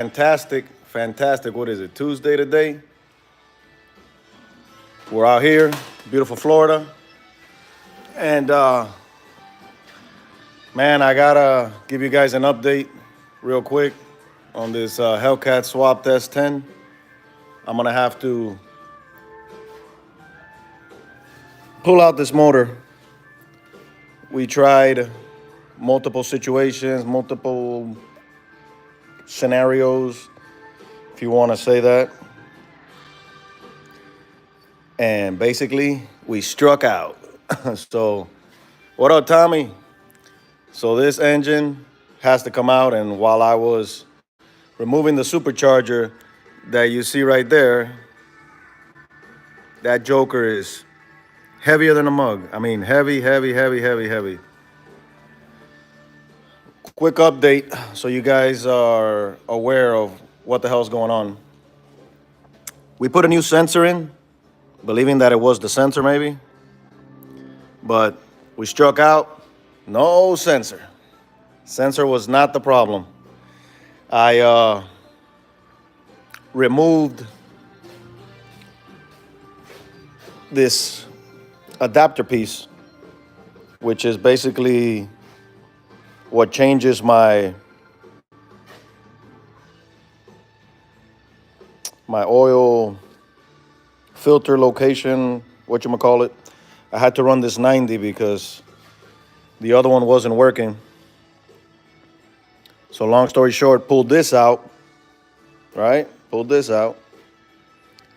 Fantastic, what is it, Tuesday today? We're out here, beautiful Florida. And man, I gotta give you guys an update real quick on this Hellcat swapped S10. I'm gonna have to pull out this motor. We tried multiple situations, multiple scenarios, if you want to say that. And basically, we struck out. So, what up, Tommy? So this engine has to come out, and while I was removing the supercharger that you see right there, that joker is heavier than a mug. I mean, heavy. Quick update so you guys are aware of what the hell's going on. We put a new sensor in, believing that it was the sensor maybe, but we struck out, no sensor. Sensor was not the problem. I removed this adapter piece, which is basically what changes my oil filter location, whatchamacallit. I had to run this 90 because the other one wasn't working. So long story short, pulled this out, right? Pulled this out,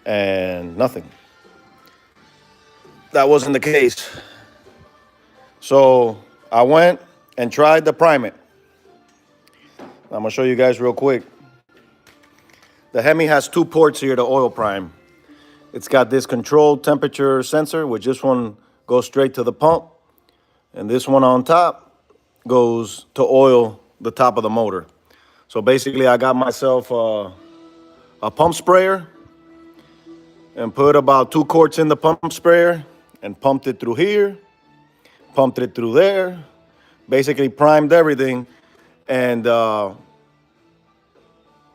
and nothing. That wasn't the case. So I went and tried to prime it. I'm gonna show you guys real quick. The Hemi has two ports here to oil prime. It's got this controlled temperature sensor, which this one goes straight to the pump, and this one on top goes to oil the top of the motor. So basically, I got myself a pump sprayer and put about 2 quarts in the pump sprayer and pumped it through here, pumped it through there, basically primed everything, and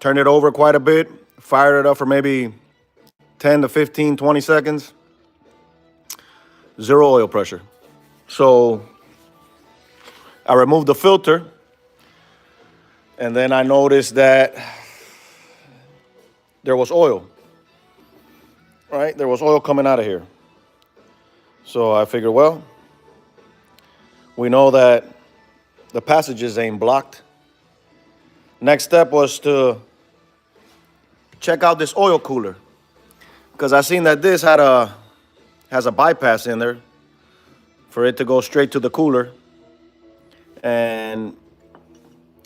turned it over quite a bit, fired it up for maybe 10 to 15, 20 seconds. Zero oil pressure. So I removed the filter, and then I noticed that there was oil, right? There was oil coming out of here. So I figured, well, we know that the passages ain't blocked. Next step was to check out this oil cooler, because I seen that this has a bypass in there for it to go straight to the cooler. And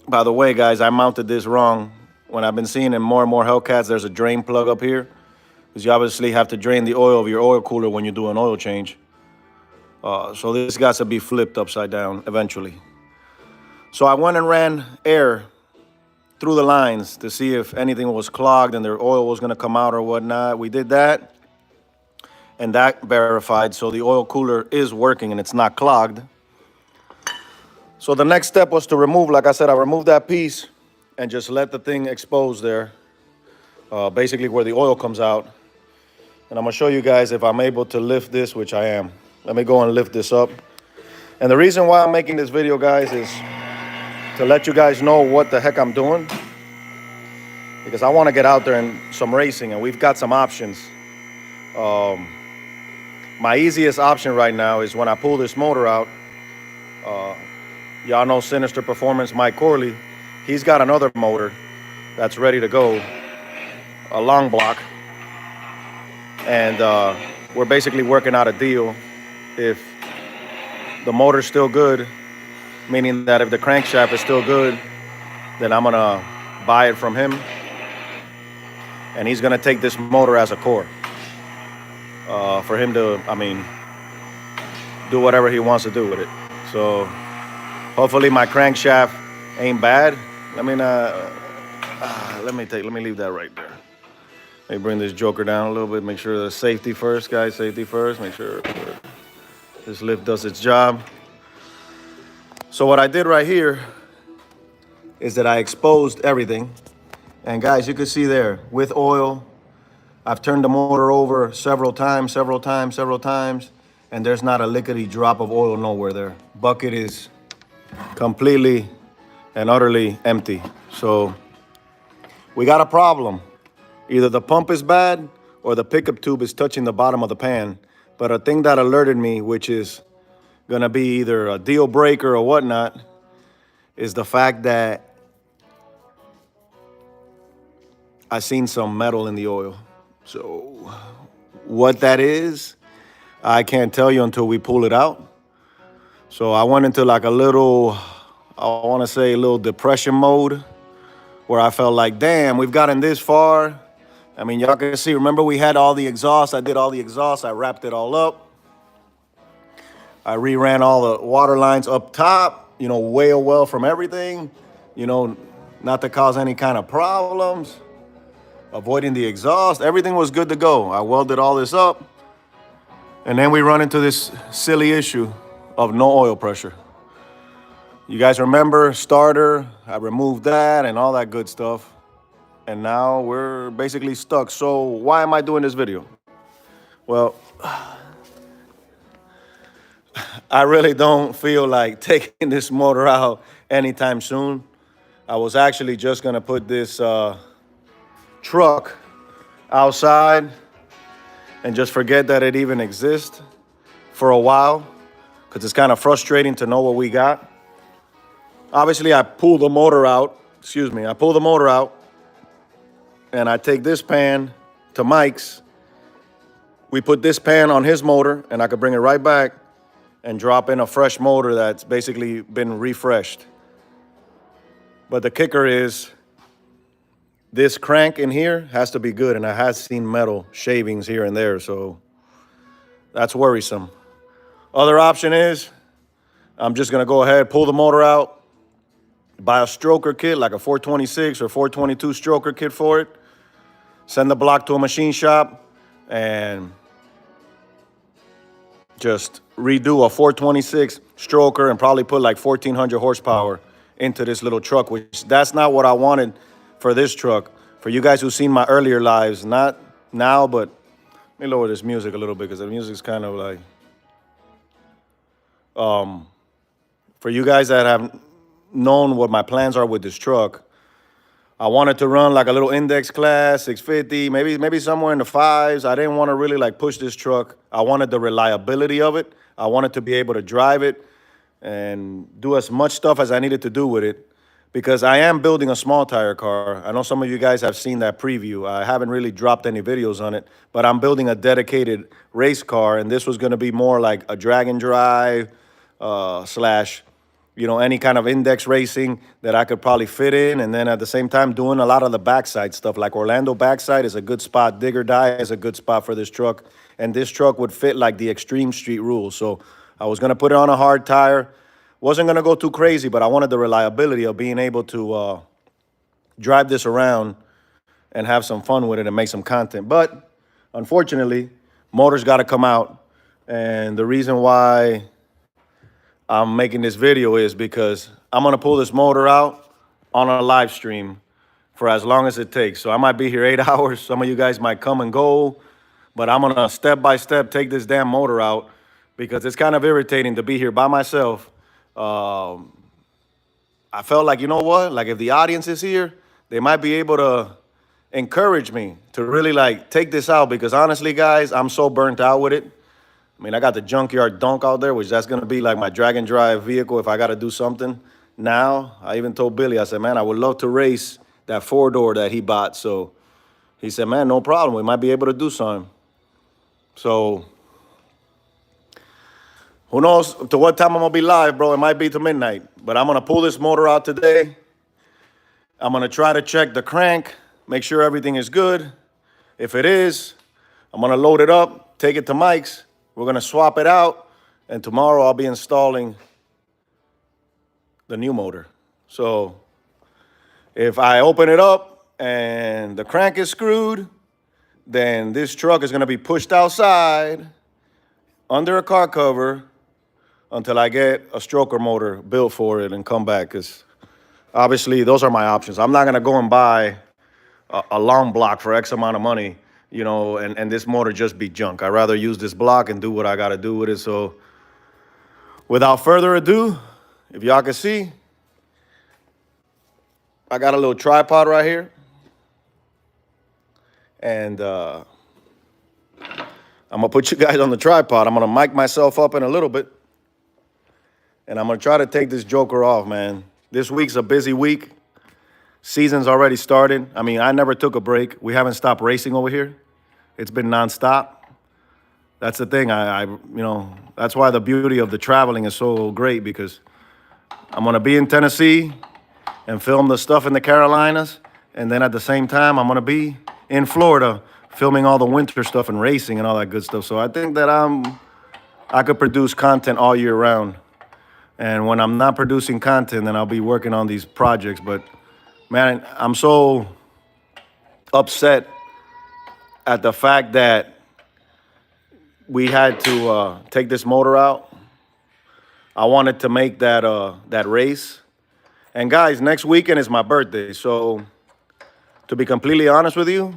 by the way, guys, I mounted this wrong. When I've been seeing in more and more Hellcats, there's a drain plug up here, because you obviously have to drain the oil of your oil cooler when you do an oil change. So this got to be flipped upside down eventually. So I went and ran air through the lines to see if anything was clogged and their oil was going to come out or whatnot. We did that, and that verified. So the oil cooler is working and it's not clogged. So the next step was to remove, like I said, I removed that piece and just let the thing expose there, basically where the oil comes out. And I'm going to show you guys if I'm able to lift this, which I am. Let me go and lift this up. And the reason why I'm making this video, guys, is to let you guys know what the heck I'm doing, because I want to get out there and some racing, and we've got some options. My easiest option right now is when I pull this motor out. Y'all know Sinister Performance Mike Corley. He's got another motor that's ready to go, a long block, and we're basically working out a deal. If the motor's still good, meaning that if the crankshaft is still good, then I'm gonna buy it from him, and he's gonna take this motor as a core for him to, I mean, do whatever he wants to do with it. So hopefully my crankshaft ain't bad. Let me leave that right there. Let me bring this joker down a little bit. Make sure the safety first, guys. Safety first. Make sure this lift does its job. So what I did right here is that I exposed everything, And guys, you can see there with oil, I've turned the motor over several times, and there's not a lickety drop of oil nowhere there. Bucket is completely and utterly empty. So we got a problem. Either the pump is bad or the pickup tube is touching the bottom of the pan. But a thing that alerted me, which is gonna be either a deal breaker or whatnot, is the fact that I seen some metal in the oil. So what that is, I can't tell you until we pull it out. So I went into like a little, I wanna say a little depression mode, where I felt like, damn, we've gotten this far. I mean, y'all can see, remember we had all the exhaust. I did all the exhaust. I wrapped it all up. I reran all the water lines up top, you know, whale well from everything, you know, not to cause any kind of problems, avoiding the exhaust. Everything was good to go. I welded all this up. And then we run into this silly issue of no oil pressure. You guys remember starter, I removed that and all that good stuff. And now we're basically stuck. So why am I doing this video? Well, I really don't feel like taking this motor out anytime soon. I was actually just gonna put this truck outside and just forget that it even exists for a while, because it's kind of frustrating to know what we got. Obviously, I pull the motor out, I pull the motor out, and I take this pan to Mike's. We put this pan on his motor, and I could bring it right back and drop in a fresh motor that's basically been refreshed. But the kicker is, this crank in here has to be good, and I have seen metal shavings here and there, so that's worrisome. Other option is, I'm just gonna go ahead, pull the motor out, buy a stroker kit, like a 426 or 422 stroker kit for it, send the block to a machine shop, and just redo a 426 stroker and probably put like 1,400 horsepower into this little truck, which that's not what I wanted for this truck. For you guys who've seen my earlier lives, not now, but let me lower this music a little bit because the music's kind of like, for you guys that have known what my plans are with this truck, I wanted to run like a little index class, 650, maybe somewhere in the fives. I didn't want to really like push this truck. I wanted the reliability of it. I wanted to be able to drive it and do as much stuff as I needed to do with it, because I am building a small tire car. I know some of you guys have seen that preview. I haven't really dropped any videos on it, but I'm building a dedicated race car, and this was going to be more like a drag and drive slash, you know, any kind of index racing that I could probably fit in. And then at the same time doing a lot of the backside stuff, like Orlando backside is a good spot. Dig or Die is a good spot for this truck. And this truck would fit like the extreme street rules. So I was gonna put it on a hard tire. Wasn't gonna go too crazy, but I wanted the reliability of being able to drive this around and have some fun with it and make some content. But unfortunately, motor's gotta come out. And the reason why I'm making this video is because I'm gonna pull this motor out on a live stream for as long as it takes. So I might be here 8 hours. Some of you guys might come and go, but I'm gonna step by step take this damn motor out, because it's kind of irritating to be here by myself. I felt like, you know what? Like if the audience is here, they might be able to encourage me to really like take this out, because honestly, guys, I'm so burnt out with it. I mean, I got the junkyard dunk out there, which that's going to be like my drag and drive vehicle if I got to do something. Now, I even told Billy, I said, man, I would love to race that four-door that he bought. So he said, man, no problem. We might be able to do something. So who knows to what time I'm going to be live, bro. It might be to midnight. But I'm going to pull this motor out today. I'm going to try to check the crank, make sure everything is good. If it is, I'm going to load it up, take it to Mike's. We're going to swap it out, and tomorrow I'll be installing the new motor. So if I open it up and the crank is screwed, then this truck is going to be pushed outside under a car cover until I get a stroker motor built for it and come back, because obviously those are my options. I'm not going to go and buy a long block for X amount of money, you know, and this motor just be junk. I'd rather use this block and do what I got to do with it. So without further ado, if y'all can see, I got a little tripod right here. And I'm going to put you guys on the tripod. I'm going to mic myself up in a little bit. And I'm going to try to take this joker off, man. This week's a busy week. Season's already started. I mean, I never took a break. We haven't stopped racing over here. It's been nonstop. That's the thing. You know, that's why the beauty of the traveling is so great, because I'm going to be in Tennessee and film the stuff in the Carolinas. And then at the same time, I'm going to be in Florida filming all the winter stuff and racing and all that good stuff. So I think that I could produce content all year round. And when I'm not producing content, then I'll be working on these projects. But man, I'm so upset at the fact that we had to take this motor out. I wanted to make that race. And guys, next weekend is my birthday. So to be completely honest with you,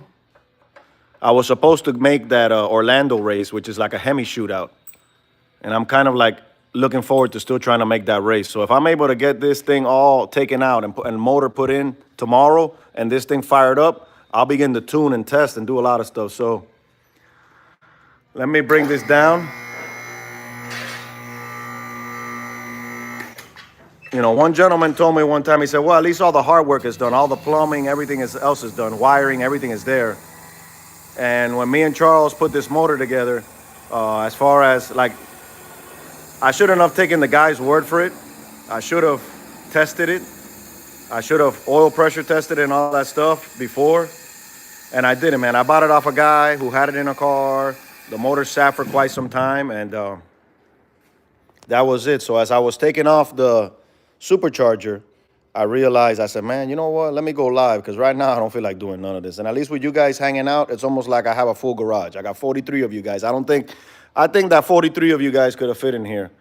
I was supposed to make that Orlando race, which is like a Hemi shootout. And I'm kind of like looking forward to still trying to make that race. So if I'm able to get this thing all taken out and motor put in tomorrow and this thing fired up, I'll begin to tune and test and do a lot of stuff. So let me bring this down. You know, one gentleman told me one time, he said, well, at least all the hard work is done. All the plumbing, everything else is done. Wiring, everything is there. And when me and Charles put this motor together, as far as like, I shouldn't have taken the guy's word for it. I should have tested it. I should have oil pressure tested it and all that stuff before. And I didn't, man. I bought it off a guy who had it in a car. The motor sat for quite some time, and that was it. So as I was taking off the supercharger, I realized, I said, man, you know what? Let me go live, because right now I don't feel like doing none of this. And at least with you guys hanging out, it's almost like I have a full garage. I got 43 of you guys. I think that 43 of you guys could have fit in here.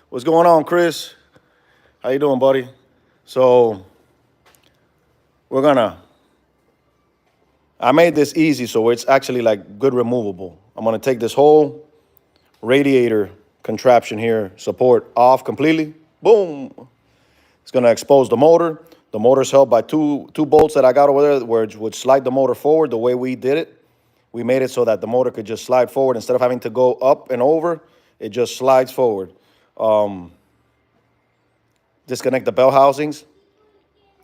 What's going on, Chris? How you doing, buddy? So I made this easy, so it's actually like good removable. I'm gonna take this whole radiator contraption here, support off completely. Boom. It's gonna expose the motor. The motor's held by two bolts that I got over there, where it would slide the motor forward the way we did it. We made it so that the motor could just slide forward. Instead of having to go up and over, it just slides forward. Disconnect the bell housings.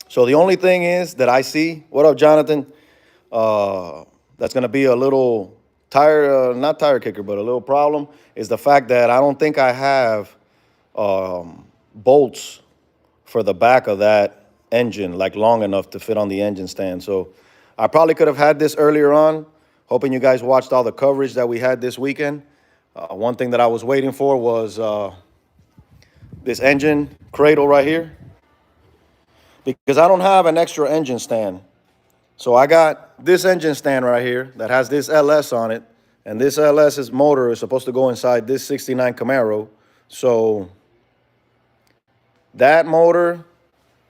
So the only thing is that I see, what up, Jonathan? That's gonna be a little not tire kicker, but a little problem, is the fact that I don't think I have bolts for the back of that engine, like long enough to fit on the engine stand. So I probably could have had this earlier on. Hoping you guys watched all the coverage that we had this weekend. One thing that I was waiting for was this engine cradle right here, because I don't have an extra engine stand. So I got this engine stand right here that has this LS on it, and this LS's motor is supposed to go inside this 69 Camaro. So that motor,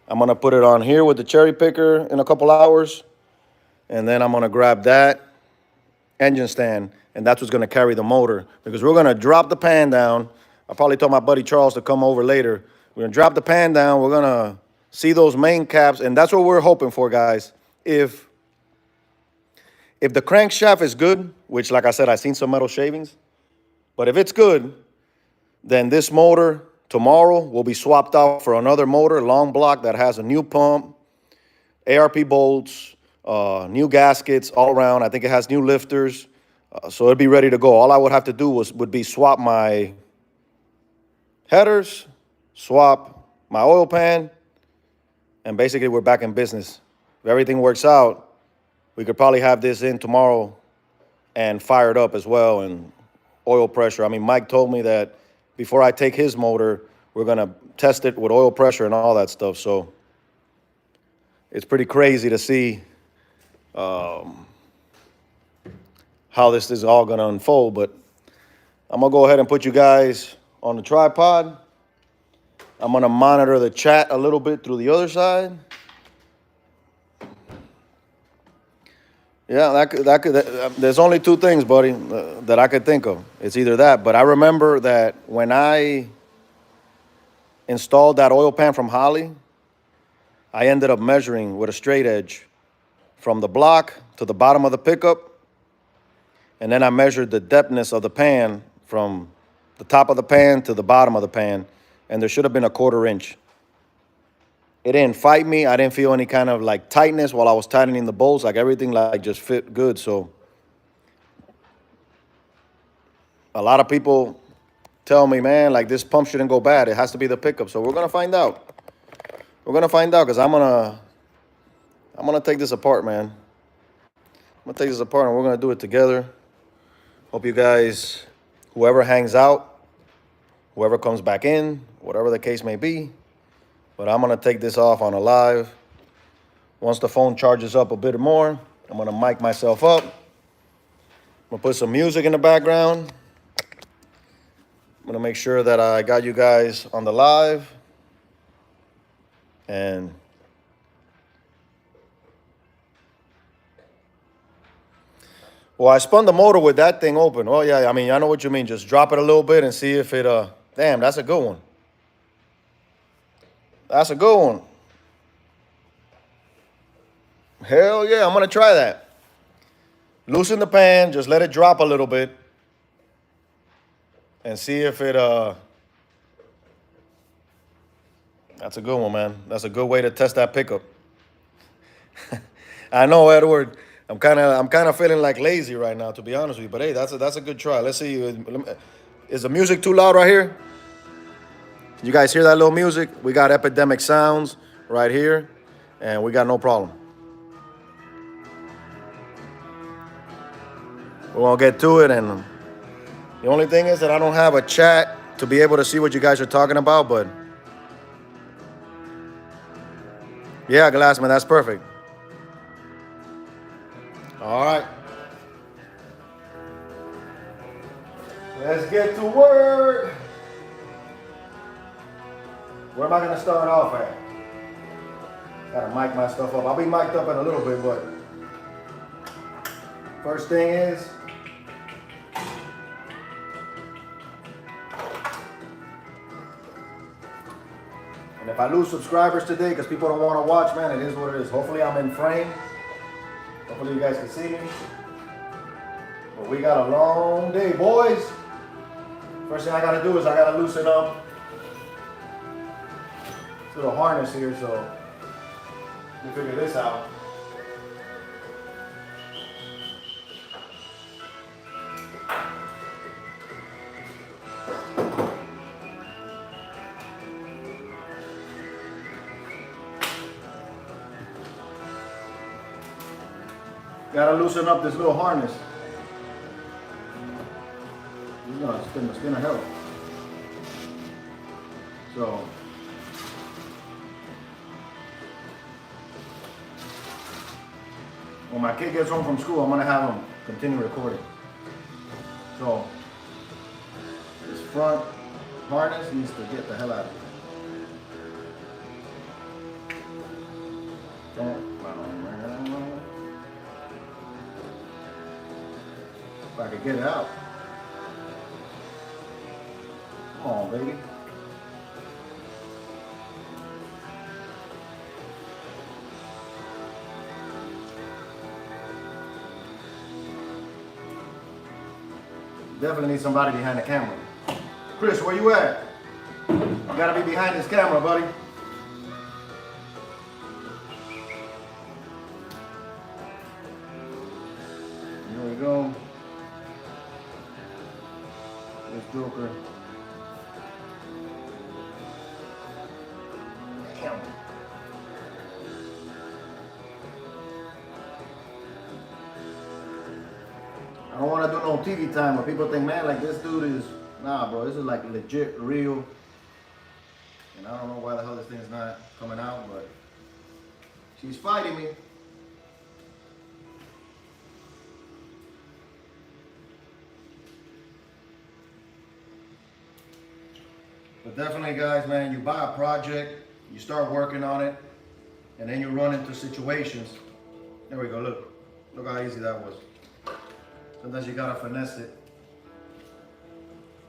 I'm gonna put it on here with the cherry picker in a couple hours, and then I'm gonna grab that engine stand, and that's what's gonna carry the motor, because we're gonna drop the pan down. I probably told my buddy Charles to come over later. We're gonna drop the pan down. We're gonna see those main caps, and that's what we're hoping for, guys. If the crankshaft is good, which, like I said, I've seen some metal shavings, but if it's good, then this motor tomorrow will be swapped out for another motor, long block, that has a new pump, ARP bolts, new gaskets all around. I think it has new lifters, so it'd be ready to go. All I would have to do would be swap my headers, swap my oil pan, and basically we're back in business. If everything works out, we could probably have this in tomorrow and fired up as well, and oil pressure. I mean, Mike told me that before I take his motor, we're gonna test it with oil pressure and all that stuff. So it's pretty crazy to see how this is all gonna unfold. But I'm gonna go ahead and put you guys on the tripod. I'm gonna monitor the chat a little bit through the other side. Yeah, there's only two things, buddy, that I could think of. It's either that, but I remember that when I installed that oil pan from Holly, I ended up measuring with a straight edge from the block to the bottom of the pickup, and then I measured the depthness of the pan from the top of the pan to the bottom of the pan, and there should have been a 1/4 inch. It didn't fight me. I didn't feel any kind of like tightness while I was tightening the bolts. Like everything like just fit good. So a lot of people tell me, man, like this pump shouldn't go bad. It has to be the pickup. So we're gonna find out. We're gonna find out because I'm gonna take this apart, man. I'm gonna take this apart and we're gonna do it together. Hope you guys, whoever hangs out, whoever comes back in, whatever the case may be. But I'm gonna take this off on a live. Once the phone charges up a bit more, I'm gonna mic myself up. I'm gonna put some music in the background. I'm gonna make sure that I got you guys on the live. And well, I spun the motor with that thing open. Oh yeah, I mean, I know what you mean. Just drop it a little bit and see if it, damn, that's a good one. That's a good one. Hell yeah, I'm gonna try that. Loosen the pan, just let it drop a little bit. And see if it, that's a good one, man. That's a good way to test that pickup. I know, Edward. I'm kind of feeling like lazy right now, to be honest with you. But hey, that's a good try. Let's see. Is the music too loud right here? You guys hear that little music? We got Epidemic Sounds right here, and we got no problem. We're gonna get to it, and the only thing is that I don't have a chat to be able to see what you guys are talking about. But yeah, Glassman, that's perfect. All right. Let's get to work. Where am I going to start off at? Got to mic my stuff up. I'll be mic'd up in a little bit, but first thing is, and if I lose subscribers today because people don't want to watch, man, it is what it is. Hopefully I'm in frame. Hopefully you guys can see me. But we got a long day, boys. First thing I gotta do is I gotta loosen up this little harness here, so let me figure this out. Gotta loosen up this little harness. It's gonna spin the hell. So when my kid gets home from school, I'm gonna have him continue recording. So this front harness needs to get the hell out of here. If I could get it out. Come on, baby. Definitely need somebody behind the camera. Chris, where you at? You gotta be behind this camera, buddy. There we go. This joker. Damn. I don't want to do no TV time where people think, man, like this dude is, nah, bro, this is like legit, real. And I don't know why the hell this thing's not coming out, but she's fighting me. But definitely, guys, man, you buy a project, you start working on it, and then you run into situations. There we go, look. Look how easy that was. Sometimes you gotta finesse it.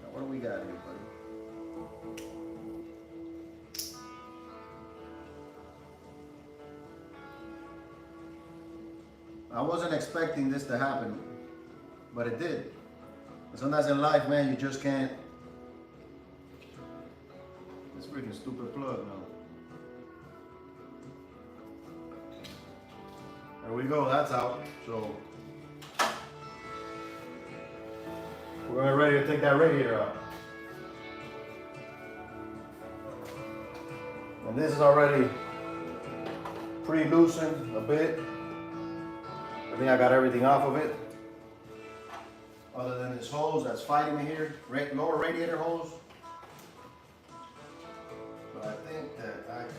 Now, what do we got here, buddy? I wasn't expecting this to happen, but it did. And sometimes in life, man, you just can't. This freaking stupid plug now. There we go, that's out. So we're ready to take that radiator out. And this is already pre-loosened a bit. I think I got everything off of it. Other than this hose that's fighting me here, lower radiator hose. But I think that I could.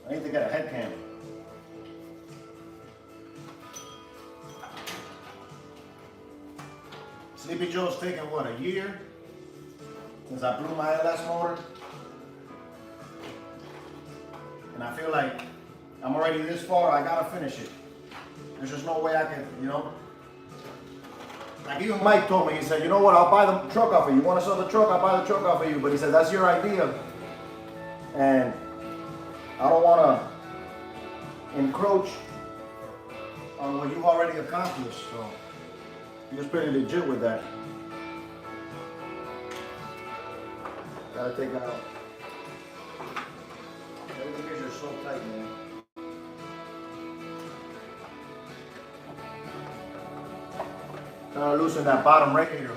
I need to get a head cam. Sleepy Joe's taken what, a year since I blew my LS motor? And I feel like I'm already this far, I gotta finish it. There's just no way I can, you know? Like even Mike told me, he said, you know what, I'll buy the truck off of you. You wanna sell the truck, I'll buy the truck off of you. But he said, that's your idea. And I don't wanna encroach on what you've already accomplished. So he was pretty legit with that. Gotta take out. Everything here is so tight, man. Trying to loosen that bottom radiator hose.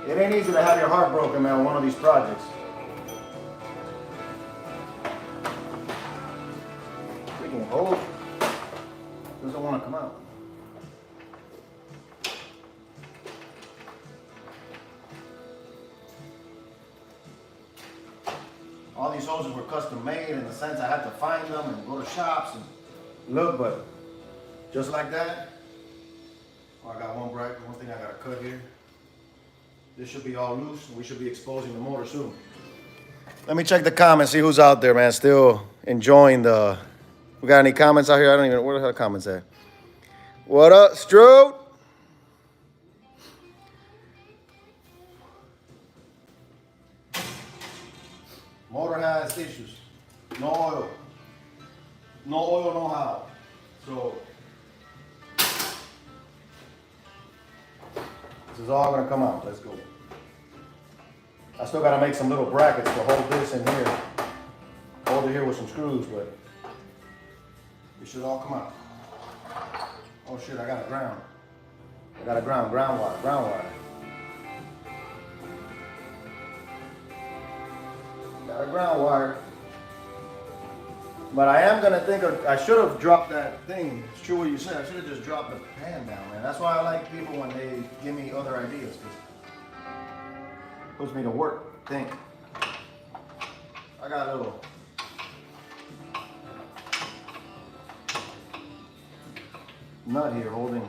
It ain't easy to have your heart broken, man, on one of these projects. Freaking hose doesn't want to come out. All these hoses were custom made in the sense I had to find them and go to shops and look, but just like that. Oh, I got one thing I gotta cut here. This should be all loose, and we should be exposing the motor soon. Let me check the comments, see who's out there, man. Still enjoying the. We got any comments out here? I don't even. Where the hell are the comments at? What up, Stroot? Motor has issues. No oil. No oil, no how. So this is all gonna come out. Let's go. I still gotta make some little brackets to hold this in here. Hold it here with some screws, but it should all come out. Oh shit, I got a ground. I got a ground wire. Got a ground wire. But I am gonna think of, I should have dropped that thing. It's true what you said, I should have just dropped the pan down, man. That's why I like people when they give me other ideas, because it puts me to work, think. I got a little nut here holding.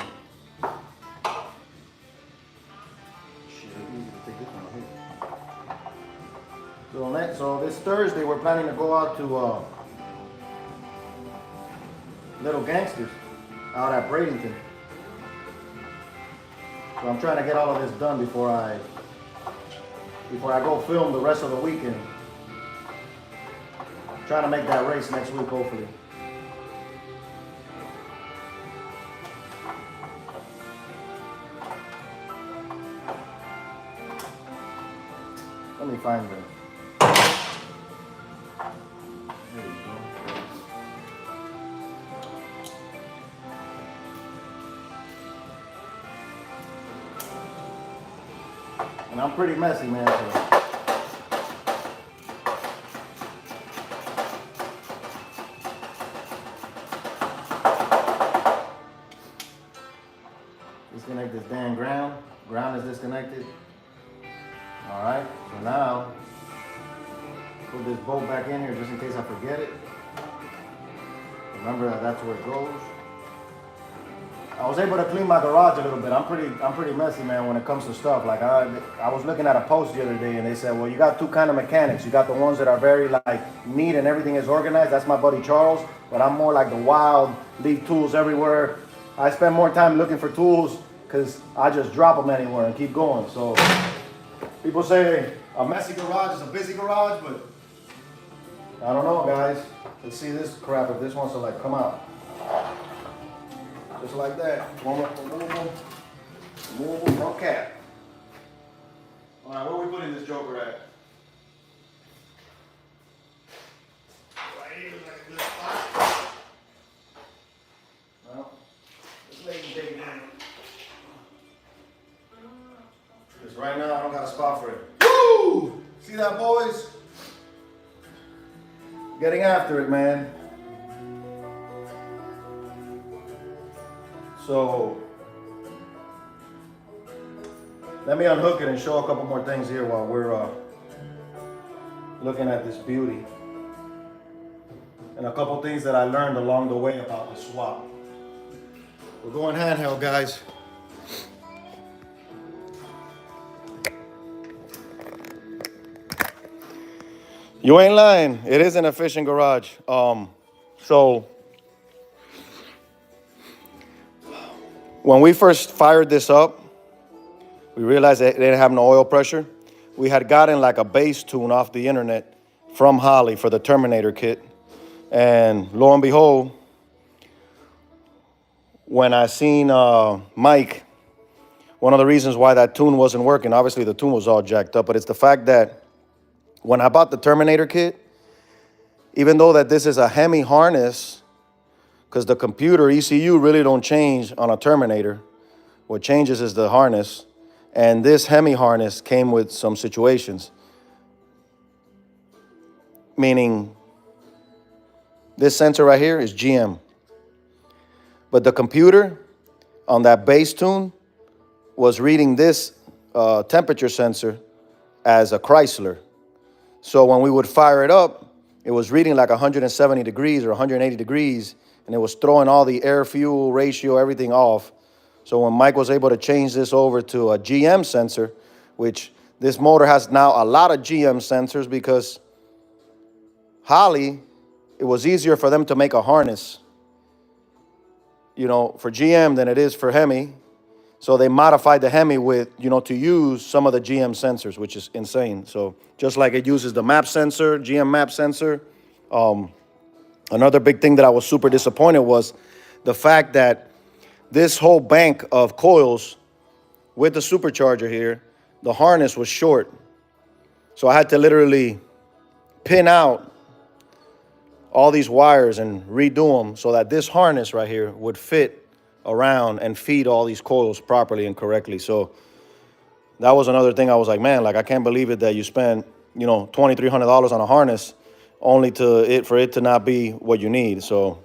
Shit, it's easy to take this one here. So this Thursday we're planning to go out to Little Gangsters out at Bradenton. So I'm trying to get all of this done before I go film the rest of the weekend. Trying to make that race next week, hopefully. Let me find them. There you go. And I'm pretty messy, man. So. Disconnect this damn ground. Ground is disconnected. All right, so now Put this bolt back in here just in case I forget it. Remember that that's where it goes. I was able to clean my garage a little bit. I'm pretty messy, man, when it comes to stuff. Like I was looking at a post the other day and they said, well, you got two kind of mechanics. You got the ones that are very like neat and everything is organized. That's my buddy Charles. But I'm more like the wild, leave tools everywhere. I spend more time looking for tools because I just drop them anywhere and keep going. So people say a messy garage is a busy garage, but I don't know, guys. Let's see this crap if this wants to like come out. Just like that. Movable, no cap. All right, where are we putting this joker at? Right here is like a good spot. Well, this lady can take it down. Because right now I don't got a spot for it. Woo! See that, boys? Getting after it, man. So let me unhook it and show a couple more things here while we're looking at this beauty. And a couple things that I learned along the way about the swap. We're going handheld, guys. You ain't lying. It is an efficient garage. So when we first fired this up, we realized that it didn't have no oil pressure. We had gotten like a base tune off the internet from Holley for the Terminator kit. And lo and behold, when I seen Mike, one of the reasons why that tune wasn't working, obviously the tune was all jacked up, but it's the fact that when I bought the Terminator kit, even though that this is a Hemi harness, because the computer ECU really don't change on a Terminator. What changes is the harness. And this Hemi harness came with some situations. Meaning, this sensor right here is GM. But the computer on that base tune was reading this temperature sensor as a Chrysler. So when we would fire it up, it was reading like 170 degrees or 180 degrees, and it was throwing all the air-fuel ratio, everything off. So when Mike was able to change this over to a GM sensor, which this motor has now a lot of GM sensors because Holley, it was easier for them to make a harness, you know, for GM than it is for Hemi. So they modified the Hemi with, you know, to use some of the GM sensors, which is insane. So just like it uses the map sensor, GM map sensor. Another big thing that I was super disappointed was the fact that this whole bank of coils with the supercharger here, the harness was short. So I had to literally pin out all these wires and redo them so that this harness right here would fit around and feed all these coils properly and correctly. So that was another thing I was like, man, like I can't believe it that you spend, you know, $2,300 on a harness only for it to not be what you need. So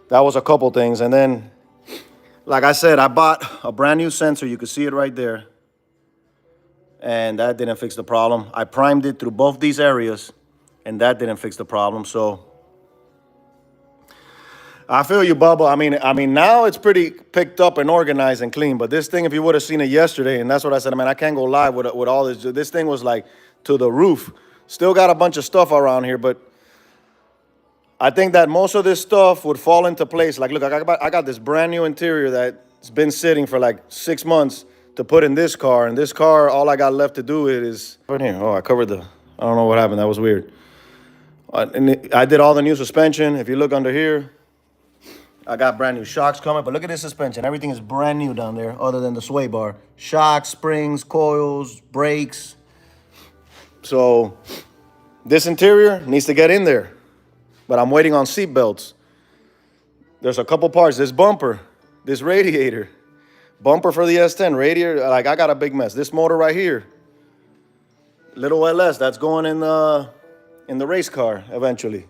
that was a couple things. And then, like I said, I bought a brand new sensor. You could see it right there. And that didn't fix the problem. I primed it through both these areas, and that didn't fix the problem. So I feel you, Bubba. I mean, now it's pretty picked up and organized and clean. But this thing, if you would have seen it yesterday, and that's what I said, man, I can't go live with all this. This thing was like to the roof. Still got a bunch of stuff around here, but I think that most of this stuff would fall into place. Like, look, I got this brand new interior that's been sitting for like 6 months to put in this car. And this car, all I got left to do is right here. Oh, I covered I don't know what happened. That was weird. And I did all the new suspension. If you look under here, I got brand new shocks coming. But look at this suspension. Everything is brand new down there other than the sway bar. Shocks, springs, coils, brakes. So this interior needs to get in there. But I'm waiting on seat belts. There's a couple parts. This bumper, this radiator, bumper for the S10, radiator. Like, I got a big mess. This motor right here, little LS, that's going in the race car eventually.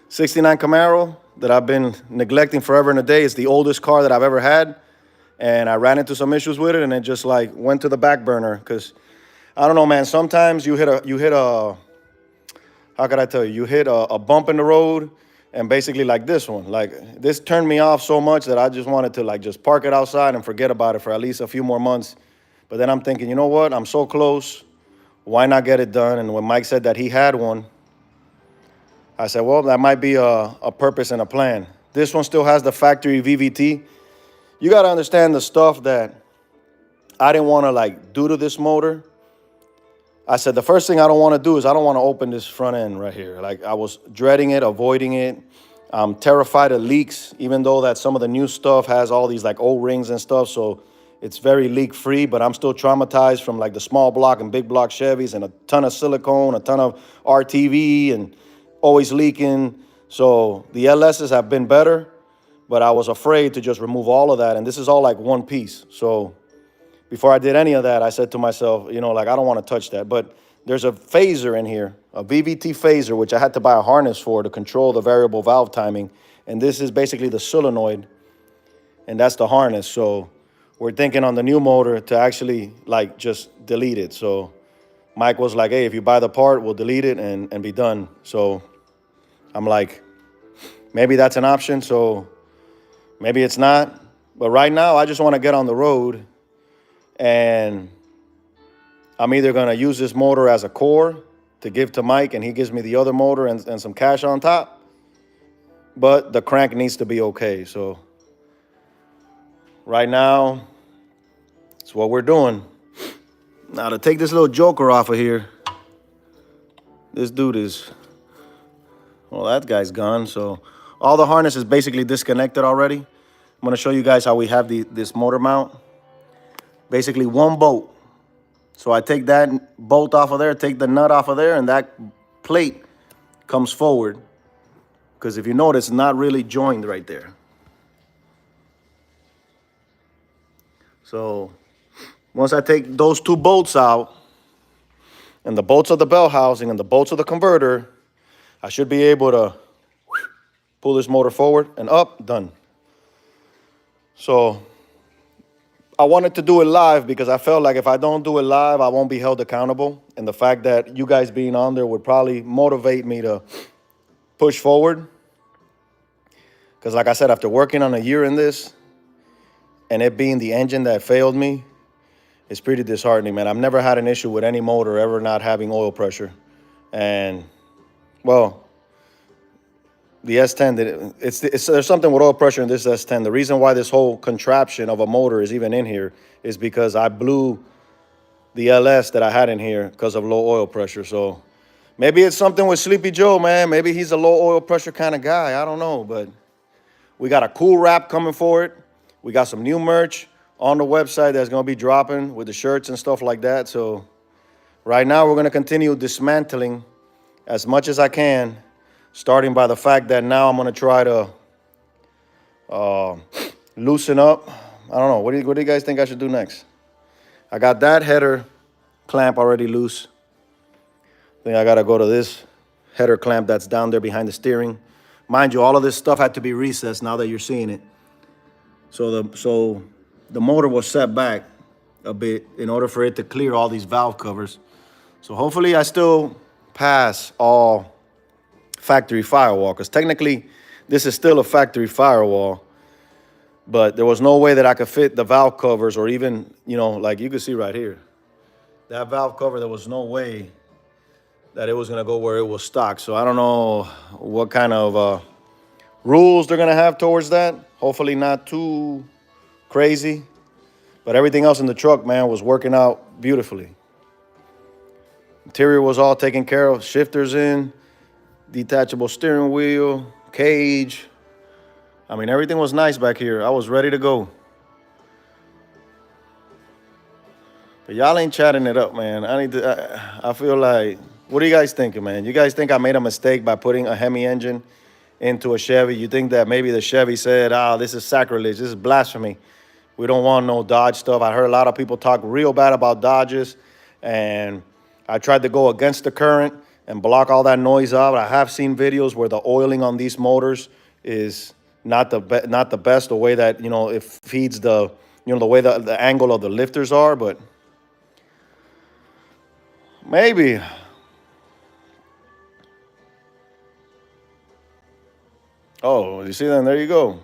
69 Camaro that I've been neglecting forever and a day. It's the oldest car that I've ever had. And I ran into some issues with it, and it just like went to the back burner. Because I don't know, man, sometimes you hit a how could I tell you? You hit a bump in the road, and basically like this one, like this turned me off so much that I just wanted to like just park it outside and forget about it for at least a few more months. But then I'm thinking, you know what? I'm so close. Why not get it done? And when Mike said that he had one, I said, well, that might be a purpose and a plan. This one still has the factory VVT. You got to understand the stuff that I didn't want to like do to this motor. I said, the first thing I don't want to do is I don't want to open this front end right here. Like I was dreading it, avoiding it. I'm terrified of leaks, even though that some of the new stuff has all these like O-rings and stuff. So it's very leak free, but I'm still traumatized from like the small block and big block Chevys and a ton of silicone, a ton of RTV and always leaking. So the LSs have been better, but I was afraid to just remove all of that. And this is all like one piece. So before I did any of that, I said to myself, you know, like, I don't want to touch that. But there's a phaser in here, a VVT phaser, which I had to buy a harness for to control the variable valve timing. And this is basically the solenoid, and that's the harness. So we're thinking on the new motor to actually, like, just delete it. So Mike was like, hey, if you buy the part, we'll delete it and be done. So I'm like, maybe that's an option. So maybe it's not. But right now, I just want to get on the road. And I'm either going to use this motor as a core to give to Mike, and he gives me the other motor and some cash on top. But the crank needs to be okay. So right now, it's what we're doing. Now, to take this little joker off of here, this dude is, well, that guy's gone. So all the harness is basically disconnected already. I'm going to show you guys how we have this motor mount. Basically one bolt. So I take that bolt off of there, take the nut off of there, and that plate comes forward. Because if you notice, it's not really joined right there. So once I take those two bolts out, and the bolts of the bell housing and the bolts of the converter, I should be able to pull this motor forward and up, done. So I wanted to do it live because I felt like if I don't do it live, I won't be held accountable. And the fact that you guys being on there would probably motivate me to push forward. Because like I said, after working on a year in this and it being the engine that failed me, it's pretty disheartening, man. I've never had an issue with any motor ever not having oil pressure. And, well, the S10, there's something with oil pressure in this S10. The reason why this whole contraption of a motor is even in here is because I blew the LS that I had in here because of low oil pressure. So maybe it's something with Sleepy Joe, man. Maybe he's a low oil pressure kind of guy. I don't know, but we got a cool wrap coming for it. We got some new merch on the website that's going to be dropping with the shirts and stuff like that. So right now we're going to continue dismantling as much as I can, starting by the fact that now I'm going to try to loosen up. I don't know. What do you guys think I should do next? I got that header clamp already loose. I think I got to go to this header clamp that's down there behind the steering. Mind you, all of this stuff had to be recessed now that you're seeing it. So the motor was set back a bit in order for it to clear all these valve covers. So hopefully I still pass all factory firewall, because technically this is still a factory firewall, but there was no way that I could fit the valve covers, or even, you know, like you can see right here, that valve cover, there was no way that it was going to go where it was stock. So I don't know what kind of rules they're going to have towards that. Hopefully not too crazy, but everything else in the truck, man, was working out beautifully. Interior was all taken care of, shifters in, detachable steering wheel, cage. I mean, everything was nice back here. I was ready to go. But y'all ain't chatting it up, man. I feel like, what are you guys thinking, man? You guys think I made a mistake by putting a Hemi engine into a Chevy? You think that maybe the Chevy said, this is sacrilege, this is blasphemy, we don't want no Dodge stuff? I heard a lot of people talk real bad about Dodges, and I tried to go against the current and block all that noise out. I have seen videos where the oiling on these motors is not the best, the way that, you know, it feeds the, you know, the way the angle of the lifters are. But maybe Oh, you see then there you go.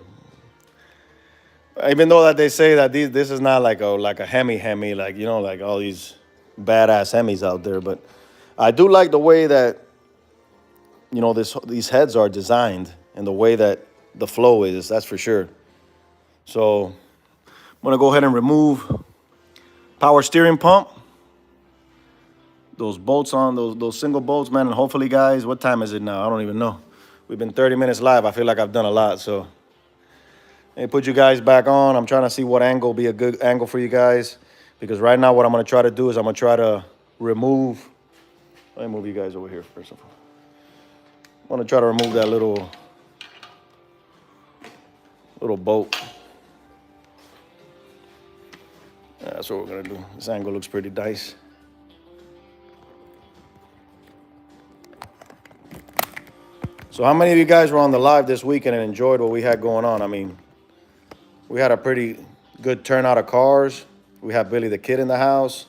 Even though that they say that this is not like a Hemi, like you know, like all these badass Hemis out there, but I do like the way that you know these heads are designed and the way that the flow is. That's for sure. So I'm gonna go ahead and remove power steering pump. Those bolts on those single bolts, man, and hopefully, guys, what time is it now? I don't even know. We've been 30 minutes live. I feel like I've done a lot, so. Let me put you guys back on. I'm trying to see what angle be a good angle for you guys. Because right now what I'm going to try to do is I'm going to try to remove. Let me move you guys over here first of all. I'm going to try to remove that little bolt. Yeah, that's what we're going to do. This angle looks pretty nice. So how many of you guys were on the live this weekend and enjoyed what we had going on? I mean, we had a pretty good turnout of cars. We had Billy the Kid in the house.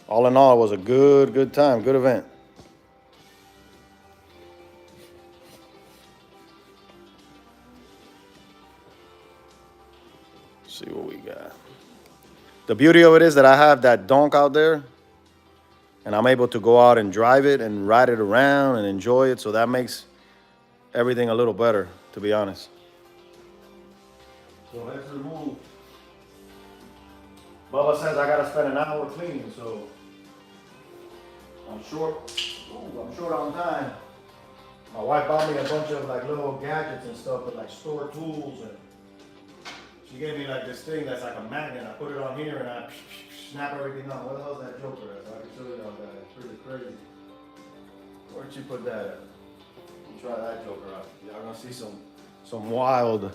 All in all, it was a good time, good event. Let's see what we got. The beauty of it is that I have that donk out there, and I'm able to go out and drive it and ride it around and enjoy it. So that makes everything a little better, to be honest. So let's remove. Bubba says I gotta spend an hour cleaning, so I'm short. Ooh, I'm short on time. My wife bought me a bunch of like little gadgets and stuff with like store tools, and she gave me like this thing that's like a magnet. I put it on here and I snap everything on. Where the hell's that joker at? So I can show you all that. It's pretty crazy. Where'd she put that at? Try that joker out. Y'all gonna see some wild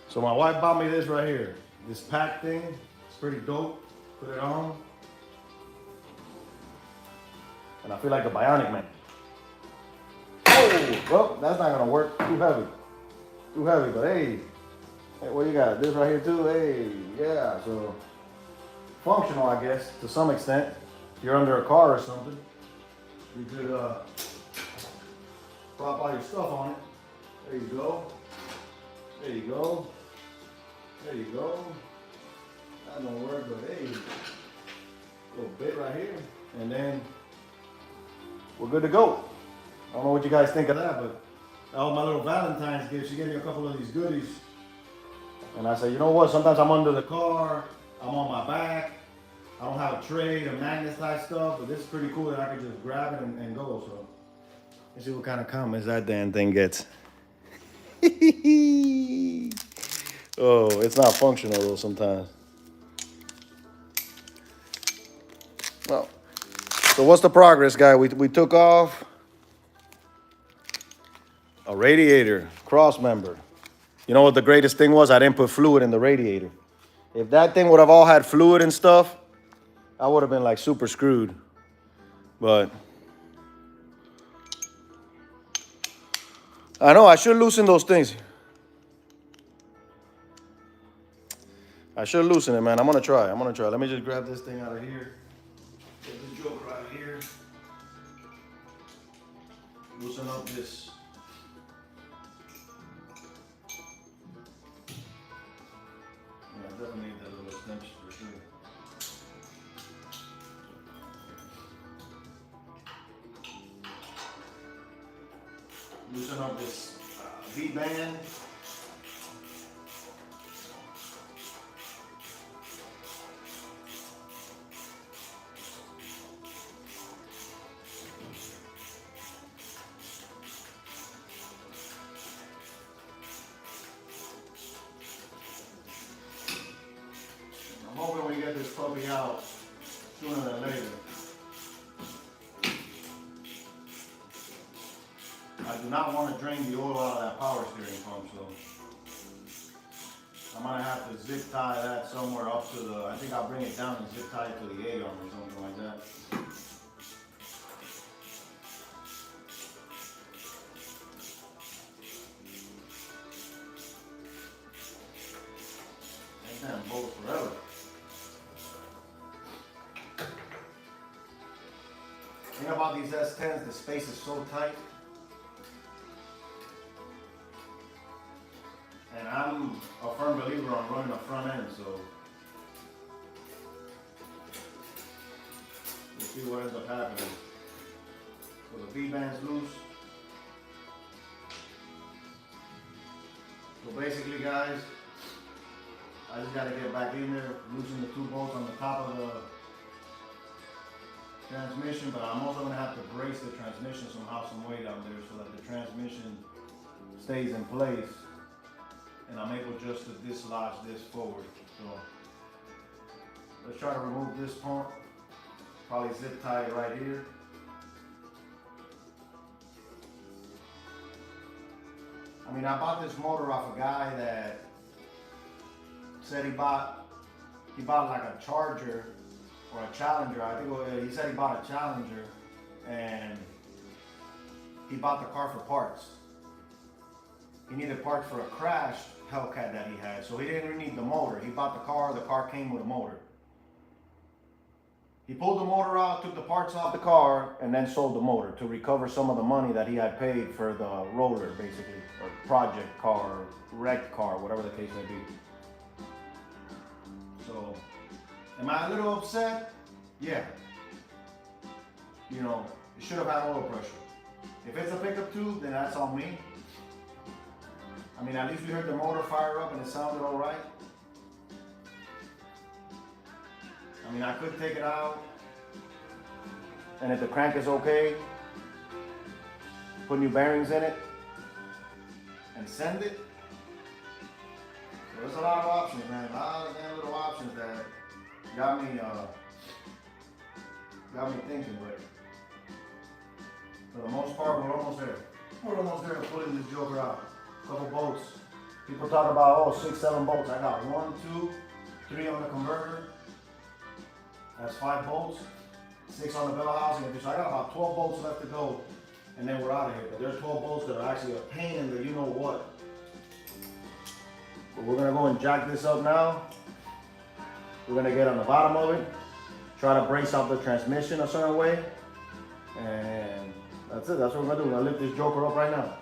So my wife bought me this right here. This pack thing. It's pretty dope. Put it on. And I feel like a bionic man. Oh, well, that's not gonna work. Too heavy. Too heavy, but hey. Hey, what you got? This right here too? Hey, yeah, so functional, I guess, to some extent. If you're under a car or something, you could prop all your stuff on it. There you go. There you go. There you go. That don't work, but hey, a little bit right here, and then we're good to go. I don't know what you guys think of that, but that was my little Valentine's gift. She gave me a couple of these goodies. And I said, you know what? Sometimes I'm under the car, I'm on my back, I don't have a tray or magnet type stuff, but this is pretty cool that I can just grab it and go. So let's see what kind of comments that damn thing gets. Oh, it's not functional though sometimes. Well, so what's the progress, guy? We took off a radiator, cross member. You know what the greatest thing was? I didn't put fluid in the radiator. If that thing would have all had fluid and stuff, I would have been like super screwed. But I know I should loosen those things. I should loosen it, man. I'm gonna try. Let me just grab this thing out of here. Get the joker out of here. Loosen up this. Yeah, I definitely need that little extension for sure. Loosen up this V-band. I'm hoping we get this puppy out sooner than later. I do not want to drain the oil out of that power steering pump, so I'm gonna have to zip tie that somewhere up to the, I think I'll bring it down and zip tie it to the A-arm or something like that. Damn bolts forever. The thing about these S10s, the space is so tight. And I'm a firm believer on running a front end, so we'll see what ends up happening. So the V-band's loose. So basically, guys, I just got to get back in there, loosen the 2 bolts on the top of the transmission, but I'm also going to have to brace the transmission somehow, some way down there so that the transmission stays in place and I'm able just to dislodge this forward. So let's try to remove this pump, probably zip tie it right here. I mean, I bought this motor off a guy that said he bought like a Charger or a Challenger. I think he said he bought a Challenger and he bought the car for parts. He needed parts for a crashed Hellcat that he had, so he didn't really need the motor. He bought the car came with a motor. He pulled the motor out, took the parts off the car, and then sold the motor to recover some of the money that he had paid for the roller, basically, or project car, wrecked car, whatever the case may be. So, am I a little upset? Yeah. You know, it should have had oil pressure. If it's a pickup tube, then that's on me. I mean, at least we heard the motor fire up and it sounded all right. I mean, I could take it out, and if the crank is okay, put new bearings in it, and send it. So there's a lot of options, man. A lot of damn little options that got me thinking, but for the most part, we're almost there. We're almost there to pulling this joker out. Couple bolts. People talk about, oh, 6, 7 bolts. I got 1, 2, 3 on the converter. That's 5 bolts. 6 on the bell housing. So I got about 12 bolts left to go, and then we're out of here. But there's 12 bolts that are actually a pain in the you know what. But we're gonna go and jack this up now. We're gonna get on the bottom of it, try to brace out the transmission a certain way, and that's it. That's what we're gonna do. We're gonna lift this joker up right now.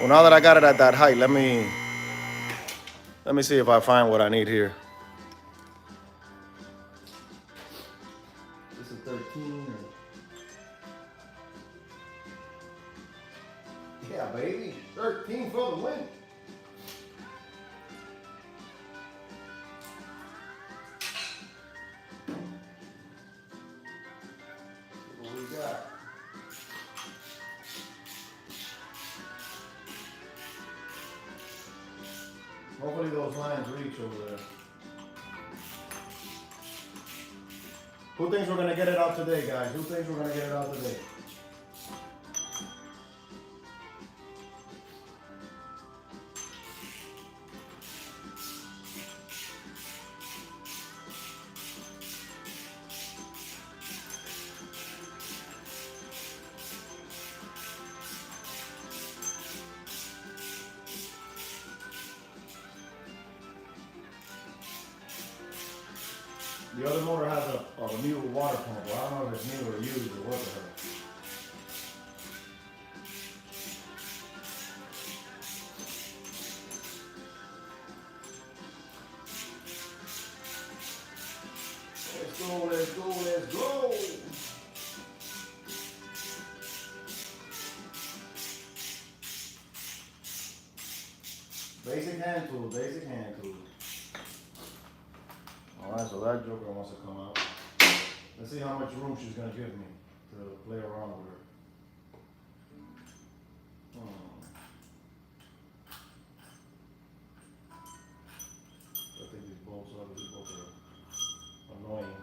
Well, now that I got it at that height, let me see if I find what I need here. This is 13 or... Yeah, baby, 13 for the win. What we got? Hopefully those lines reach over there. Who thinks we're gonna get it out today, guys? Who thinks we're gonna get it out today? The other motor has a new water pump. Well, I don't know if it's new or used or what the hell. Let's go, let's go, let's go. Basic hand tool, basic hand tool. Alright, so that joker wants to come out. Let's see how much room she's going to give me to play around with her. I think these bolts are annoying.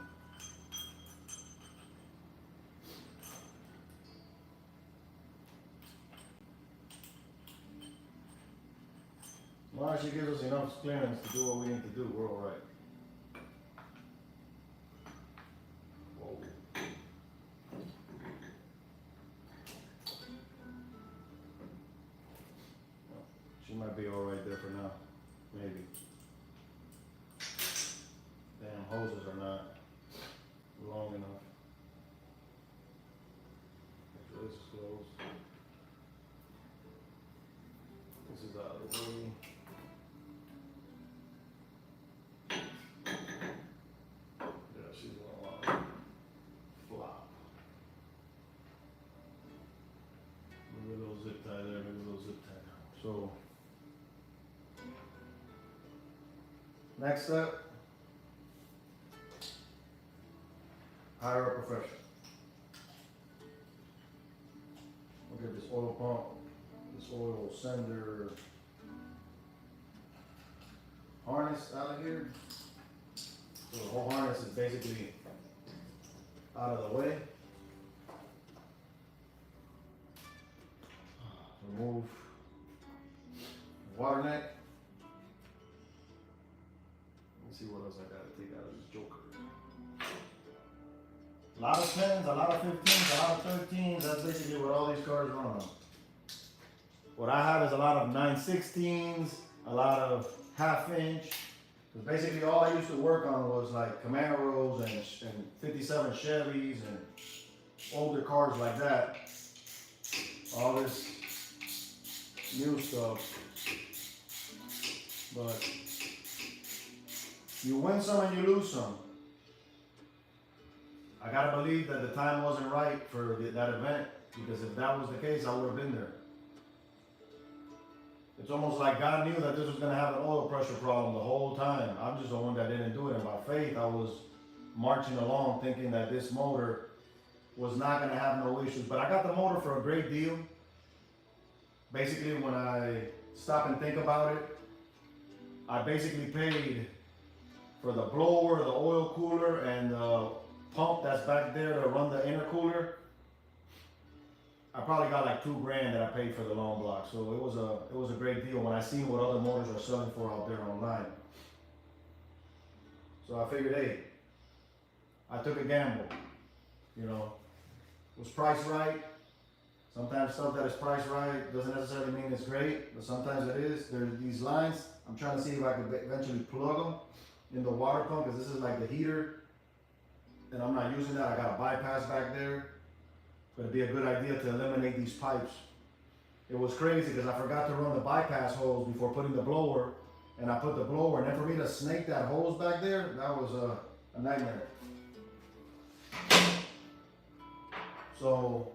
Well, she gives us enough clearance to do what we need to do. We're all right. Whoa. She might be all right there for now. Maybe. Damn hoses are not long enough. Make sure this is closed. This is out of the way. Yeah, she's gonna want to flop. Maybe a little zip tie there, maybe a little zip tie. So, next step, hire a professional. We'll get this oil pump, this oil sender harness out of here. So the whole harness is basically out of the way. Remove the water neck. Let's see what else I gotta take out of this joker. A lot of 10s, a lot of 15s, a lot of 13s. That's basically what all these cars run on. What I have is a lot of 9/16s, a lot of half-inch. Because basically all I used to work on was like Camaros and 57 Chevys and older cars like that. All this new stuff. But you win some and you lose some. I gotta believe that the time wasn't right for that event, because if that was the case, I would have been there. It's almost like God knew that this was gonna have an oil pressure problem the whole time. I'm just the one that didn't do it. And by faith, I was marching along thinking that this motor was not gonna have no issues. But I got the motor for a great deal. Basically, when I stop and think about it, I basically paid for the blower, the oil cooler, and the pump that's back there to run the intercooler. I probably got like $2,000 that I paid for the long block. So it was a great deal when I seen what other motors are selling for out there online. So I figured, hey, I took a gamble. You know, was priced right. Sometimes stuff that is priced right doesn't necessarily mean it's great, but sometimes it is. There's these lines. I'm trying to see if I could eventually plug them in the water pump, because this is like the heater, and I'm not using that. I got a bypass back there. But it'd be a good idea to eliminate these pipes. It was crazy because I forgot to run the bypass hose before putting the blower, and I put the blower, and then for me to snake that hose back there, that was a nightmare. So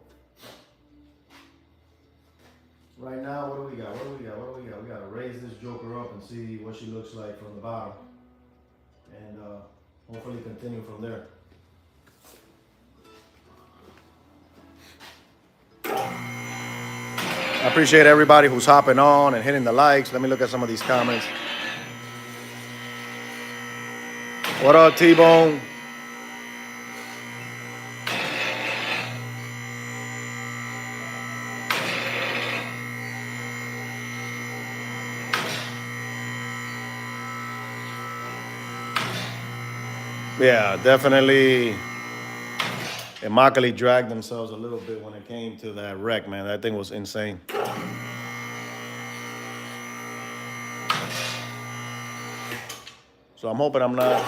right now, what do we got? We got to raise this joker up and see what she looks like from the bottom, and hopefully continue from there. I appreciate everybody who's hopping on and hitting the likes. Let me look at some of these comments. What up, T-Bone? Yeah, definitely. Immaculate dragged themselves a little bit when it came to that wreck, man. That thing was insane. So I'm hoping I'm not.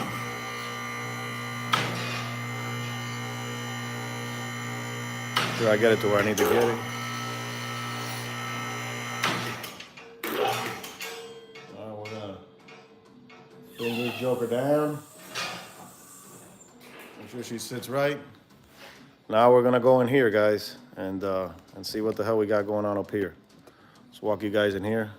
Sure, I get it to where I need to get it. All right, we're gonna bring this joker down. Make sure she sits right. Now we're gonna go in here, guys, and see what the hell we got going on up here. Let's walk you guys in here.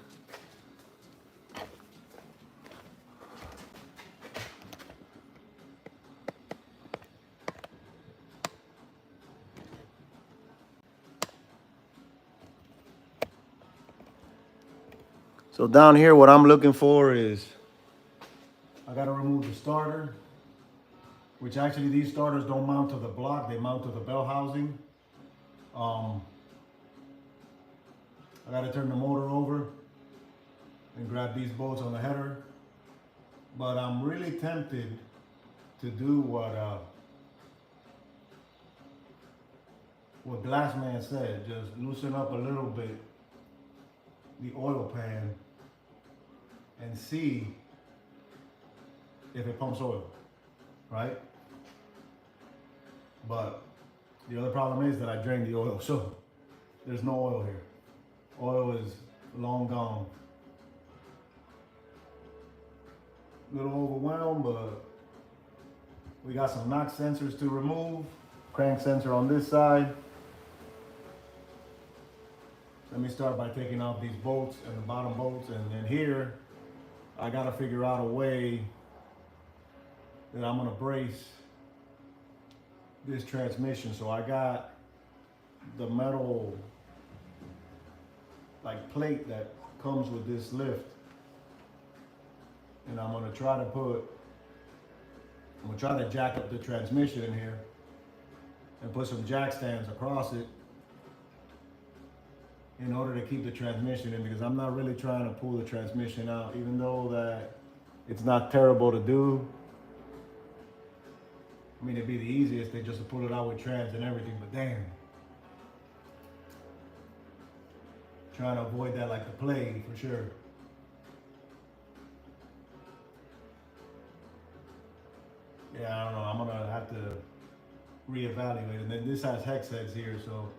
So down here, what I'm looking for is, I gotta remove the starter, which actually these starters don't mount to the block, they mount to the bell housing. I gotta turn the motor over and grab these bolts on the header. But I'm really tempted to do what Glassman said, just loosen up a little bit the oil pan and see if it pumps oil, right? But the other problem is that I drained the oil, so there's no oil here. Oil is long gone. A little overwhelmed, but we got some knock sensors to remove. Crank sensor on this side. Let me start by taking off these bolts and the bottom bolts, and then here I gotta figure out a way that I'm gonna brace this transmission. So I got the metal like plate that comes with this lift, and I'm gonna try to jack up the transmission in here and put some jack stands across it in order to keep the transmission in, because I'm not really trying to pull the transmission out, even though that it's not terrible to do. I mean, it'd be the easiest thing just to pull it out with trans and everything, but damn. Trying to avoid that like the plague, for sure. Yeah, I don't know, I'm gonna have to reevaluate. And then this has hex heads here, so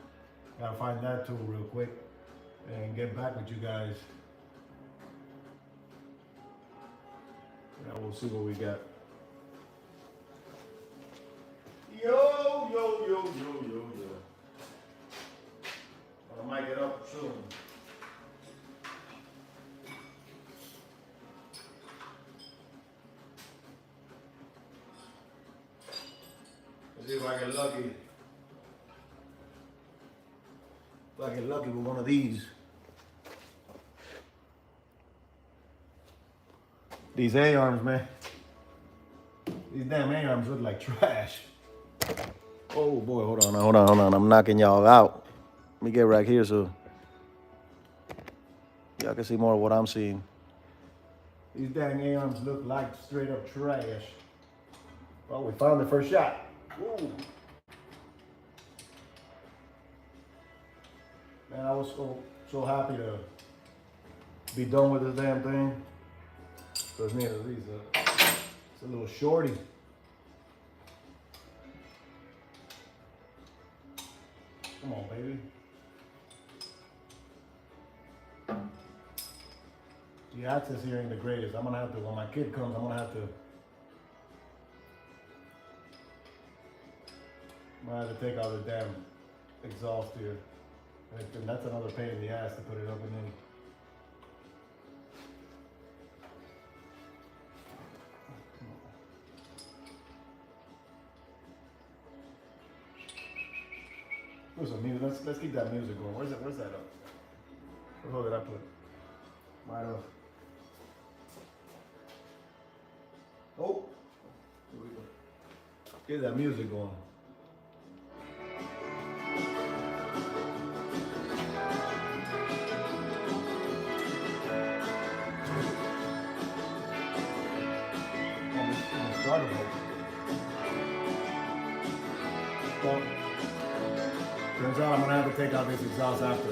gotta find that tool real quick and get back with you guys. Yeah, we'll see what we got. Yo. I might get up soon. Let's see if I get lucky. If I get lucky with one of these. These A-arms, man. These damn A-arms look like trash. Oh boy, hold on. I'm knocking y'all out. Let me get right here so y'all can see more of what I'm seeing. These dang A-arms look like straight up trash. Well, we found the first shot. Woo. Man, I was so happy to be done with this damn thing. So it's near these. It's a little shorty. Come on, baby. The access here ain't the greatest. I'm gonna have to, when my kid comes, I'm gonna have to take out the damn exhaust here. And that's another pain in the ass to put it up and in. Put some music. Let's keep that music going. Where's that up? Where did I put it? Right off. Oh, here we go. Get that music going. Well, turns out I'm gonna have to take out this exhaust after.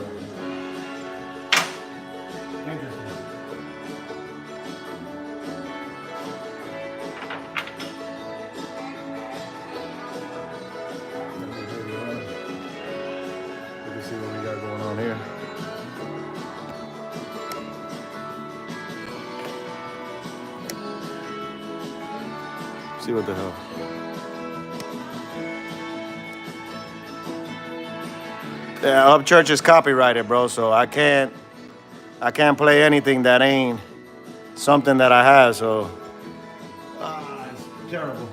Interesting. You can see what we got going on here. See what the hell. Yeah, Upchurch is copyrighted, bro, so I can't play anything that ain't something that I have, so it's terrible.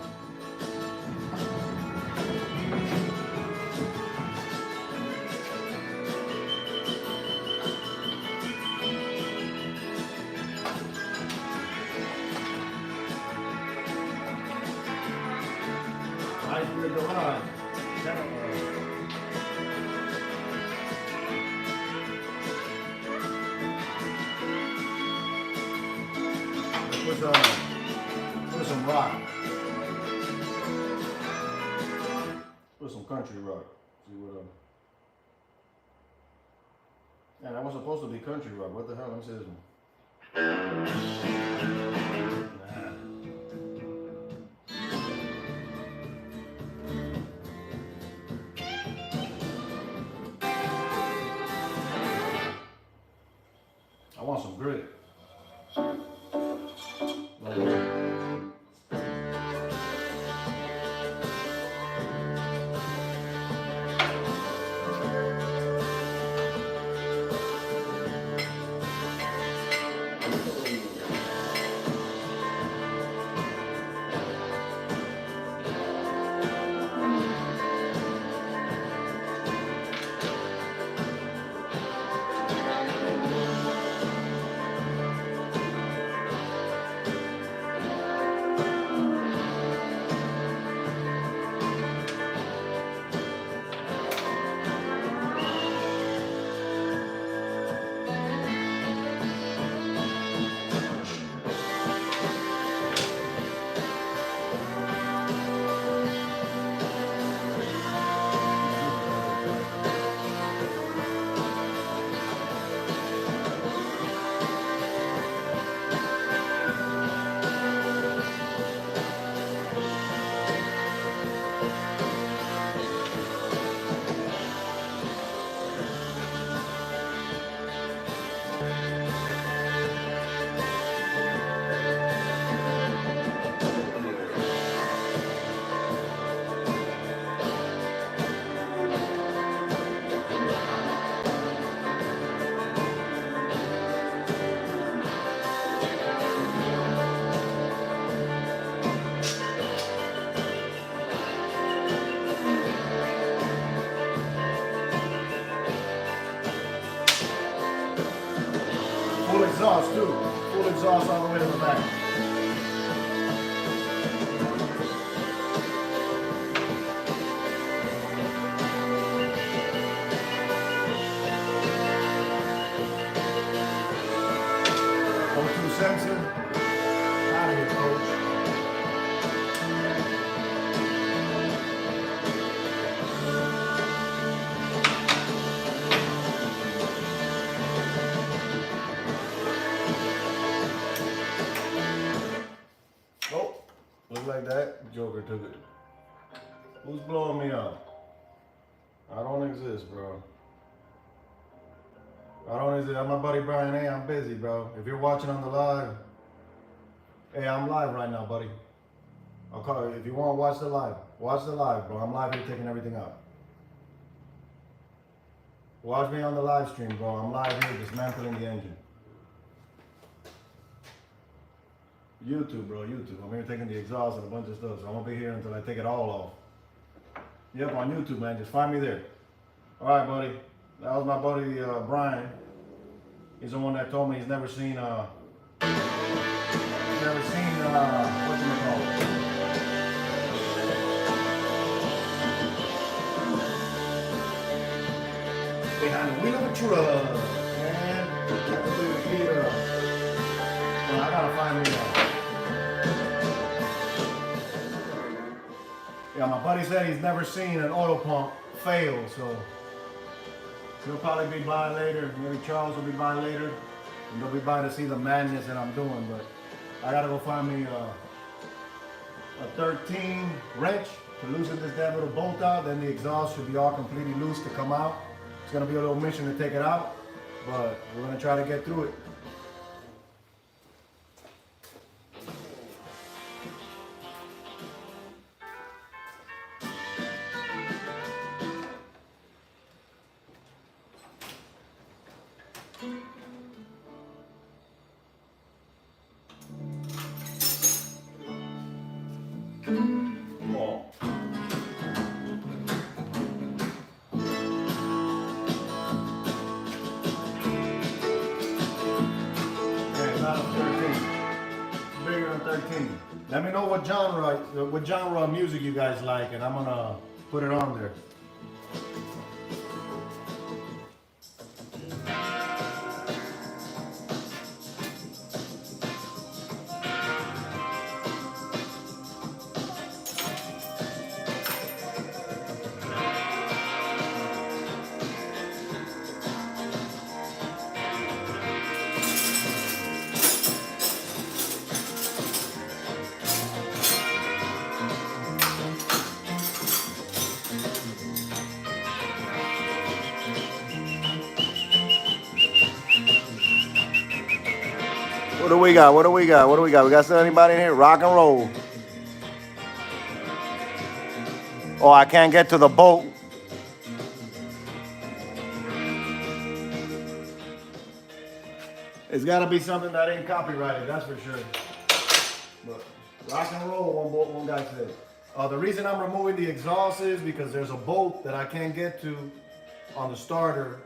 with some rock. With some country rock. See what yeah, that was supposed to be country rock. What the hell? Let me see this one. I want some grit. Full exhaust too. Full exhaust all the way to the back. O2 sensor. Out of here, coach. Look like that. Joker took it. Who's blowing me up? I don't exist, bro. I don't exist. I'm my buddy Brian. Hey, I'm busy, bro. If you're watching on the live, hey, I'm live right now, buddy. I'll call you. If you want to watch the live, bro. I'm live here taking everything out. Watch me on the live stream, bro. I'm live here dismantling the engine. YouTube, bro, YouTube. I'm here taking the exhaust and a bunch of stuff, so I'm gonna be here until I take it all off. Yep, on YouTube, man. Just find me there. All right, buddy. That was my buddy Brian. He's the one that told me he's never seen whatchamacallit. Behind the wheel of a truck, man. I gotta find me yeah, my buddy said he's never seen an oil pump fail, so he'll probably be by later. Maybe Charles will be by later, and they'll be by to see the madness that I'm doing. But I gotta go find me a 13 wrench to loosen this damn little bolt out. Then the exhaust should be all completely loose to come out. It's gonna be a little mission to take it out, but we're gonna try to get through it. Let me know what genre of music you guys like, and I'm gonna put it on there. What do we got? What do we got? What do we got? We got still anybody in here? Rock and roll. Oh, I can't get to the bolt. It's got to be something that ain't copyrighted, that's for sure. But rock and roll, one guy said. The reason I'm removing the exhaust is because there's a bolt that I can't get to on the starter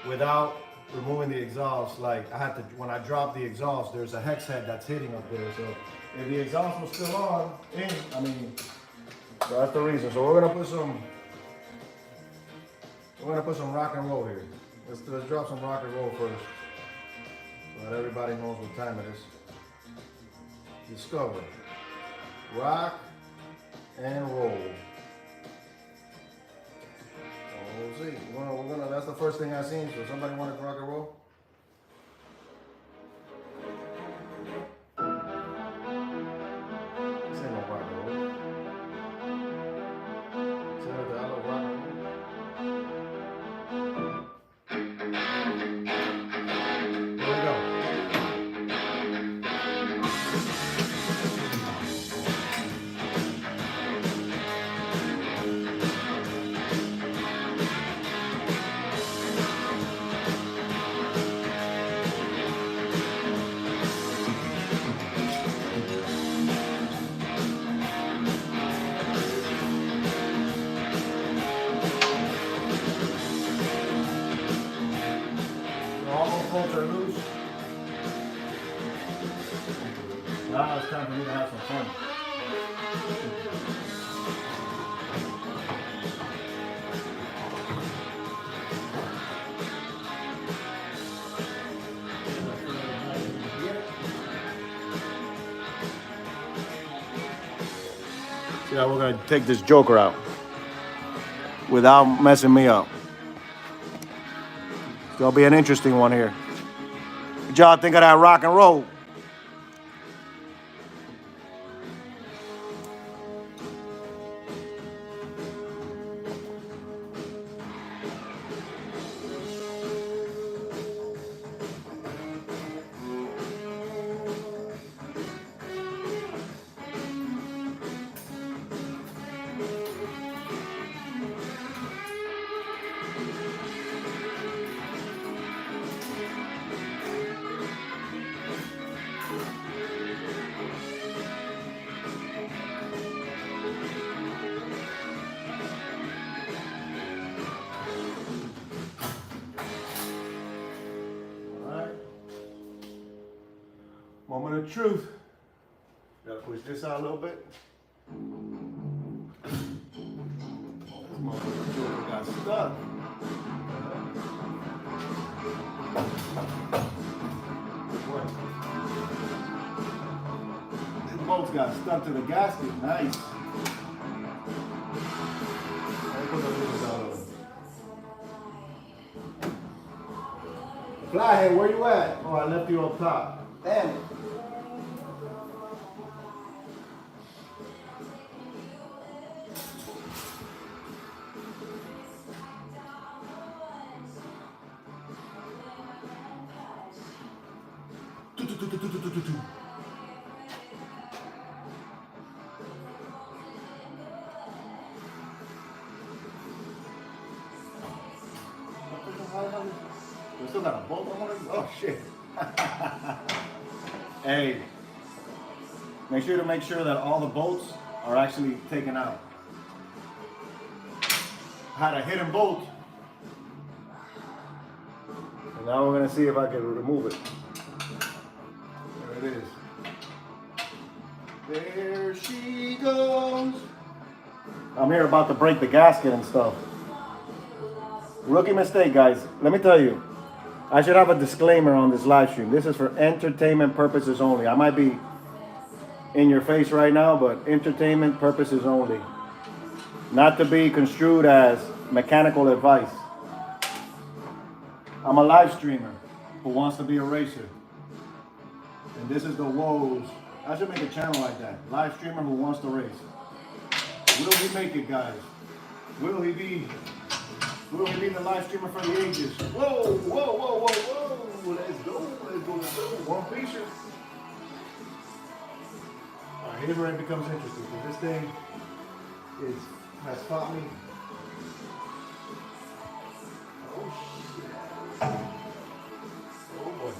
without removing the exhaust. Like I have to, when I drop the exhaust, there's a hex head that's hitting up there. So if the exhaust was still on, so that's the reason. So we're gonna put some rock and roll here. Let's drop some rock and roll first, so that everybody knows what time it is. Discover, rock and roll. We'll see. We're gonna. That's the first thing I seen. So somebody wanted rock and roll. This ain't no rock and roll. See what the other rock and roll? Here we go. Bolts are loose. Now it's time for me to have some fun. See how we're gonna take this joker out without messing me up. It's gonna be an interesting one here. What y'all think of that rock and roll? Moment of truth. Gotta push this out a little bit. This motherfucker got stuck. This bolt's got stuck to the gasket. Nice. Flyhead, where you at? Oh, I left you up top. Damn it. We still got a bolt on it? Oh shit. Hey, make sure that all the bolts are actually taken out. I had a hidden bolt. And now we're gonna see if I can remove it. There it is. There she goes. I'm here about to break the gasket and stuff. Rookie mistake, guys. Let me tell you, I should have a disclaimer on this live stream. This is for entertainment purposes only. I might be in your face right now, but entertainment purposes only. Not to be construed as mechanical advice. I'm a live streamer who wants to be a racer. And this is the woes. I should make a channel like that. Live streamer who wants to race. Will he make it, guys? Will he be the live streamer for the ages? Whoa, whoa, whoa, whoa, whoa. let's go. One piece. All right, here's where it becomes interesting, because this thing has taught me. Oh shit. Oh boy.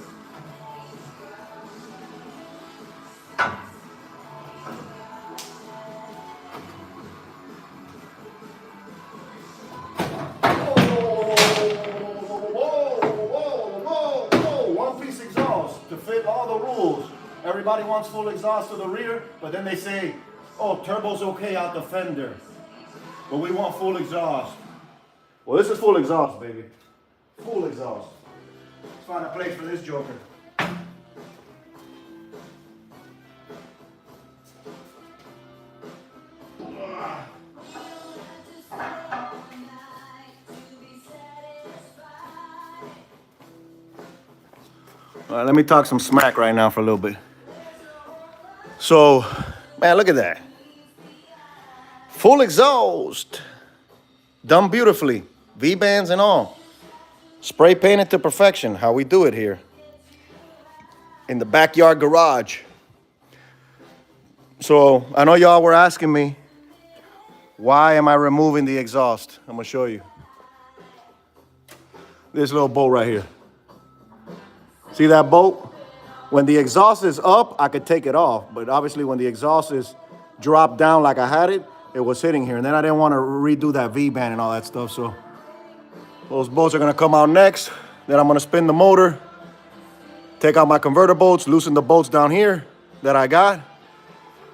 To fit all the rules. Everybody wants full exhaust to the rear, but then they say, oh, turbo's okay out the fender, but we want full exhaust. Well, this is full exhaust, baby. Full exhaust. Let's find a place for this joker. All right, let me talk some smack right now for a little bit. So, man, look at that. Full exhaust. Done beautifully. V-bands and all. Spray painted to perfection, how we do it here. In the backyard garage. So, I know y'all were asking me, why am I removing the exhaust? I'm gonna show you. This little bolt right here. See that bolt? When the exhaust is up, I could take it off. But obviously when the exhaust is dropped down like I had it, it was sitting here. And then I didn't want to redo that V-band and all that stuff. So those bolts are going to come out next. Then I'm going to spin the motor, take out my converter bolts, loosen the bolts down here that I got.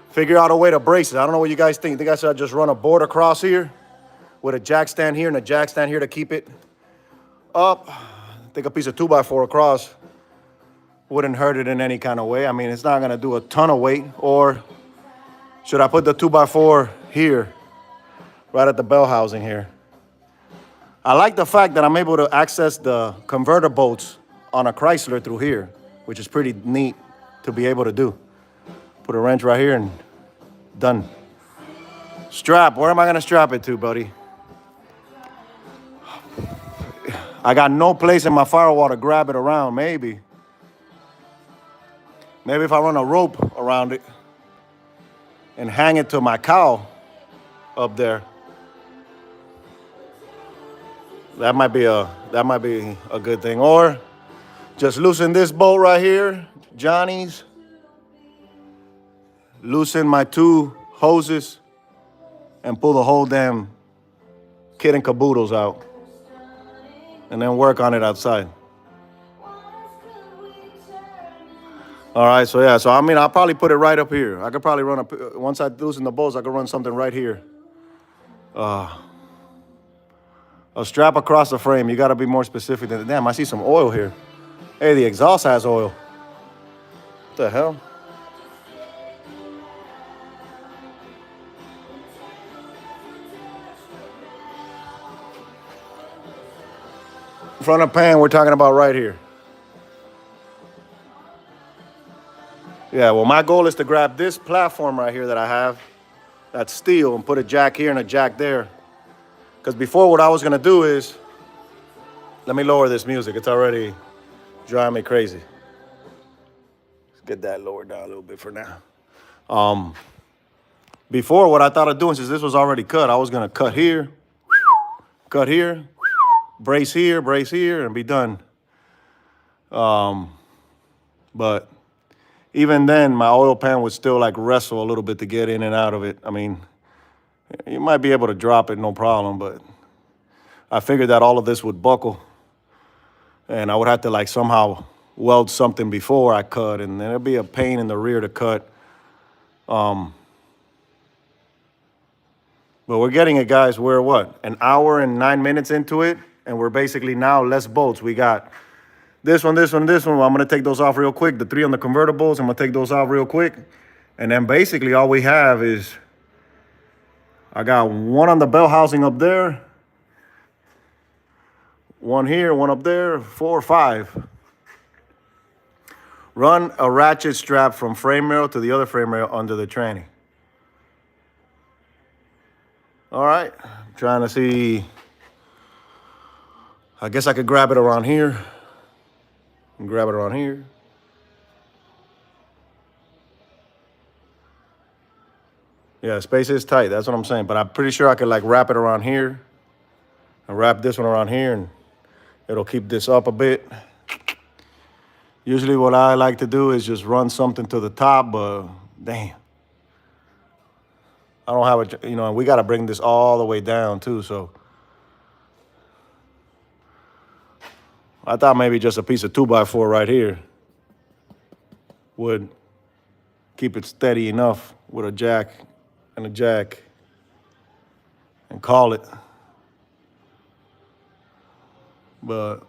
Figure out a way to brace it. I don't know what you guys think. Think I should just run a board across here with a jack stand here and a jack stand here to keep it up. Take a piece of 2x4 across. Wouldn't hurt it in any kind of way. I mean, it's not gonna do a ton of weight. Or should I put the 2x4 here, right at the bell housing here? I like the fact that I'm able to access the converter bolts on a Chrysler through here, which is pretty neat to be able to do. Put a wrench right here and done. Strap, where am I gonna strap it to, buddy? I got no place in my firewall to grab it around, maybe. Maybe if I run a rope around it and hang it to my cowl up there, that might be a good thing. Or just loosen this bolt right here, Johnny's. Loosen my 2 hoses and pull the whole damn kit and caboodles out. And then work on it outside. All right, so yeah, so I mean, I'll probably put it right up here. I could probably run up, once I loosen the bolts, I could run something right here. A strap across the frame. You gotta be more specific than, damn, I see some oil here. Hey, the exhaust has oil. What the hell? Front of pan, we're talking about right here. Yeah, well, my goal is to grab this platform right here that I have, that's steel, and put a jack here and a jack there. Because before, what I was gonna do is, let me lower this music. It's already driving me crazy. Let's get that lowered down a little bit for now. Before, what I thought of doing, since this was already cut, I was gonna cut here, brace here, and be done. But even then, my oil pan would still like wrestle a little bit to get in and out of it. I mean, you might be able to drop it, no problem, but I figured that all of this would buckle and I would have to like somehow weld something before I cut, and then it'd be a pain in the rear to cut. But we're getting it, guys. We're what, an hour and 9 minutes into it, and we're basically now less bolts. We got this one. I'm gonna take those off real quick. The 3 on the convertibles, I'm gonna take those off real quick. And then basically all we have is, I got 1 on the bell housing up there, 1 here, 1 up there, 4 or 5. Run a ratchet strap from frame rail to the other frame rail under the tranny. All right, I'm trying to see. I guess I could grab it around here. And grab it around here. Yeah, space is tight. That's what I'm saying. But I'm pretty sure I could like wrap it around here and wrap this one around here, and it'll keep this up a bit. Usually what I like to do is just run something to the top, but damn. I don't have a, you know, we got to bring this all the way down too, so. I thought maybe just a piece of 2x4 right here would keep it steady enough with a jack and a jack and call it. But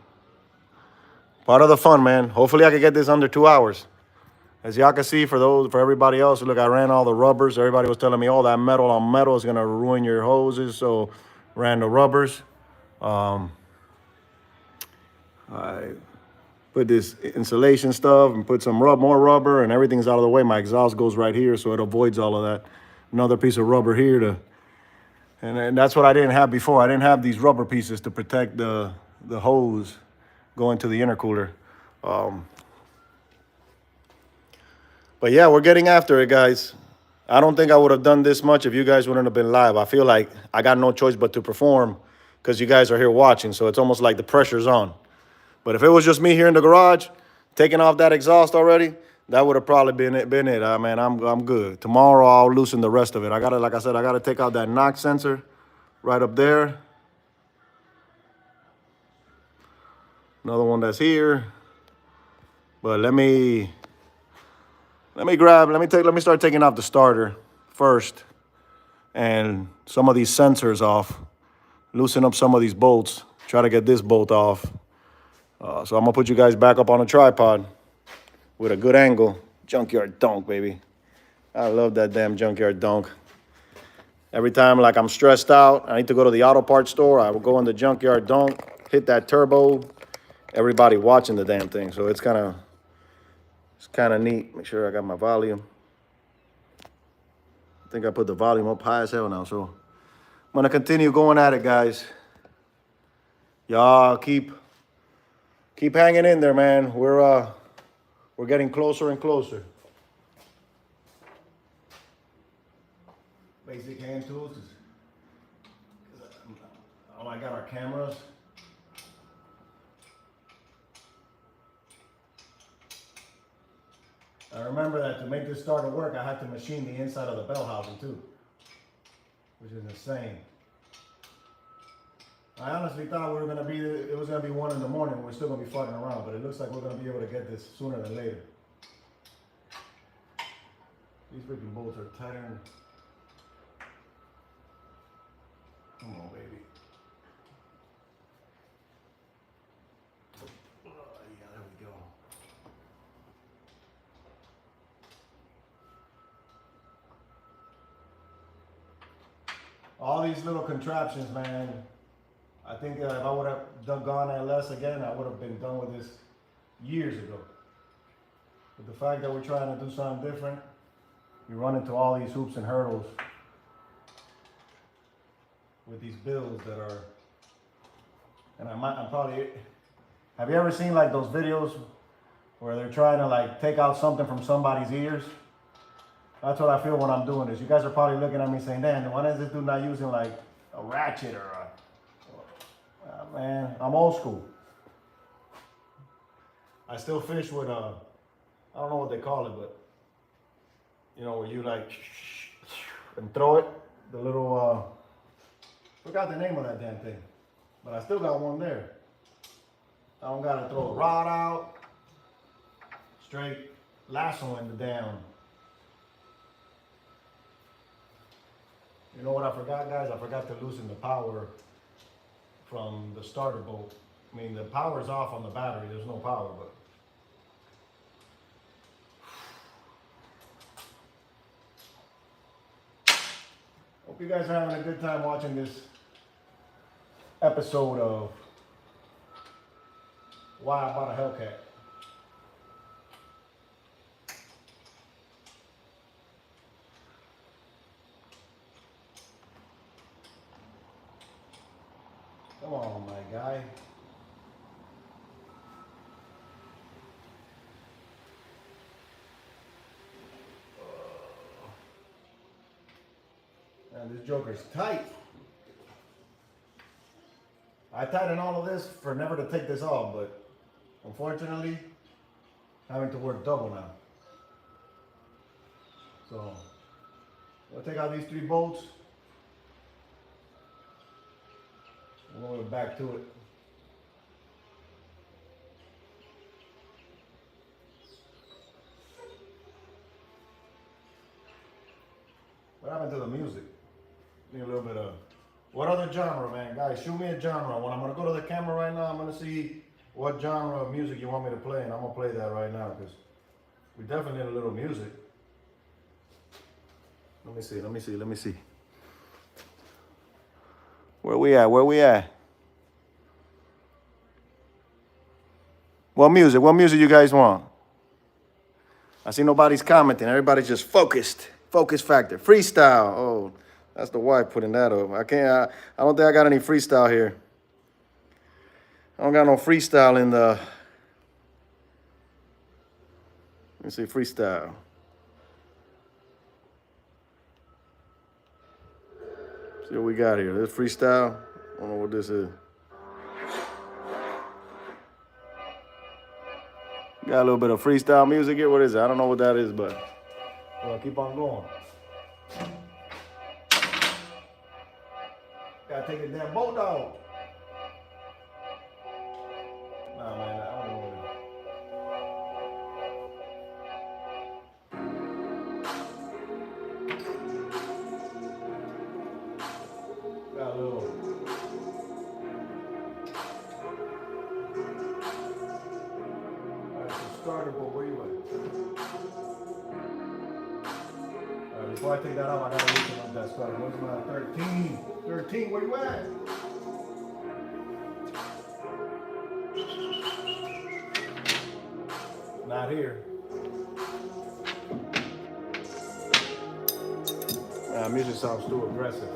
part of the fun, man. Hopefully I can get this under 2 hours. As y'all can see, for everybody else, look, I ran all the rubbers. Everybody was telling me, oh, that metal on metal is gonna ruin your hoses, so ran the rubbers. I put this insulation stuff and put some more rubber, and everything's out of the way. My exhaust goes right here, so it avoids all of that. Another piece of rubber here to, and that's what I didn't have before. I didn't have these rubber pieces to protect the hose going to the intercooler. But yeah, we're getting after it, guys. I don't think I would have done this much if you guys wouldn't have been live. I feel like I got no choice but to perform because you guys are here watching, so it's almost like the pressure's on. But if it was just me here in the garage, taking off that exhaust already, that would have probably been it. Man, I'm good. Tomorrow I'll loosen the rest of it. I gotta, like I said, I gotta take out that knock sensor right up there. Another one that's here. But let me start taking off the starter first and some of these sensors off. Loosen up some of these bolts. Try to get this bolt off. So I'm gonna put you guys back up on a tripod with a good angle. Junkyard donk, baby. I love that damn junkyard donk. Every time like I'm stressed out, I need to go to the auto parts store, I will go in the junkyard donk, hit that turbo. Everybody watching the damn thing, so it's kind of neat. Make sure I got my volume. I think I put the volume up high as hell now, so I'm gonna continue going at it, guys. Y'all keep hanging in there, man. We're getting closer and closer. Basic hand tools. Oh, I got our cameras. I remember that to make this starter work, I had to machine the inside of the bell housing too, which is insane. I honestly thought it was gonna be 1 in the morning. We're still gonna be fighting around, but it looks like we're gonna be able to get this sooner than later. These freaking bolts are tighter than. Come on, baby. Oh, yeah, there we go. All these little contraptions, man. I think if I would have gone LS again, I would have been done with this years ago. But the fact that we're trying to do something different, you run into all these hoops and hurdles with these builds that are, and I'm probably, have you ever seen like those videos where they're trying to like take out something from somebody's ears? That's what I feel when I'm doing this. You guys are probably looking at me saying, damn, why is this dude not using like a ratchet or a, man, I'm old school. I still fish with I don't know what they call it, but you know, where you like and throw it, the little, forgot the name of that damn thing, but I still got one there. I don't gotta throw a rod out, straight lassoing the damn. You know what I forgot, guys? I forgot to loosen the power from the starter bolt. I mean, the power's off on the battery. There's no power, but hope you guys are having a good time watching this episode of Why I Bought a Hellcat. Come on, my guy. Man, this joker's tight. I tightened all of this for never to take this off, but unfortunately, having to work double now. So, we'll take out these 3 bolts. We'll go back to it. What happened to the music? Need a little bit of. What other genre, man? Guys, shoot me a genre. When I'm gonna go to the camera right now, I'm gonna see what genre of music you want me to play, and I'm gonna play that right now because we definitely need a little music. Let me see. Where we at? What music you guys want? I see nobody's commenting. Everybody's just focused. Focus factor. Freestyle. Oh, that's the wife putting that up. I don't think I got any freestyle here. I don't got no freestyle in the. Let me see freestyle. See what we got here. This freestyle. I don't know what this is. Got a little bit of freestyle music here. What is it? I don't know what that is, but we'll keep on going. Gotta take the damn bolt out. Nah, man, I don't know what it is. Got a little. Alright, so starter bolt, where you at? Alright, before I take that off, I gotta loosen up that starter. What's my 13? 13, where you at? Not here. Music sounds too aggressive.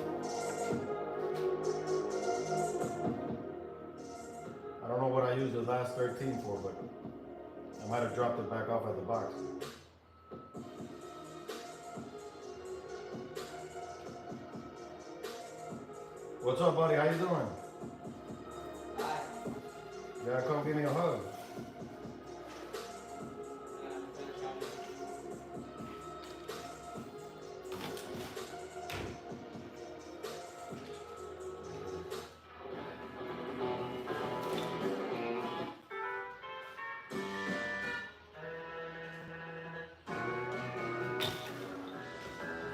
I don't know what I used the last 13 for, but I might have dropped it back off at the box. What's up, buddy? How you doing? Hi. You gotta come give me a hug.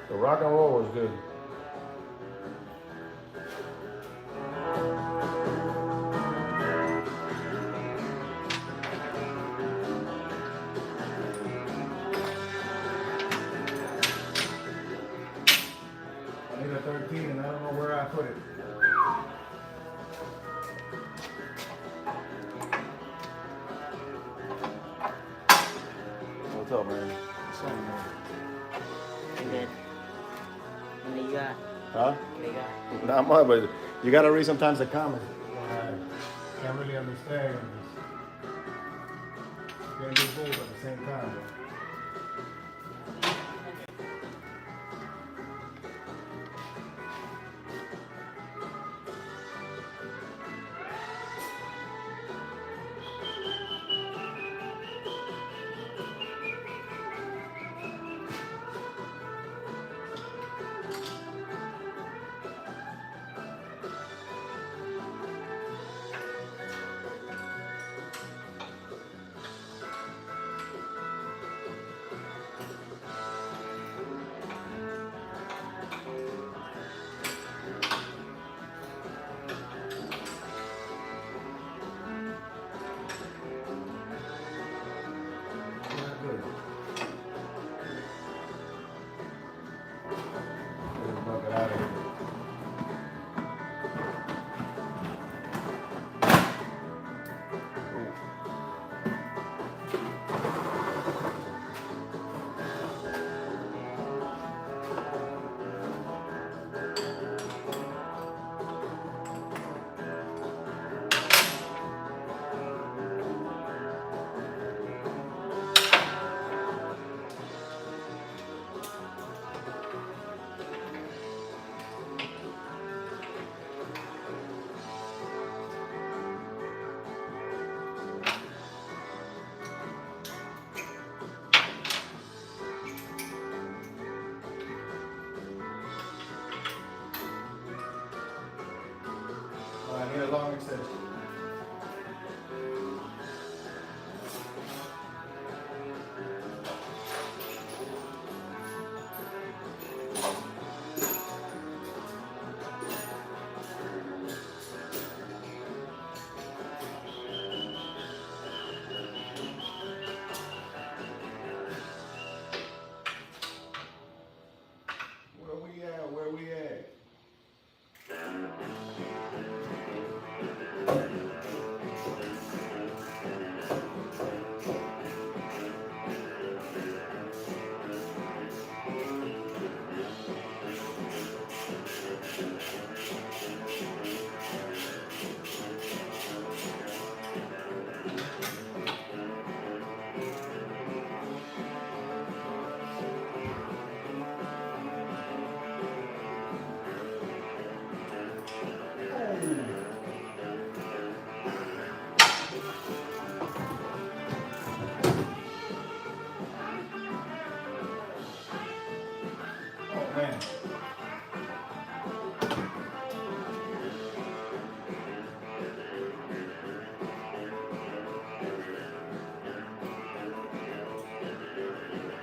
The rock and roll was good. I need a 13 and I don't know where I put it. What's up, man? What's up, man? You good? What do you got? Huh? What do you got? Not much, but you gotta read sometimes the comments. I can't really understand. Can't do both at the same time, bro.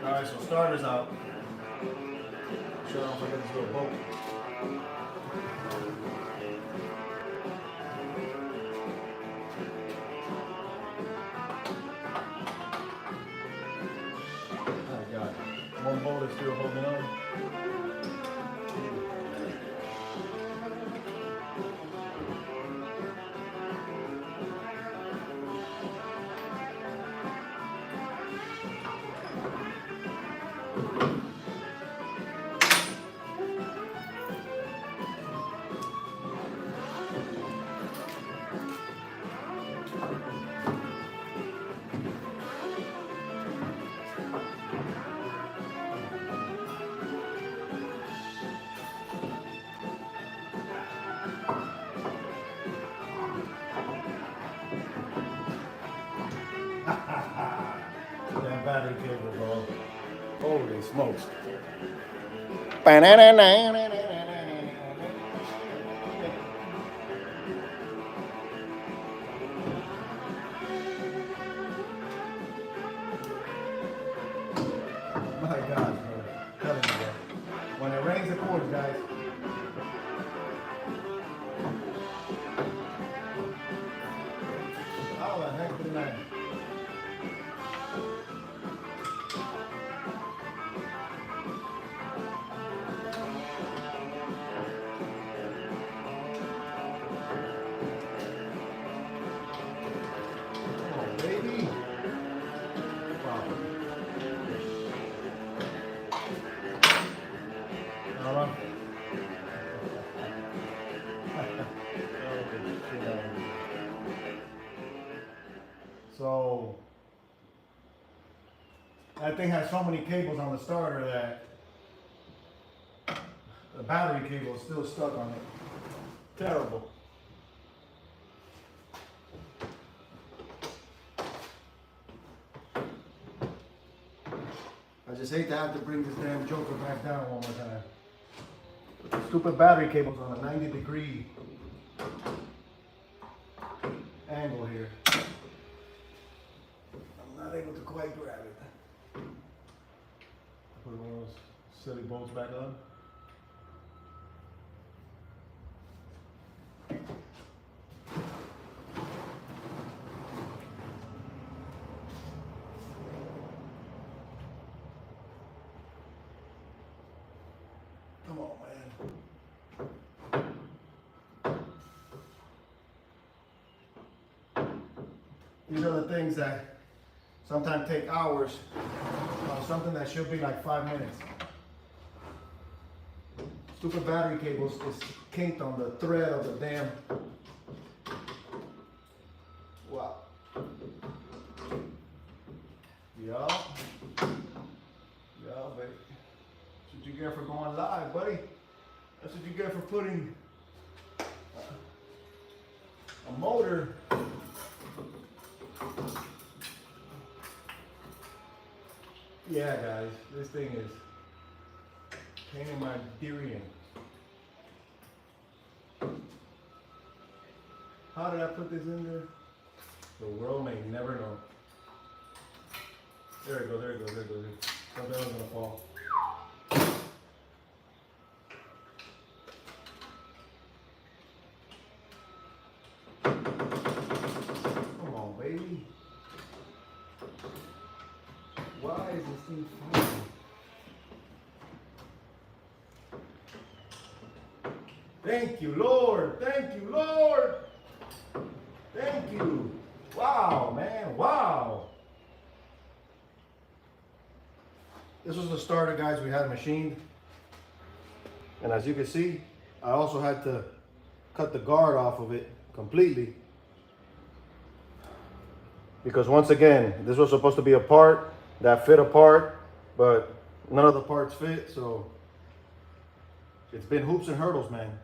All right, so starter's out. Sure, don't forget this little bolt. I got one bolt is still holding on. That battery cable, bro. Holy smokes. My God, bro. Telling you, bro. When it rains, it pours, guys. How the heck did I? Oh, baby. Wow. All right. So that thing has so many cables on the starter that the battery cable is still stuck on it. Terrible. I just hate to have to bring this damn joker back down one more time. Stupid battery cable's on a 90-degree angle here. I'm not able to quite grab it. Put one of those silly bolts back on. Come on, man. These are the things that sometimes take hours on something that should be like 5 minutes. Stupid battery cables is kinked on the thread of the damn. Wow. Yeah. Yeah, baby. That's what you get for going live, buddy. That's what you get for putting a motor. Yeah, guys, this thing is pain in my Durian. How did I put this in there? The world may never know. There it goes, there it goes, there it goes. Something else is gonna fall. Come on, baby. Why is this thing falling? Thank you, Lord. Thank you, Lord. Thank you. Wow, man. Wow. This was the starter, guys, we had machined. And as you can see, I also had to cut the guard off of it completely. Because once again, this was supposed to be a part that fit apart, but none of the parts fit, so it's been hoops and hurdles, man.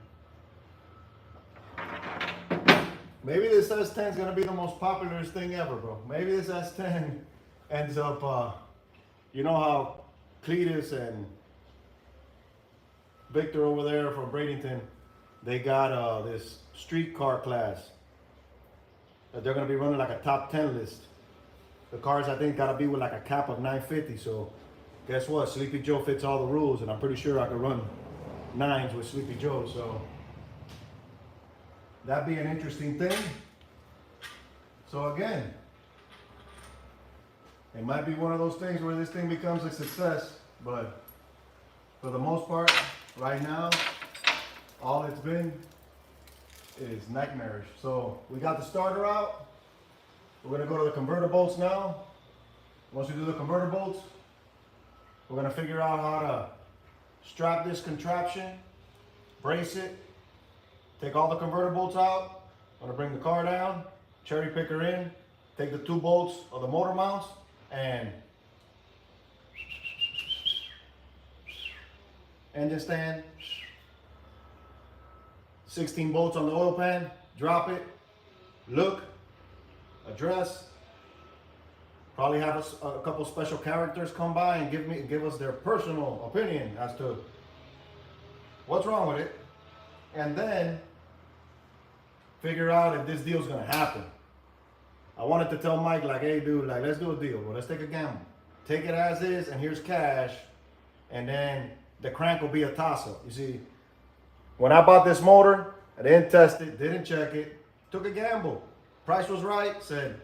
Maybe this S10 is gonna be the most popular thing ever, bro. Maybe this S10 ends up, you know how Cletus and Victor over there from Bradenton, they got this streetcar class that they're gonna be running like a top 10 list. The cars, I think, gotta be with like a cap of 950, so guess what? Sleepy Joe fits all the rules, and I'm pretty sure I could run 9s with Sleepy Joe. So that'd be an interesting thing. So again, it might be one of those things where this thing becomes a success, but for the most part, right now, all it's been is nightmarish. So we got the starter out. We're gonna go to the converter bolts now. Once we do the converter bolts, we're gonna figure out how to strap this contraption, brace it, take all the converter bolts out. I'm gonna bring the car down, cherry picker in, take the 2 bolts of the motor mounts, and engine stand, 16 bolts on the oil pan, drop it, look, address, probably have a couple special characters come by and give us their personal opinion as to what's wrong with it, and then figure out if this deal's gonna happen. I wanted to tell Mike, like, hey dude, like, let's do a deal. Well, let's take a gamble. Take it as is, and here's cash, and then the crank will be a toss-up. You see, when I bought this motor, I didn't test it, didn't check it, took a gamble. Price was right, said,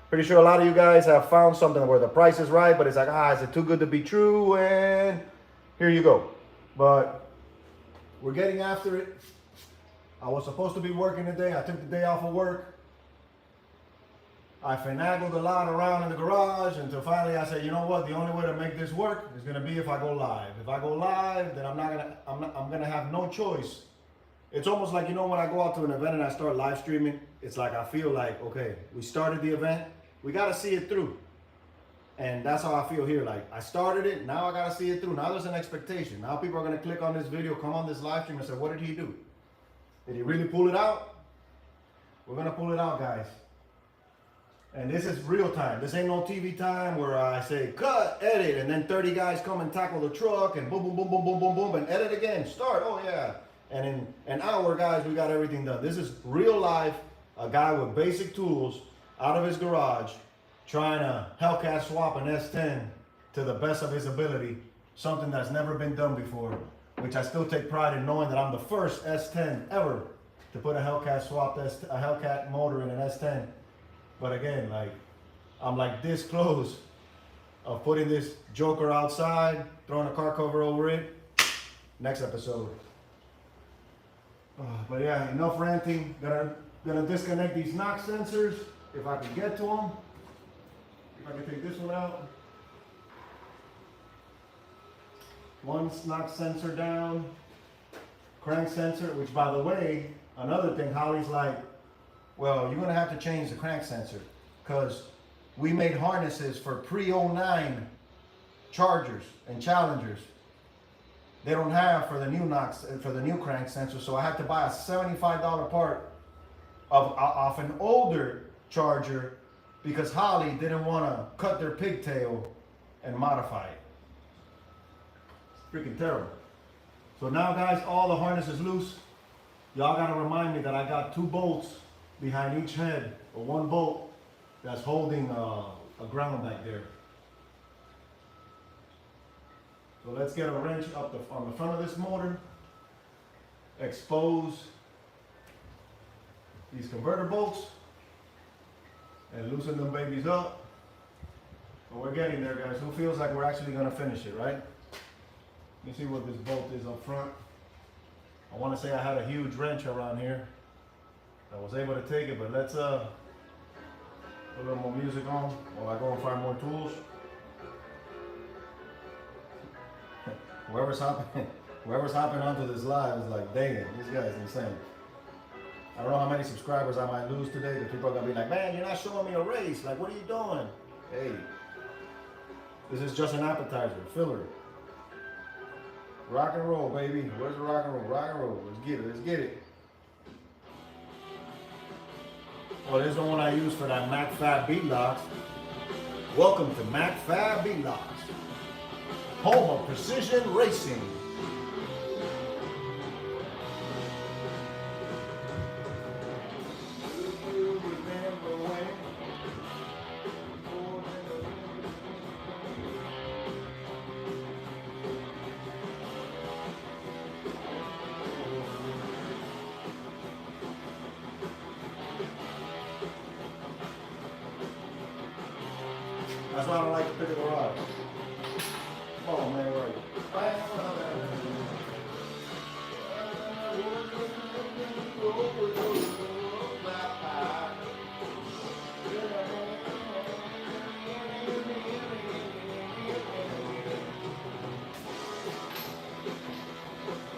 pretty sure a lot of you guys have found something where the price is right, but it's like, is it too good to be true? And here you go. But we're getting after it. I was supposed to be working today. I took the day off of work. I finagled a lot around in the garage until finally I said, you know what? The only way to make this work is gonna be if I go live. If I go live, then I'm gonna have no choice. It's almost like, you know, when I go out to an event and I start live streaming, it's like I feel like, okay, we started the event, we gotta see it through. And that's how I feel here. Like, I started it, now I gotta see it through. Now there's an expectation. Now people are gonna click on this video, come on this live stream and say, what did he do? Did he really pull it out? We're gonna pull it out, guys. And this is real time. This ain't no TV time where I say, cut, edit, and then 30 guys come and tackle the truck and boom, boom, boom, boom, boom, boom, boom, and edit again, start, oh yeah. And in an hour, guys, we got everything done. This is real life, a guy with basic tools out of his garage, trying to Hellcat swap an S10 to the best of his ability, something that's never been done before, which I still take pride in knowing that I'm the first S10 ever to put a Hellcat a Hellcat motor in an S10. But again, like, I'm like this close of putting this joker outside, throwing a car cover over it. Next episode. But yeah, enough ranting. Gonna disconnect these knock sensors if I can get to them. If I can take this one out. One knock sensor down. Crank sensor, which by the way, another thing, Holly's like, well, you're gonna have to change the crank sensor because we made harnesses for pre-09 Chargers and Challengers. They don't have for the new knocks, for the new crank sensor, so I had to buy a $75 part off an older Charger because Holly didn't want to cut their pigtail and modify it. It's freaking terrible. So now, guys, all the harness is loose. Y'all gotta remind me that I got 2 bolts behind each head, or 1 bolt that's holding a ground back there. So let's get a wrench up on the front of this motor, expose these converter bolts, and loosen them babies up. But we're getting there, guys. Who feels like we're actually gonna finish it, right? Let me see what this bolt is up front. I wanna say I had a huge wrench around here. I was able to take it, but let's put a little more music on while I go and find more tools. Whoever's hopping onto this live is like, dang it, this guy's insane. I don't know how many subscribers I might lose today. The people are gonna be like, man, you're not showing me a race. Like, what are you doing? Hey, this is just an appetizer, filler. Rock and roll, baby. Where's the rock and roll? Rock and roll. Let's get it. Let's get it. Well, this is the one I use for that MacFab beat locks. Welcome to MacFab beat locks, home of precision racing. That's why I don't like to pick up the rod. Come on, man, right.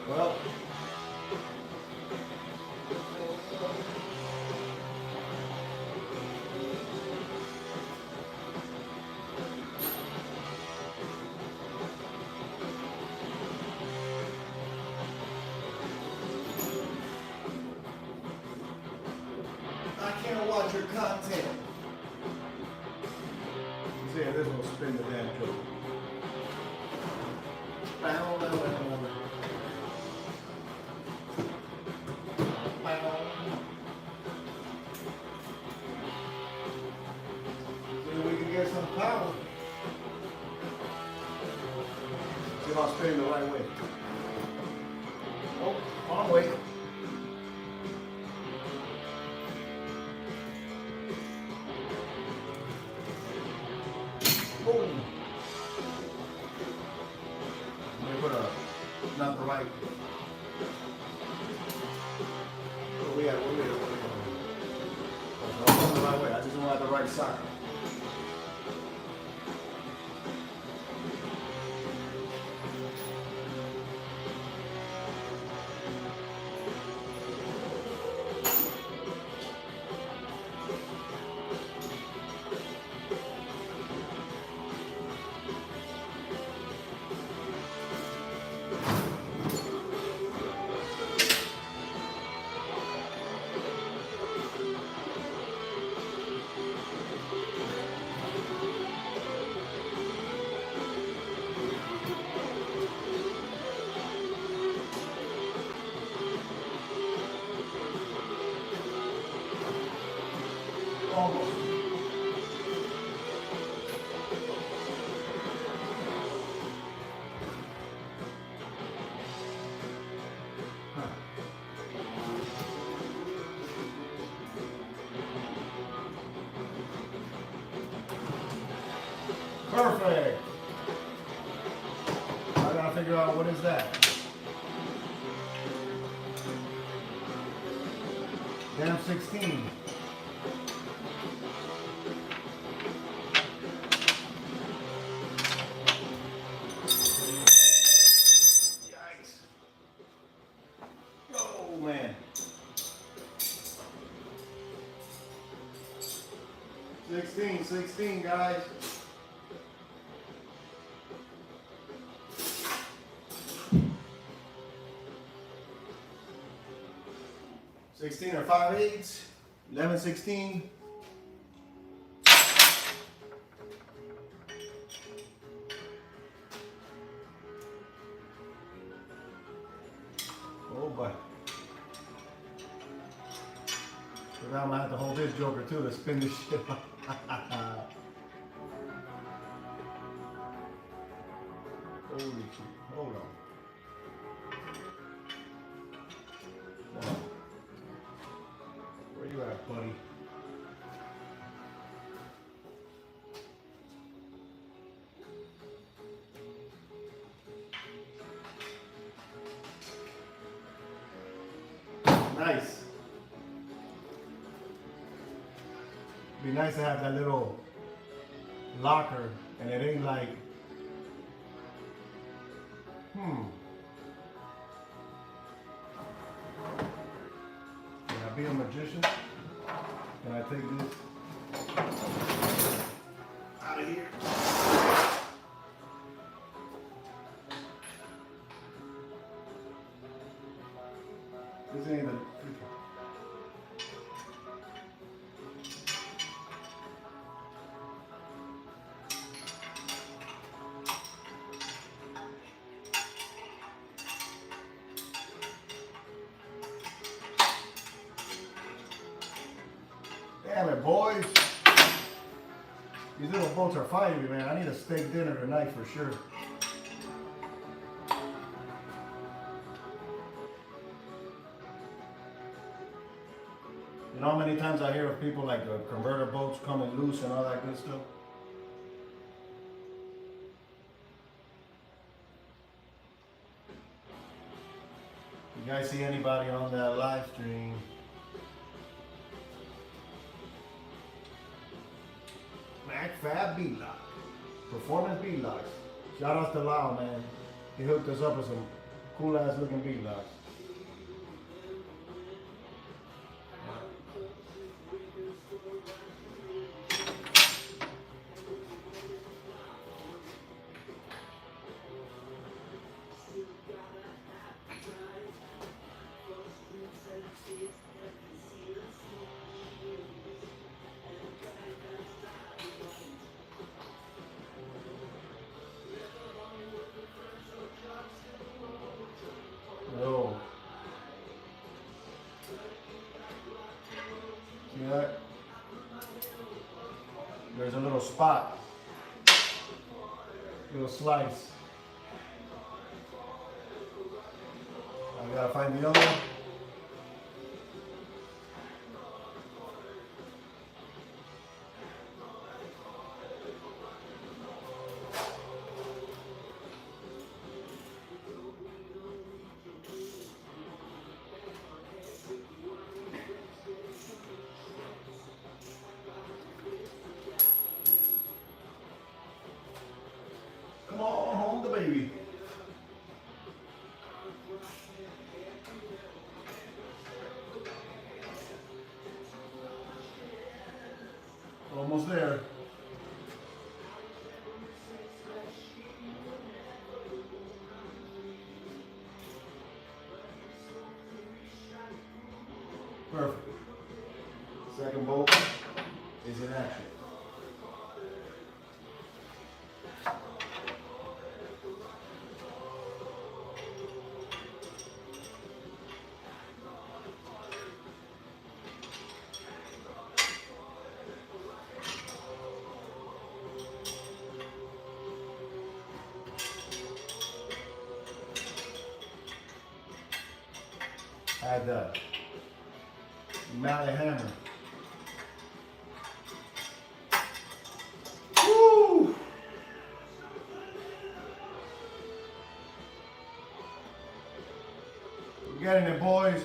Well, I can't watch your content. See, this will spin the damn joke. See if we can get some power. See if I'm spinning the right way. Oh, wrong way. Boom. Let me put a, not the right. Where we at? Where we at? I'm going the right way. I just don't have the right side. Almost. Perfect. I gotta figure out what is that. Damn 16. Yikes. Oh man. 16, guys. $16 or 5/8, 11/16. Oh boy. So now I'm gonna have to hold this joker too to spin this shit. Holy shit. Hold on. Where you at, buddy? Nice. Be nice to have that little locker, and it ain't like, Can I be a magician? Can I take this out of here? This ain't the. Damn it, boys. These little bolts are fighting me, man. I need a steak dinner tonight for sure. You know how many times I hear of people like converter bolts coming loose and all that good stuff? You guys see anybody on that live stream? MacFab bead-lock. Performance bead-locks. Shout out to Lau, man. He hooked us up with some cool ass looking bead-locks. Oh. See that? There's a little spot. Little slice. I gotta find the other one. Come on home, the baby. Almost there. Perfect. Second bolt is in action. Add the mallet hammer. Woo! We're getting it, boys.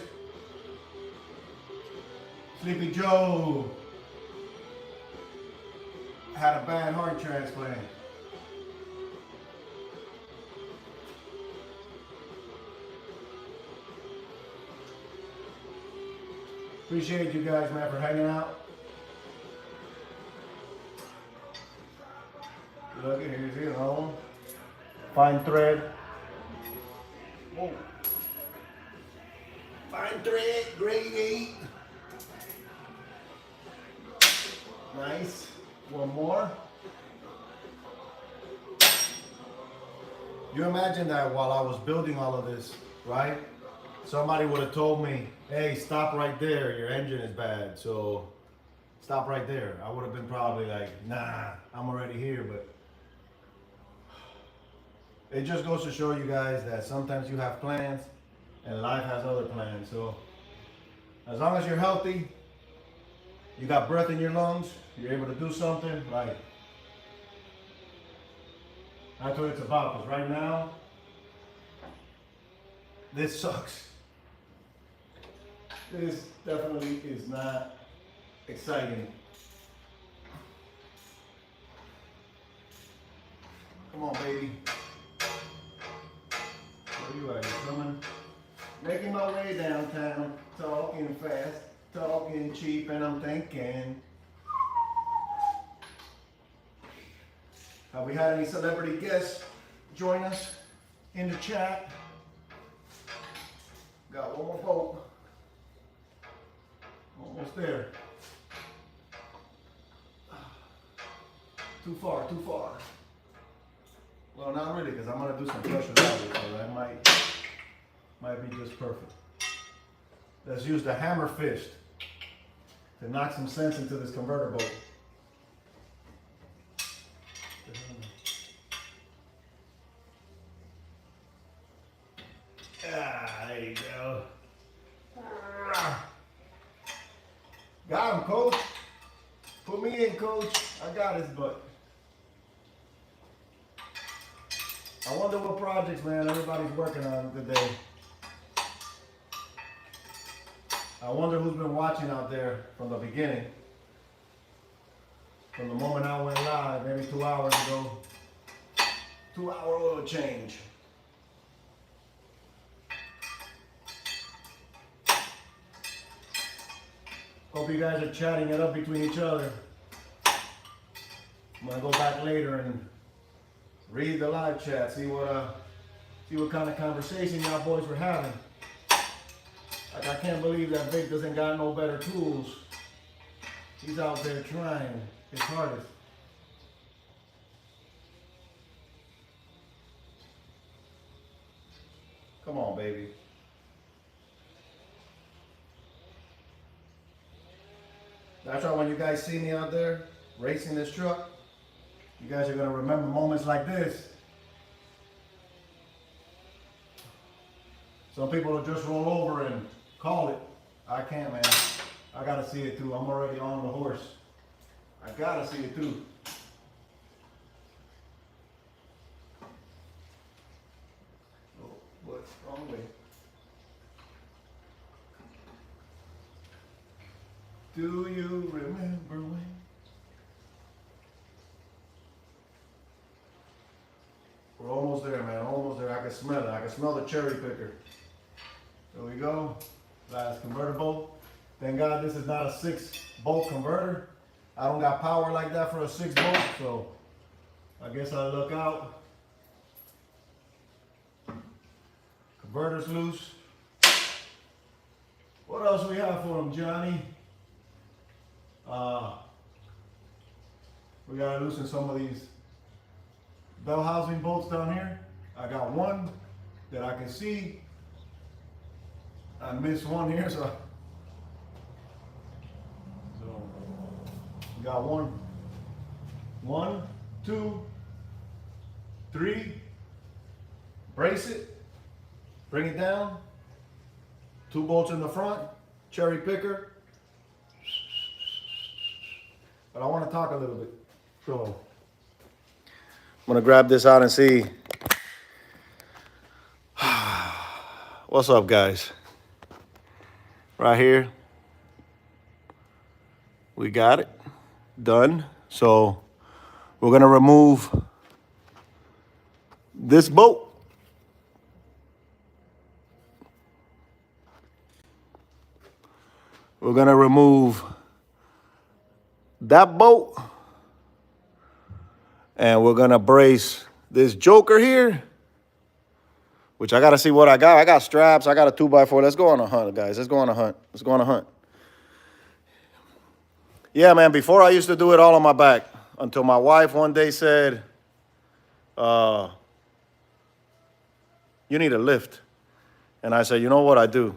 Sleepy Joe had a bad heart transplant. Appreciate you guys, man, for hanging out. Look at here's his home. Fine thread. Whoa. Fine thread, grade 8. Nice. One more. You imagine that while I was building all of this, right? Somebody would have told me, hey, stop right there, your engine is bad, so stop right there. I would have been probably like, nah, I'm already here, but it just goes to show you guys that sometimes you have plans and life has other plans. So as long as you're healthy, you got breath in your lungs, you're able to do something, like, that's what it's about, because right now, this sucks. This definitely is not exciting. Come on, baby. Where you at? You coming? Making my way downtown, talking fast, talking cheap, and I'm thinking, have we had any celebrity guests join us in the chat? Got one more bolt. Almost there. Too far, too far. Well, not really, because I'm gonna do some pressure out of it, so that might be just perfect. Let's use the hammer fist to knock some sense into this converter bolt. Ah, there you go. Got him, coach. Put me in, coach. I got his butt. I wonder what projects, man, everybody's working on today. I wonder who's been watching out there from the beginning. From the moment I went live, maybe 2 hours ago. 2-hour oil change. Hope you guys are chatting it up between each other. I'm gonna go back later and read the live chat, see what kind of conversation y'all boys were having. Like, I can't believe that Vic doesn't got no better tools. He's out there trying his hardest. Come on, baby. That's why when you guys see me out there racing this truck, you guys are gonna remember moments like this. Some people will just roll over and call it. I can't, man. I gotta see it too. I'm already on the horse. I gotta see it too. Oh, what? Wrong way. Do you remember when? We're almost there, man. Almost there. I can smell it. I can smell the cherry picker. There we go. Last converter bolt. Thank God this is not a 6-bolt converter. I don't got power like that for a 6-bolt, so I guess I look out. Converter's loose. What else we have for him, Johnny? We gotta loosen some of these bell housing bolts down here. I got one that I can see. I missed one here, so we got one, 2, 3. Brace it, bring it down. 2 bolts in the front, cherry picker. But I want to talk a little bit. So I'm gonna grab this out and see. What's up, guys? Right here. We got it done. So we're gonna remove this bolt. We're gonna remove that bolt. And we're gonna brace this joker here, which I gotta see what I got. I got straps, I got a 2x4. Let's go on a hunt, guys. Let's go on a hunt. Let's go on a hunt. Yeah, man, before I used to do it all on my back until my wife one day said, you need a lift. And I said, you know what, I do.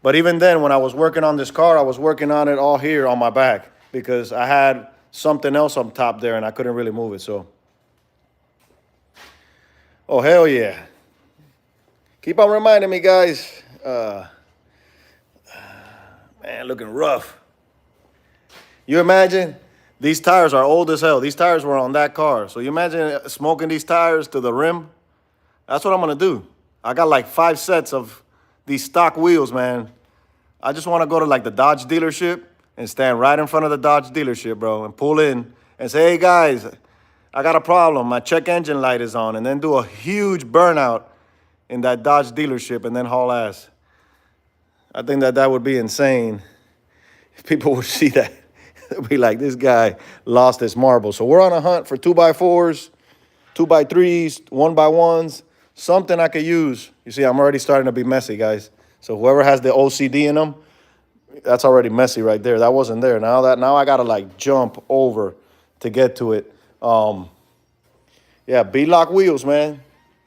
But even then, when I was working on this car, I was working on it all here on my back because I had something else on top there and I couldn't really move it, so. Oh, hell yeah. Keep on reminding me, guys. Man, looking rough. You imagine, these tires are old as hell. These tires were on that car. So you imagine smoking these tires to the rim? That's what I'm gonna do. I got like 5 sets of these stock wheels, man. I just wanna go to like the Dodge dealership and stand right in front of the Dodge dealership, bro, and pull in and say, hey guys, I got a problem. My check engine light is on, and then do a huge burnout in that Dodge dealership and then haul ass. I think that would be insane if people would see that. They'll be like, this guy lost his marbles. So we're on a hunt for 2x4s, 2x3s, 1x1s, something I could use. You see, I'm already starting to be messy, guys. So whoever has the OCD in them, that's already messy right there. That wasn't there. Now I gotta like jump over to get to it. Yeah, B-lock wheels, man.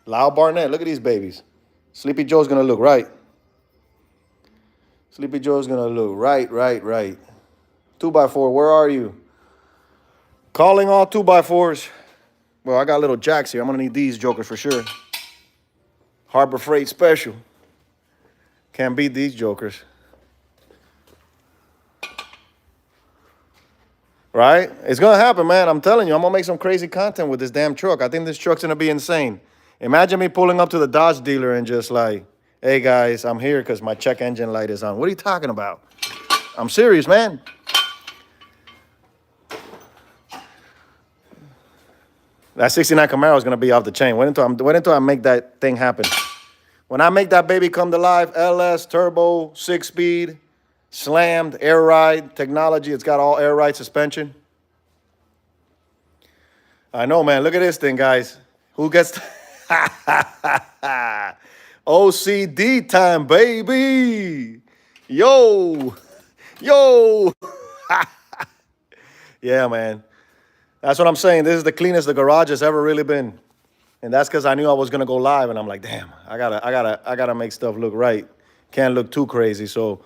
Lyle Barnett, look at these babies. Sleepy Joe's gonna look right. Sleepy Joe's gonna look right. 2x4, where are you? Calling all 2x4s. Well, I got little jacks here. I'm gonna need these jokers for sure. Harbor Freight Special. Can't beat these jokers. Right? It's gonna happen, man. I'm telling you, I'm gonna make some crazy content with this damn truck. I think this truck's gonna be insane. Imagine me pulling up to the Dodge dealer and just like, Hey guys, I'm here because my check engine light is on. What are you talking about? I'm serious, man. That 69 Camaro is gonna be off the chain. Wait until I make that thing happen. When I make that baby come to life, LS, turbo, 6-speed, slammed, air ride technology. It's got all air ride suspension. I know, man. Look at this thing, guys. Who gets OCD time, baby? Yo, yo. Yeah, man. That's what I'm saying. This is the cleanest the garage has ever really been. And that's because I knew I was gonna go live, and I'm like, damn, I gotta make stuff look right. Can't look too crazy. So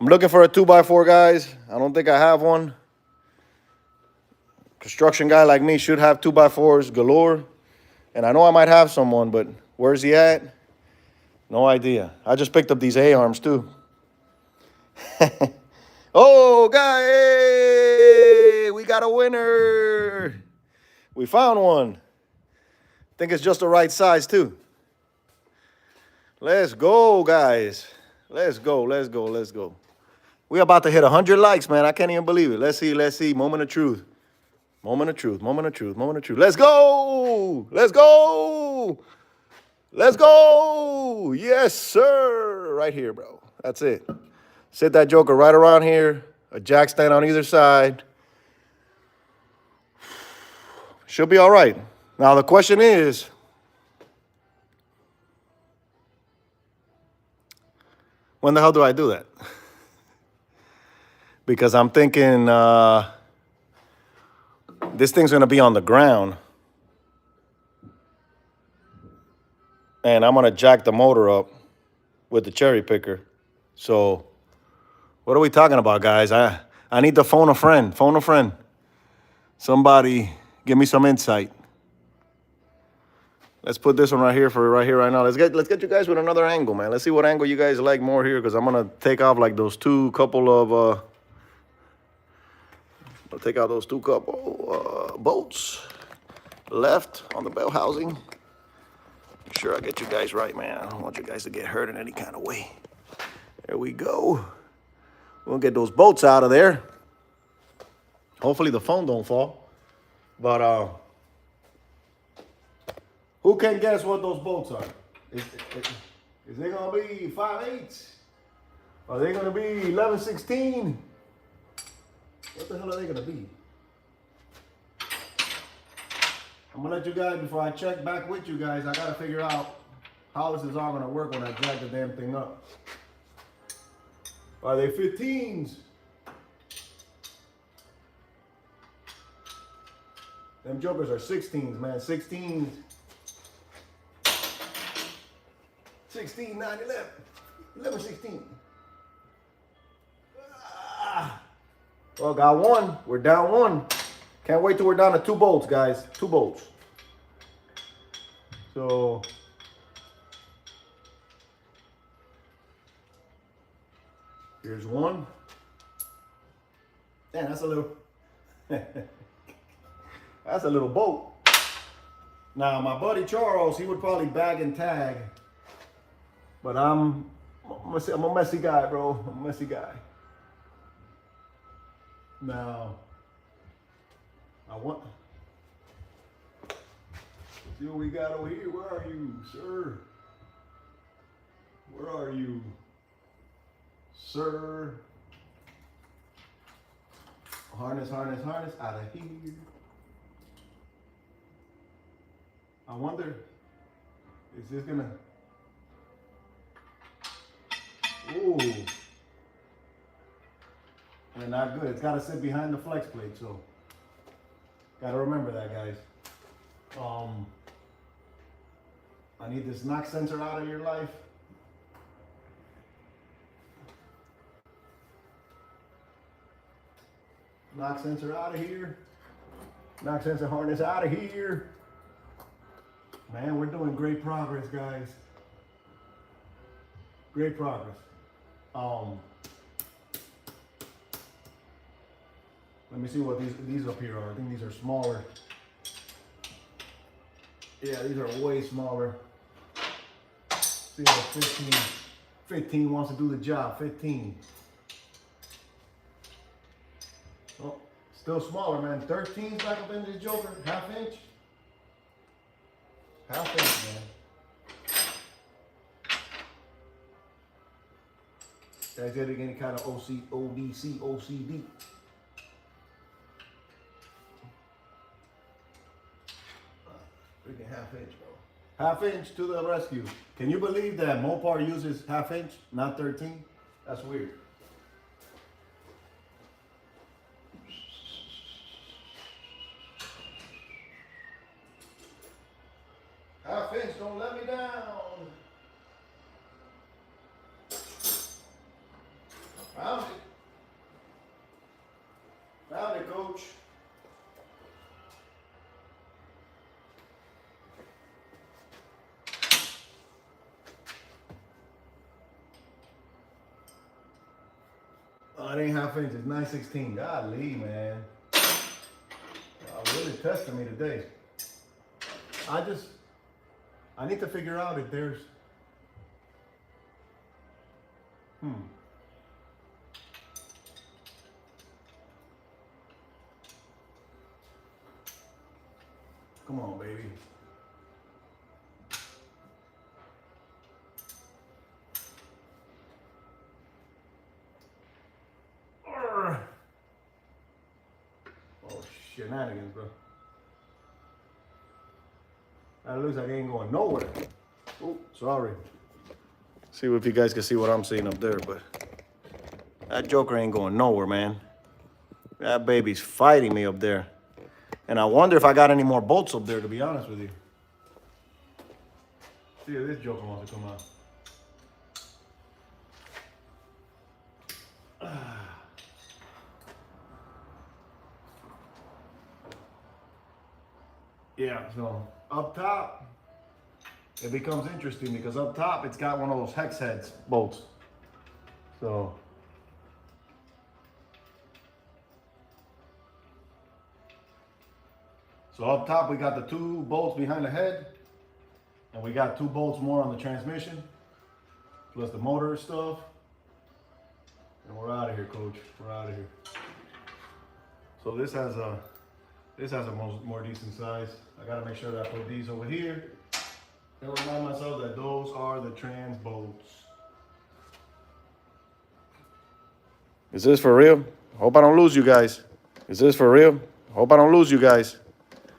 I'm looking for a 2x4, guys. I don't think I have one. Construction guy like me should have 2x4s galore. And I know I might have someone, but where's he at? No idea. I just picked up these A-arms too. Oh, guy, we got a winner. We found one. I think it's just the right size too. Let's go, guys. Let's go, let's go, let's go. We're about to hit 100 likes, man. I can't even believe it. Let's see, let's see. Moment of truth. Moment of truth, moment of truth, moment of truth. Let's go! Let's go! Let's go! Yes, sir! Right here, bro. That's it. Sit that joker right around here. A jack stand on either side. Should be all right. Now, the question is, when the hell do I do that? Because I'm thinking this thing's going to be on the ground. And I'm going to jack the motor up with the cherry picker. So what are we talking about, guys? I need to phone a friend. Phone a friend. Somebody give me some insight. Let's put this one right here right now. Let's get you guys with another angle, man. Let's see what angle you guys like more here, because I'm gonna take off like those couple bolts left on the bell housing. Make sure I get you guys right, man. I don't want you guys to get hurt in any kind of way. There we go. We'll get those bolts out of there. Hopefully the phone don't fall. But who can guess what those bolts are? Is they gonna be 5/8? Are they gonna be 11/16? What the hell are they gonna be? I'm gonna let you guys, before I check back with you guys, I gotta figure out how this is all gonna work when I drag the damn thing up. Are they 15s? Them jokers are 16s, man. 16s. 16, 9, 11. 11, 16. Well, got one. We're down one. Can't wait till we're down to 2 bolts, guys. 2 bolts. So here's one. Damn, that's a little that's a little bolt. Now my buddy Charles, he would probably bag and tag. But I'm a messy guy, bro. I'm a messy guy. Now, I want. See what we got over here. Where are you, sir? Where are you, sir? Harness, harness, harness. Out of here. I wonder, is this gonna? Ooh. And not good. It's got to sit behind the flex plate, so got to remember that, guys. I need this knock sensor out of your life. Knock sensor out of here. Knock sensor harness out of here. Man, we're doing great progress, guys. Great progress. Let me see what these up here are. I think these are smaller. Yeah, these are way smaller. Still 15. 15 wants to do the job. 15. Oh, still smaller, man. 13's back up into the Joker. Half inch. Half inch, man. Guys getting any kind of ODC, OCD. Freaking half inch, bro. Half inch to the rescue. Can you believe that Mopar uses half inch, not 13? That's weird. Half inch, don't let me down. Found it. Found it, coach. Oh, it ain't half inch, it's 9/16. Golly, man. Y'all really testing me today. I need to figure out if there's, Come on, baby. Oh, shenanigans, bro. That looks like it ain't going nowhere. Oh, sorry. See if you guys can see what I'm seeing up there, but that Joker ain't going nowhere, man. That baby's fighting me up there. And I wonder if I got any more bolts up there, to be honest with you. See if this Joker wants to come out. Yeah, so up top, it becomes interesting because up top, it's got one of those hex heads bolts. So up top, we got the 2 bolts behind the head, and we got 2 bolts more on the transmission, plus the motor stuff. And we're out of here, coach. We're out of here. So this has a more decent size. I gotta make sure that I put these over here and remind myself that those are the trans bolts. Is this for real? Hope I don't lose you guys. Is this for real? Hope I don't lose you guys.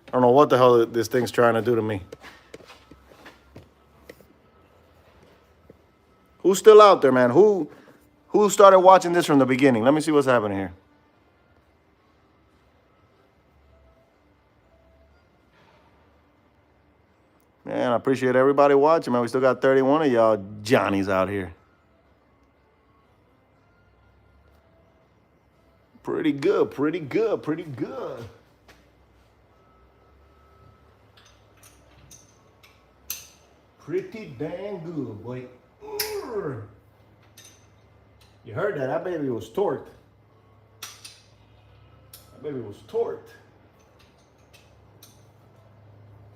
I don't know what the hell this thing's trying to do to me. Who's still out there, man? Who started watching this from the beginning? Let me see what's happening here. Man, I appreciate everybody watching, man. We still got 31 of y'all Johnnies out here. Pretty good, pretty good, pretty good. Pretty dang good, boy. You heard that? That baby was torqued. That baby was torqued.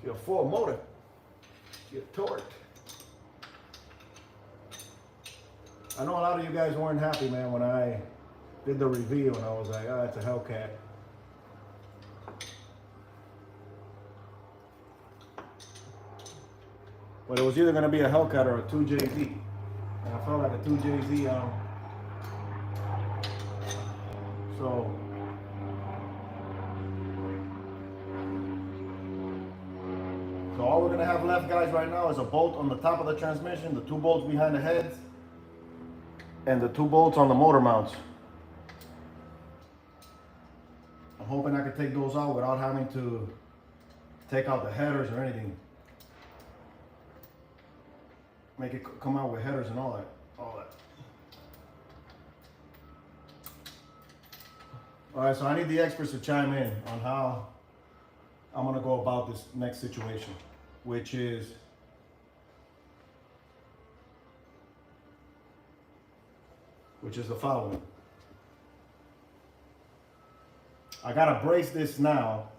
See a full motor. See a torqued. I know a lot of you guys weren't happy, man, when I did the review and I was like, oh, it's a Hellcat. But it was either going to be a Hellcat or a 2JZ. And I felt like a 2JZ. So all we're going to have left, guys, right now is a bolt on the top of the transmission, the 2 bolts behind the heads, and the 2 bolts on the motor mounts. I'm hoping I can take those out without having to take out the headers or anything. Make it come out with headers and all that. All right, so I need the experts to chime in on how I'm gonna go about this next situation, which is the following. I gotta brace this now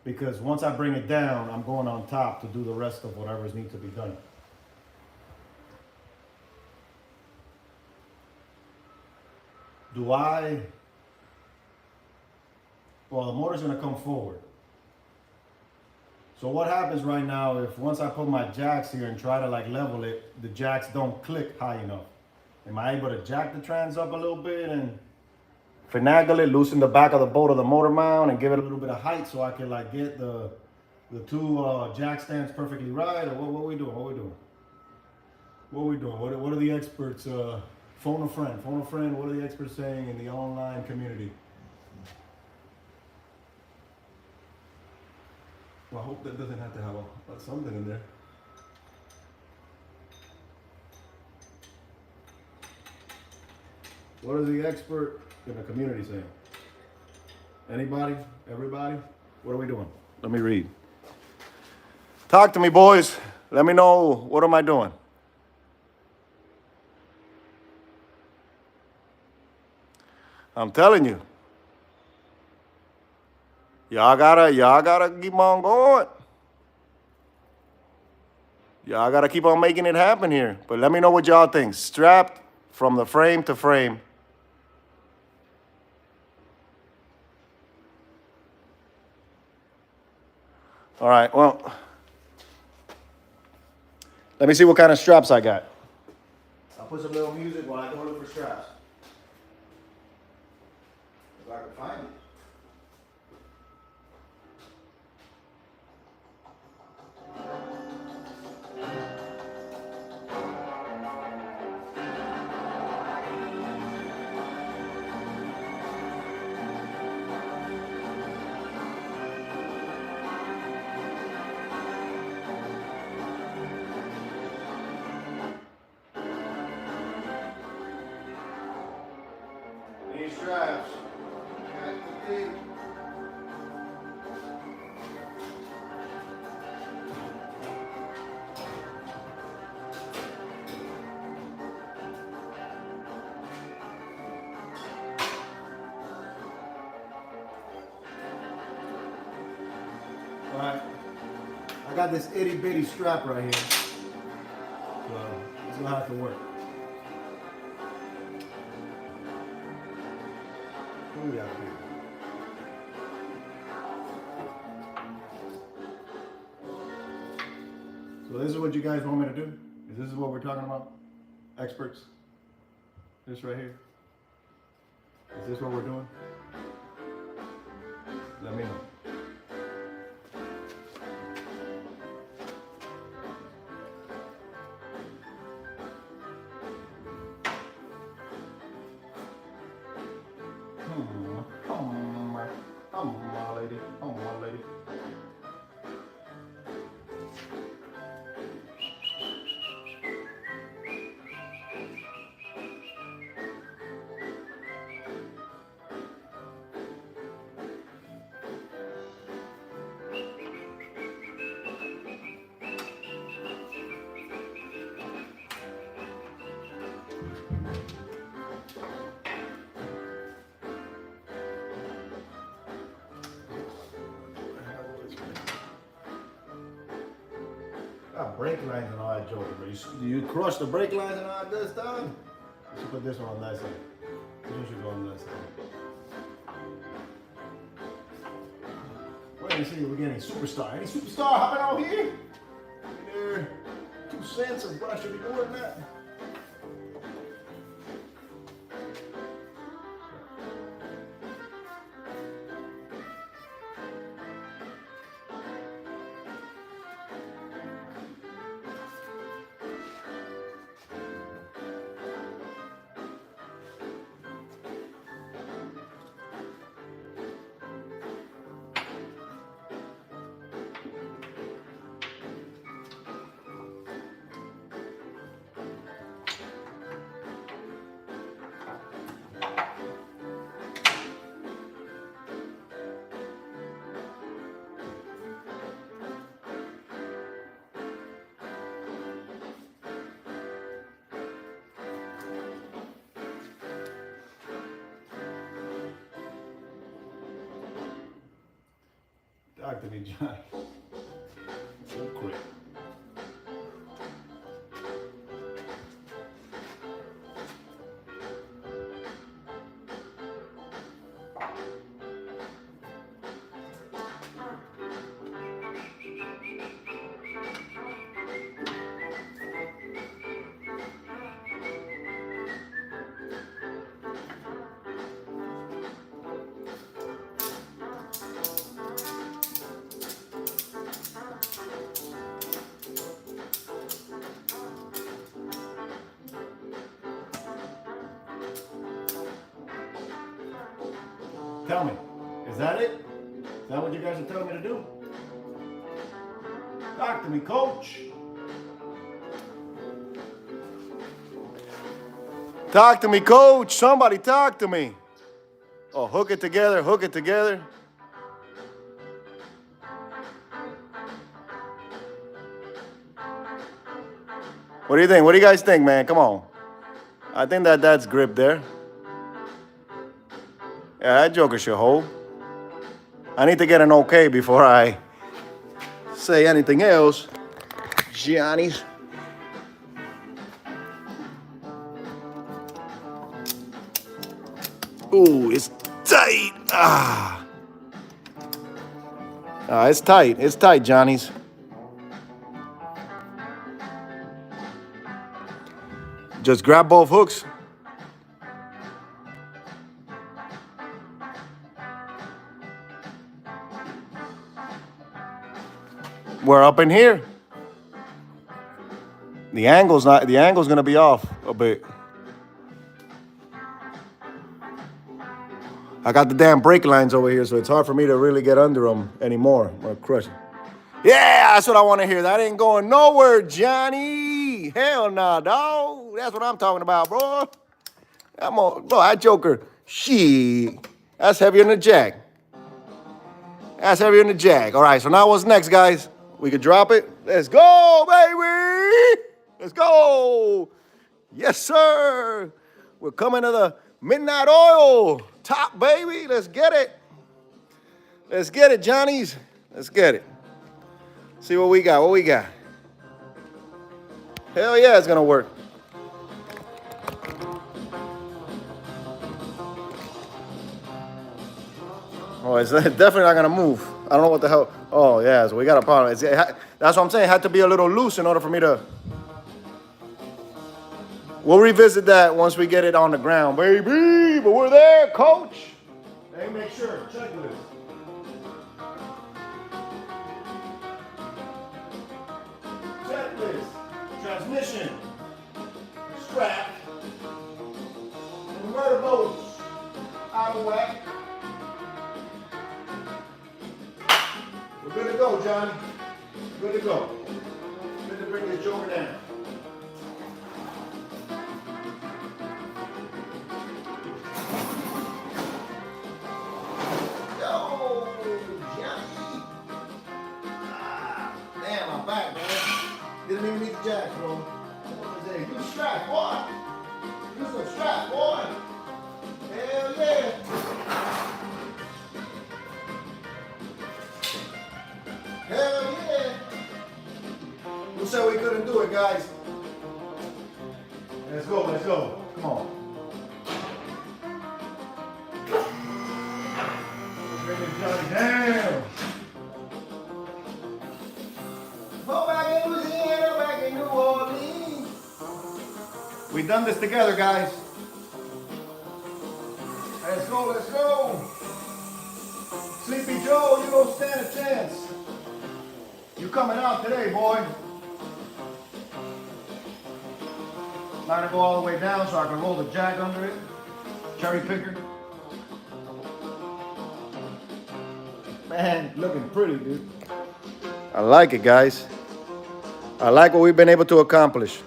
because once I bring it down, I'm going on top to do the rest of whatever's needs to be done. well, the motor's gonna come forward. So what happens right now if once I put my jacks here and try to like level it, the jacks don't click high enough? Am I able to jack the trans up a little bit and finagle it, loosen the back of the boat of the motor mount and give it a little bit of height so I can like get the two jack stands perfectly right? Or what are we doing? What are the experts, phone a friend, what are the experts saying in the online community? Well, I hope that doesn't have to have something in there. What is the expert in the community saying? Anybody? Everybody? What are we doing? Let me read. Talk to me, boys. Let me know, what am I doing? I'm telling you. Y'all gotta keep on going. Y'all gotta keep on making it happen here. But let me know what y'all think. Strapped from the frame to frame. All right, well, let me see what kind of straps I got. I'll put some little music while I go look for straps. If I can find it. These straps. All right, I got this itty bitty strap right here, so it's gonna have to work. What do we got here? So this is what you guys want me to do? Is this what we're talking about? Experts? This right here? Is this what we're doing? Let me know. My lady. Got brake lines and all that joking, but you crush the brake lines and all that good stuff? You should put this one on that side. This one should go on that side. Wait and see if we get any superstar. Any superstar hopping out here? There, 2 cents of what I should be doing that. Talk to me, Johnny. So quick. Tell me, is that it? Is that what you guys are telling me to do? Talk to me, coach. Talk to me, coach. Somebody talk to me. Oh, hook it together, hook it together. What do you think? What do you guys think, man? Come on. I think that's grip there. Yeah, that joker should hold. I need to get an okay before I say anything else. Gianni's. Ooh, it's tight. It's tight. It's tight, Johnny's. Just grab both hooks. We're up in here. The angle's gonna be off a bit. I got the damn brake lines over here, so it's hard for me to really get under them anymore. I'm gonna crush it. Yeah, that's what I want to hear. That ain't going nowhere, Johnny. Hell nah, dog. That's what I'm talking about, bro. Bro, that joker, shit. That's heavier than the jack. That's heavier than the jack. All right, so now what's next, guys? We could drop it. Let's go, baby. Let's go. Yes, sir. We're coming to the midnight oil top, baby. Let's get it. Let's get it, Johnnies. Let's get it. See what we got. What we got? Hell yeah, it's gonna work. Oh, it's definitely not gonna move. I don't know what the hell. Oh yeah, so we got a problem. That's what I'm saying. It had to be a little loose in order for me to. We'll revisit that once we get it on the ground, baby. But we're there, coach. Hey, make sure. Checklist. Checklist. Transmission. Strap. Converter bolts. Out of whack. We're good to go, Johnny. Good to go. Good to bring this joker down. Yo, Johnny. Damn, I'm back, man. Didn't even need the jack, bro. What was that? You strap, boy. You some strap, boy. Hell yeah. Hell yeah! Who said we couldn't do it, guys? Let's go, let's go. Come on. Bring this Johnny down. Go back in Louisiana, back in New Orleans. We done this together, guys. Let's go, let's go. Sleepy Joe, you don't stand a chance. You coming out today, boy. Not gonna go all the way down so I can roll the jack under it. Cherry picker. Man, looking pretty, dude. I like it, guys. I like what we've been able to accomplish.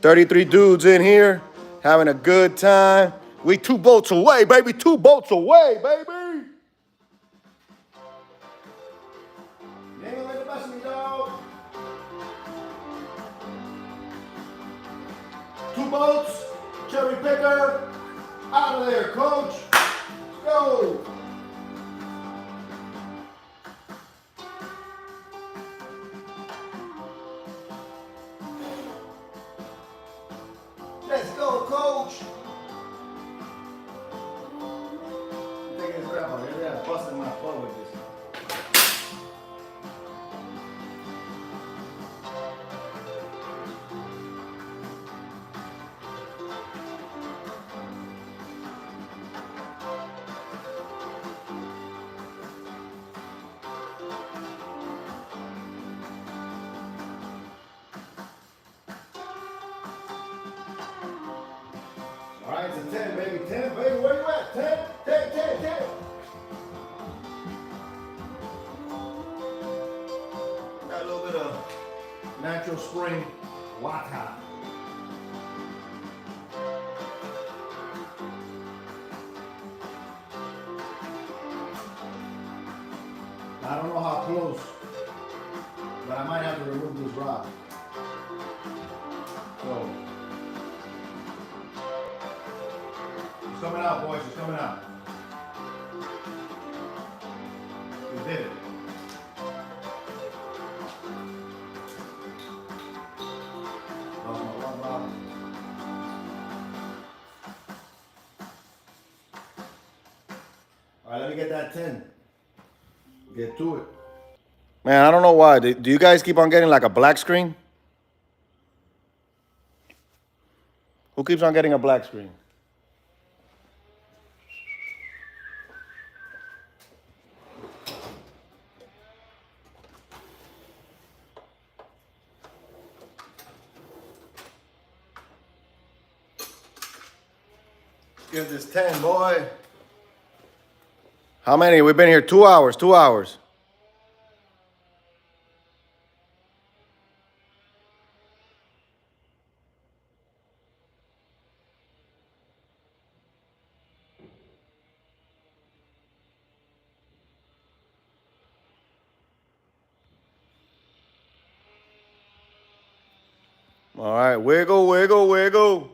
33 dudes in here, having a good time. We 2 boats away, baby. 2 boats away, baby. You ain't gonna make the best of me, dog. 2 boats, cherry picker. Out of there, coach. Go. Let's go, coach. Take his grandma. Yeah, busting my flow with this. All right, it's a 10, baby. 10, baby. Where you at? 10, 10, 10, 10. natural spring water. I don't know how close, but I might have to remove this rock. So, it's coming out, boys, it's coming out. We did it. All right, let me get that 10. Get to it. Man, I don't know why. Do you guys keep on getting like a black screen? Who keeps on getting a black screen? Give this 10, boy. How many? We've been here 2 hours, 2 hours. All right, wiggle, wiggle, wiggle.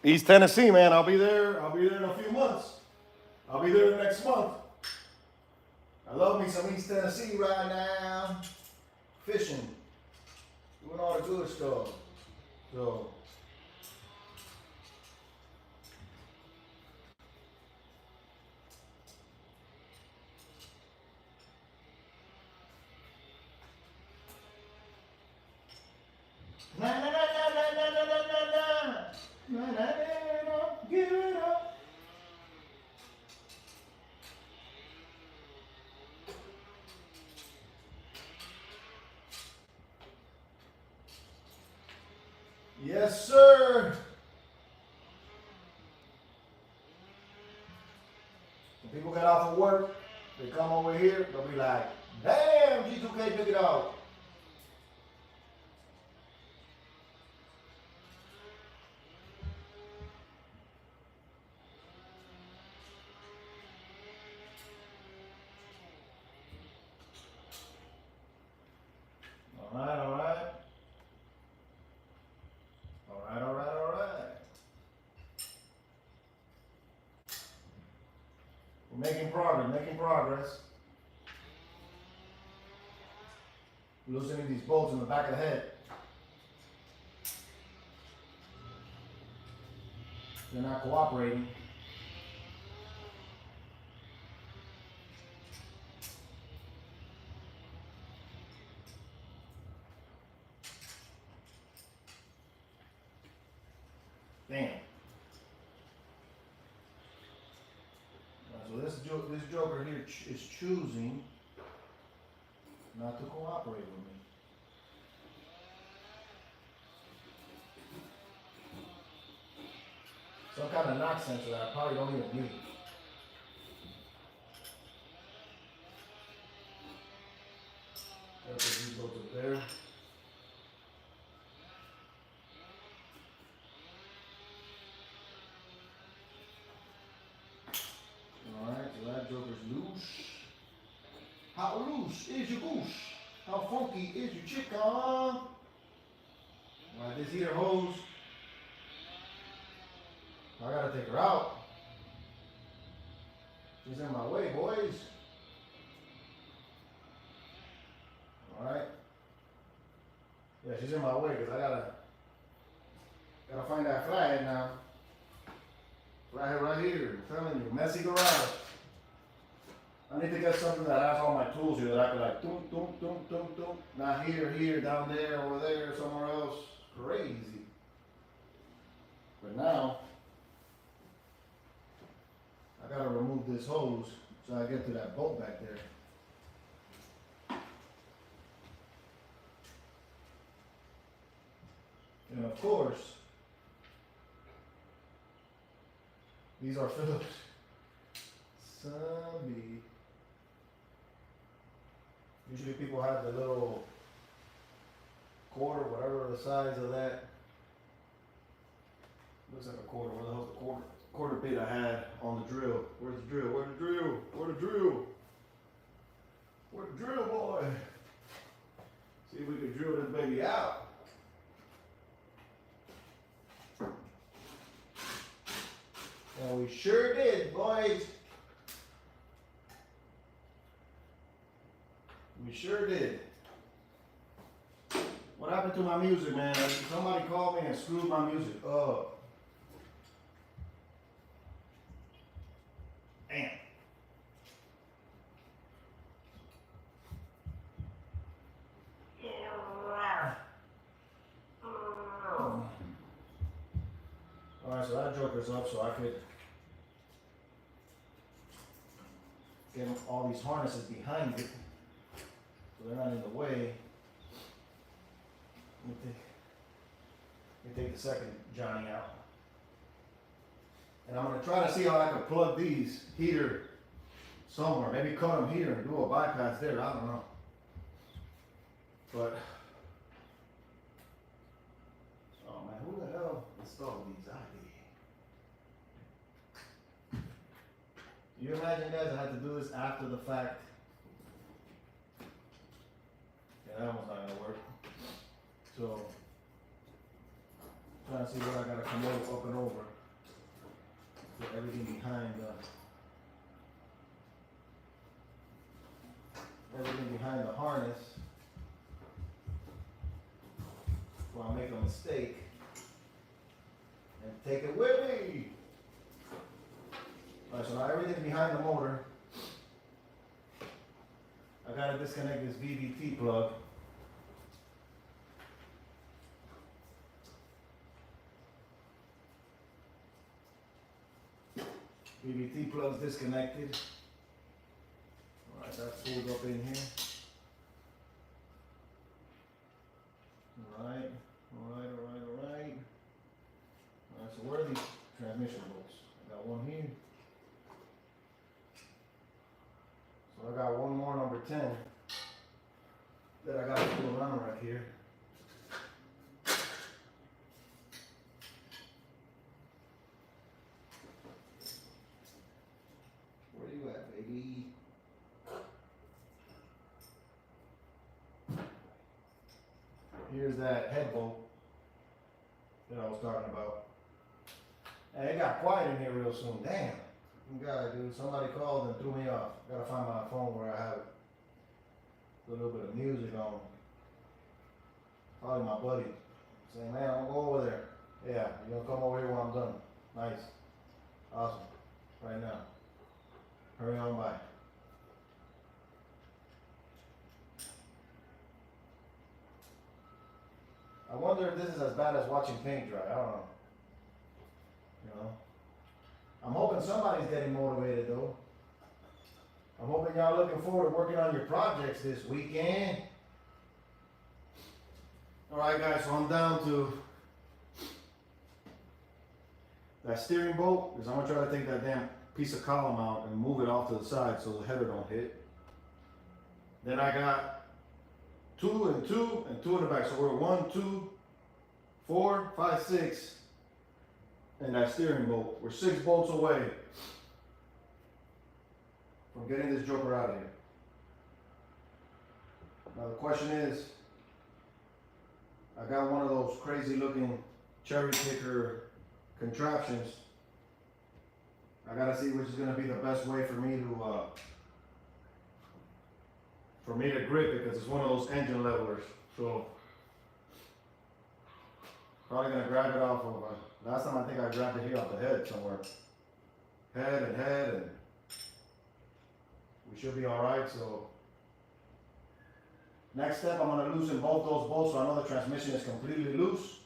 East Tennessee, man. I'll be there in a few months. I'll be there next month. I love me some East Tennessee right now. Fishing. Doing all the good stuff. So. Na na na na na na na na na na na na, give it up. Yes, sir. When people get off of work, they come over here, they'll be like, damn, G2K took it out. All right, all right. All right, all right, all right. We're making progress, making progress. Loosening these bolts in the back of the head. They're not cooperating. Damn. So this joker here is choosing not to cooperate with me. Some kind of knock sensor that I probably don't even need. These bolts up there. Alright, so that joker's loose. How loose is your goose? How funky is your chicken? Alright, this heater hose, I gotta take her out. She's in my way, boys. Alright. Yeah, she's in my way because I gotta find that flathead now. Flathead right here. I'm telling you, messy garage. I need to get something that has all my tools here that I can like doom, doom, doom, doom, doom. Not here, here, down there, over there, somewhere else. Crazy. But now, I gotta remove this hose so I get to that bolt back there. And of course, these are Phillips. Usually people have the little quarter, whatever the size of that. Looks like a quarter. Where the hell's the quarter bit I had on the drill? Where's the drill? Where's the drill? Where's the drill? Where's the drill, boy? See if we can drill this baby out. And we sure did, boys. We sure did. What happened to my music, man? Somebody called me and screwed my music up. Damn. Alright, so that joker's up so I could get all these harnesses behind it so they're not in the way. Let me take the second Johnny out. And I'm going to try to see how I can plug these heater somewhere. Maybe cut them here and do a bypass there. I don't know. But, oh man, who the hell installed these? You imagine, guys, I had to do this after the fact. Yeah, that one's not going to work. So, trying to see what I got to come over, up and over. Put everything behind the harness. Before I make a mistake. And take it with me. Alright, so now everything's behind the motor. I gotta disconnect this VVT plug. VVT plug's disconnected. Alright, that's pulled up in here. Alright. Alright, so where are these transmission bolts? I got one here. So I got one more number 10 that I got to pull around right here. Where you at, baby? Here's that head bolt that I was talking about. And it got quiet in here real soon. Damn. God, dude, somebody called and threw me off. Gotta find my phone where I have a little bit of music on. Probably my buddy. Saying, man, I'm gonna go over there. Yeah, you're gonna come over here when I'm done. Nice. Awesome. Right now. Hurry on by. I wonder if this is as bad as watching paint dry. I don't know. You know? I'm hoping somebody's getting motivated though. I'm hoping y'all looking forward to working on your projects this weekend. Alright guys, so I'm down to that steering bolt, because I'm going to try to take that damn piece of column out and move it off to the side so the header don't hit. Then I got 2 and 2 and 2 in the back. So we're 1, 2, 4, 5, 6. And that steering bolt. We're 6 bolts away from getting this joker out of here. Now the question is, I got one of those crazy looking cherry picker contraptions. I gotta see which is gonna be the best way for me to grip it, because it's one of those engine levelers. So probably gonna grab it off of last time I think I grabbed it here off the head somewhere. Head, and we should be alright. So next step, I'm gonna loosen both those bolts so I know the transmission is completely loose.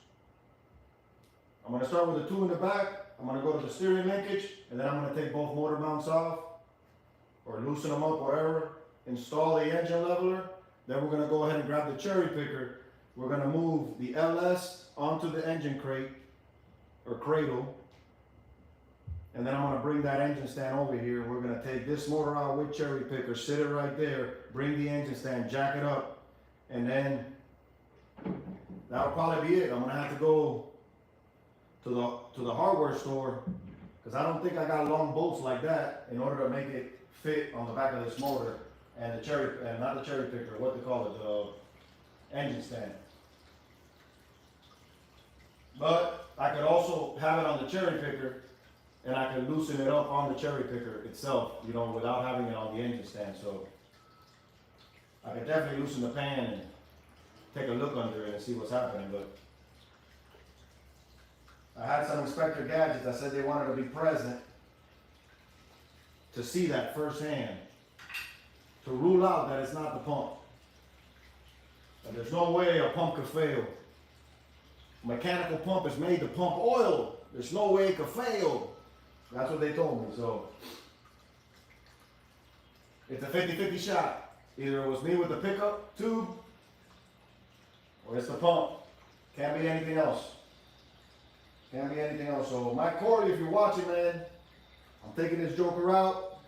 I'm gonna start with the 2 in the back. I'm gonna go to the steering linkage, and then I'm gonna take both motor mounts off, or loosen them up, whatever. Install the engine leveler. Then we're gonna go ahead and grab the cherry picker. We're gonna move the LS onto the engine crate, or cradle. And then I'm gonna bring that engine stand over here. We're gonna take this motor out with cherry picker, sit it right there, bring the engine stand, jack it up, and then that'll probably be it. I'm gonna have to go to the hardware store because I don't think I got long bolts like that in order to make it fit on the back of this motor and the cherry, and not the cherry picker, what they call it, the engine stand. But I could also have it on the cherry picker and I could loosen it up on the cherry picker itself, you know, without having it on the engine stand. So I could definitely loosen the pan and take a look under it and see what's happening. But I had some inspector gadgets that said they wanted to be present to see that firsthand, to rule out that it's not the pump. That there's no way a pump could fail. A mechanical pump is made to pump oil. There's no way it could fail. That's what they told me. So it's a 50-50 shot. Either it was me with the pickup tube or it's the pump. Can't be anything else. Can't be anything else. So Mike Corley, if you're watching, man, I'm taking this joker out,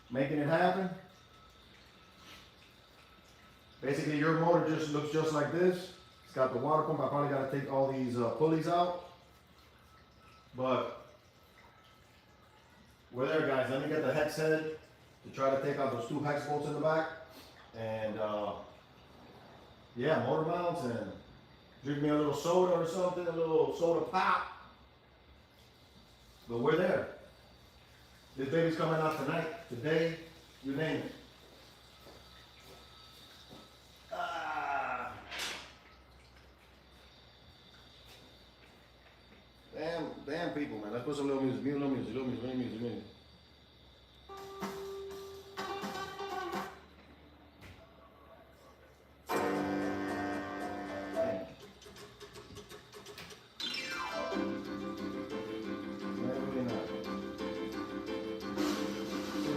making it happen. Basically, your motor just looks just like this. It's got the water pump. I probably got to take all these pulleys out. But we're there, guys. Let me get the hex head to try to take out those 2 hex bolts in the back. And yeah, motor mounts, and drink me a little soda or something, a little soda pop. But we're there. This baby's coming out tonight, today, you name it. Damn people, man. Let's put some little music, little music.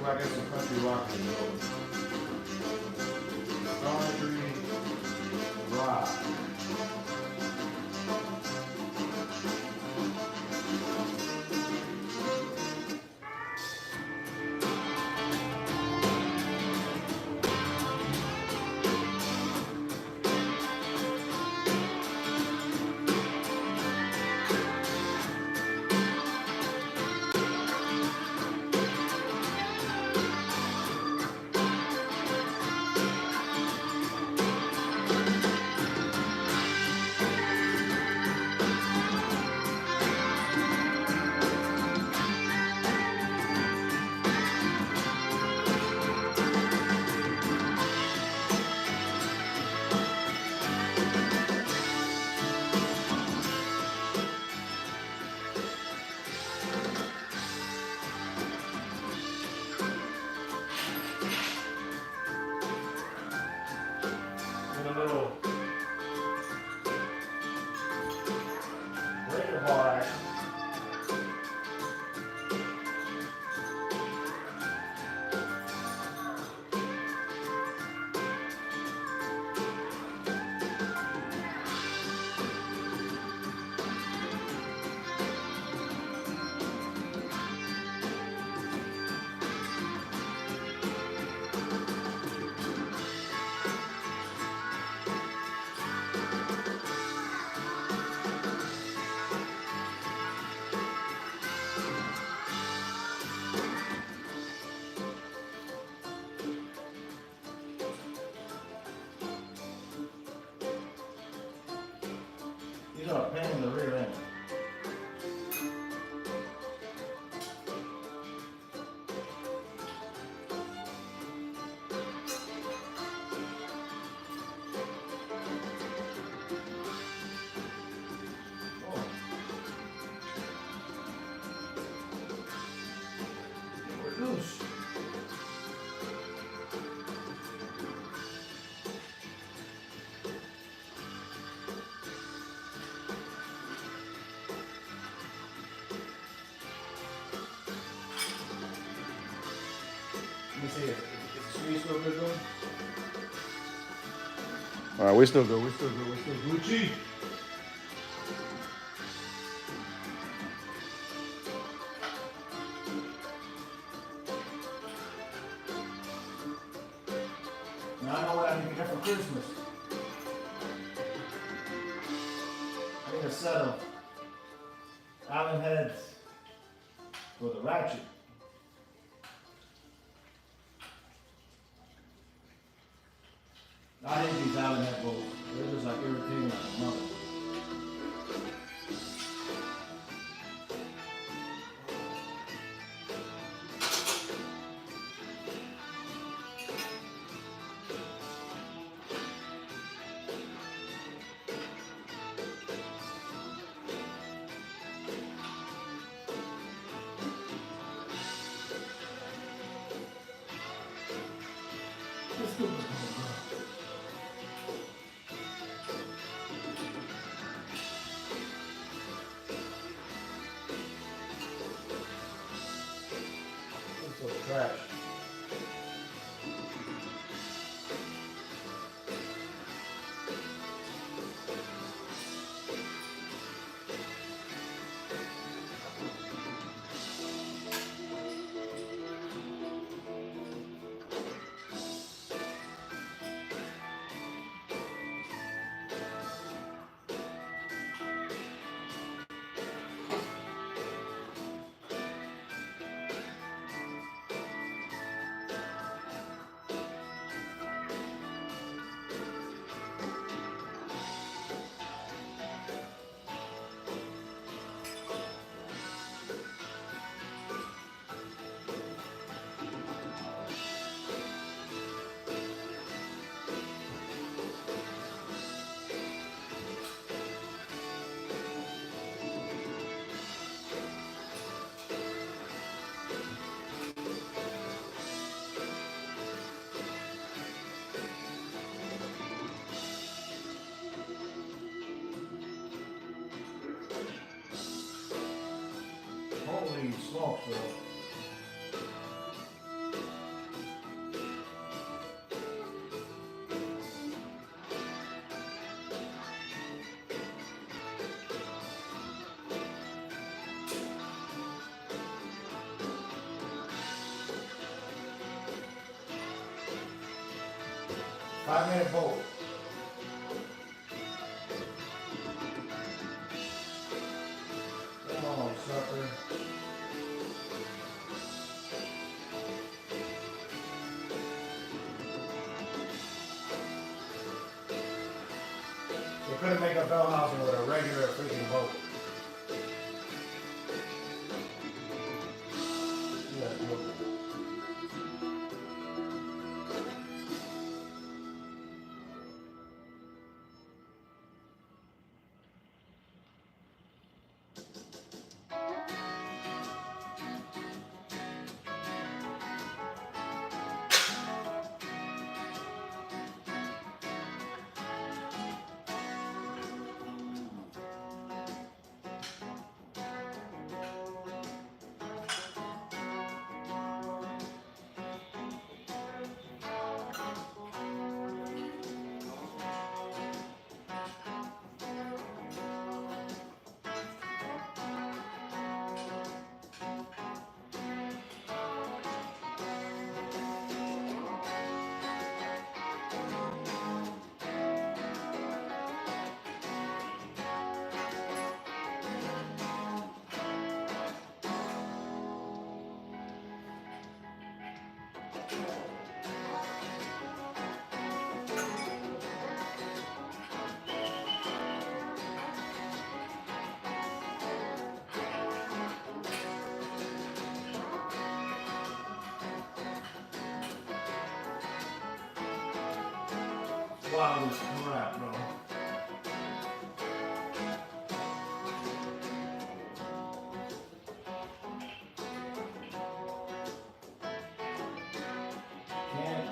I got some country rock in those. Country rock. A little breaker bar action. These are a pain in the rear end. Oh. We're loose. Let me see if the screen's still good going. All right, we're still good. We're still Gucci. Now I know what I need to get for Christmas. set of Allen heads for the ratchet. I hate these Allen head bolts. They're just like irritating like a mother. This is trash. Holy smokes, bro. Five-minute bolt. Come on, sucker. They couldn't make a bell housing with a regular freaking bolt. Yeah, look. Wow, this crap, bro. Can't.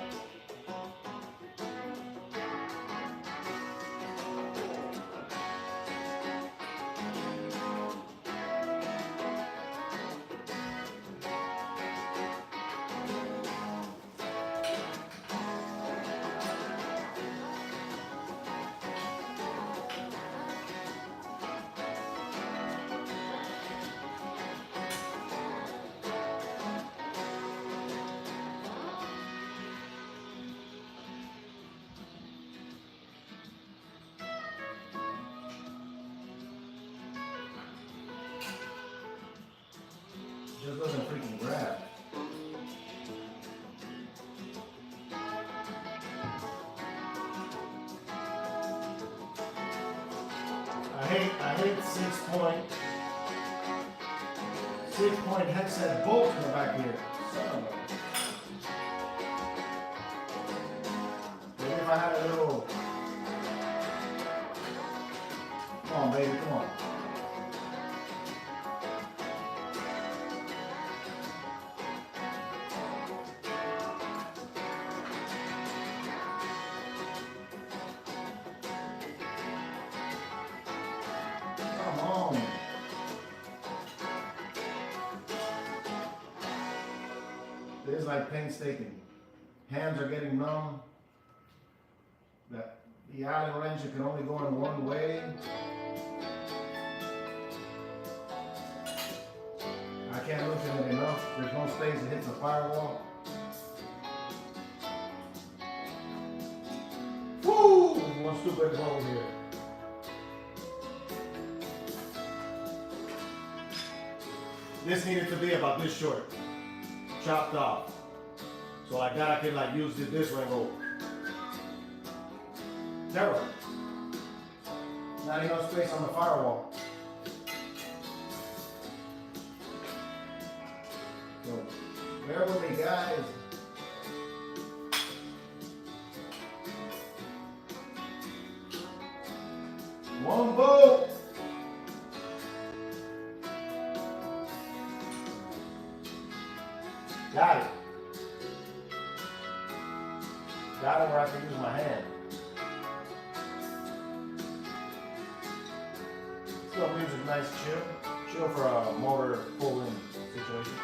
just doesn't freaking grab. I hate 6-point headset bolts in the back here. Son of a. Maybe if I had a little. Come on, baby, come on. Come on. This is like painstaking. Hands are getting numb. The Allen wrench, it can only go in one way. I can't loosen it enough. There's no space, it hits the firewall. Woo! One stupid hole here. This needed to be about this short. Chopped off. So like that I could like use it this way and go. Terrible. Not enough space on the firewall. So bear with me, guys. One bolt. Got it. Got it where I can use my hand. Still music, nice chill for a motor pull-in situation.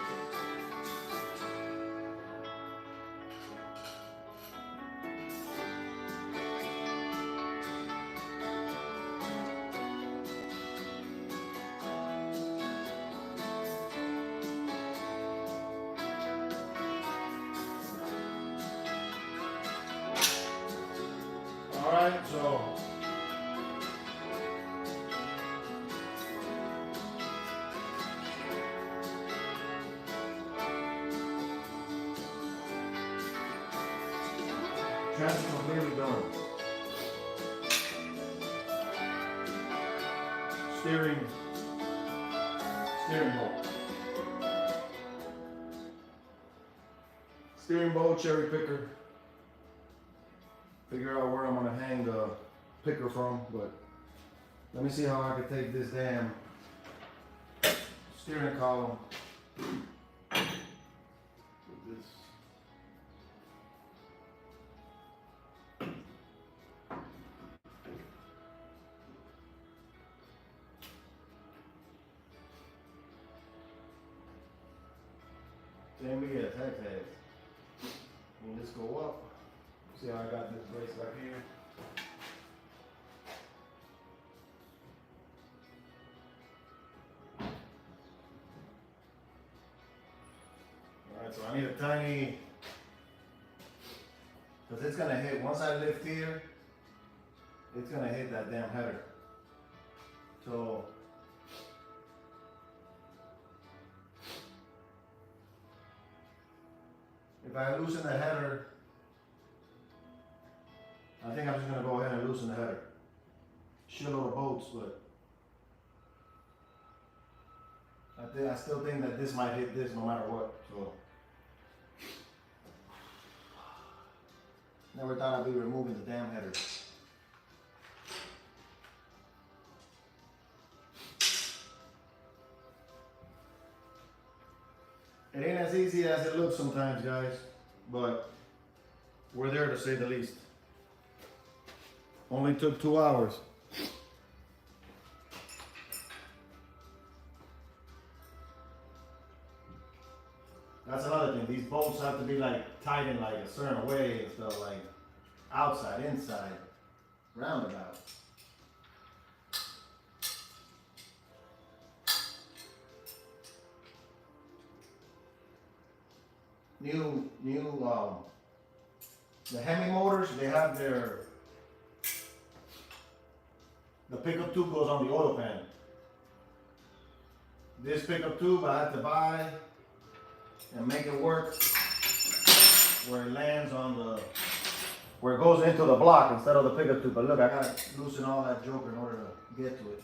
All right, so transfer completely done. Steering bolt. Steering bolt, cherry picker. Figure out where I'm gonna hang the picker from, but let me see how I can take this damn steering column. Put this. Same again, hex. When this go up. See how I got this brace back here? Alright, so I need a tiny, because it's gonna hit, once I lift here, it's gonna hit that damn header. So, if I loosen the header, I think I'm just gonna go ahead and loosen the header. Shitload of bolts, but I still think that this might hit this no matter what. So never thought I'd be removing the damn header. It ain't as easy as it looks sometimes, guys, but we're there to say the least. Only took 2 hours. That's another thing. These bolts have to be like tied in like a certain way and stuff, like outside, inside, roundabout. The Hemi motors, they have the pickup tube goes on the oil pan. This pickup tube I had to buy and make it work where it lands on the, where it goes into the block instead of the pickup tube. But look, I gotta loosen all that joker in order to get to it.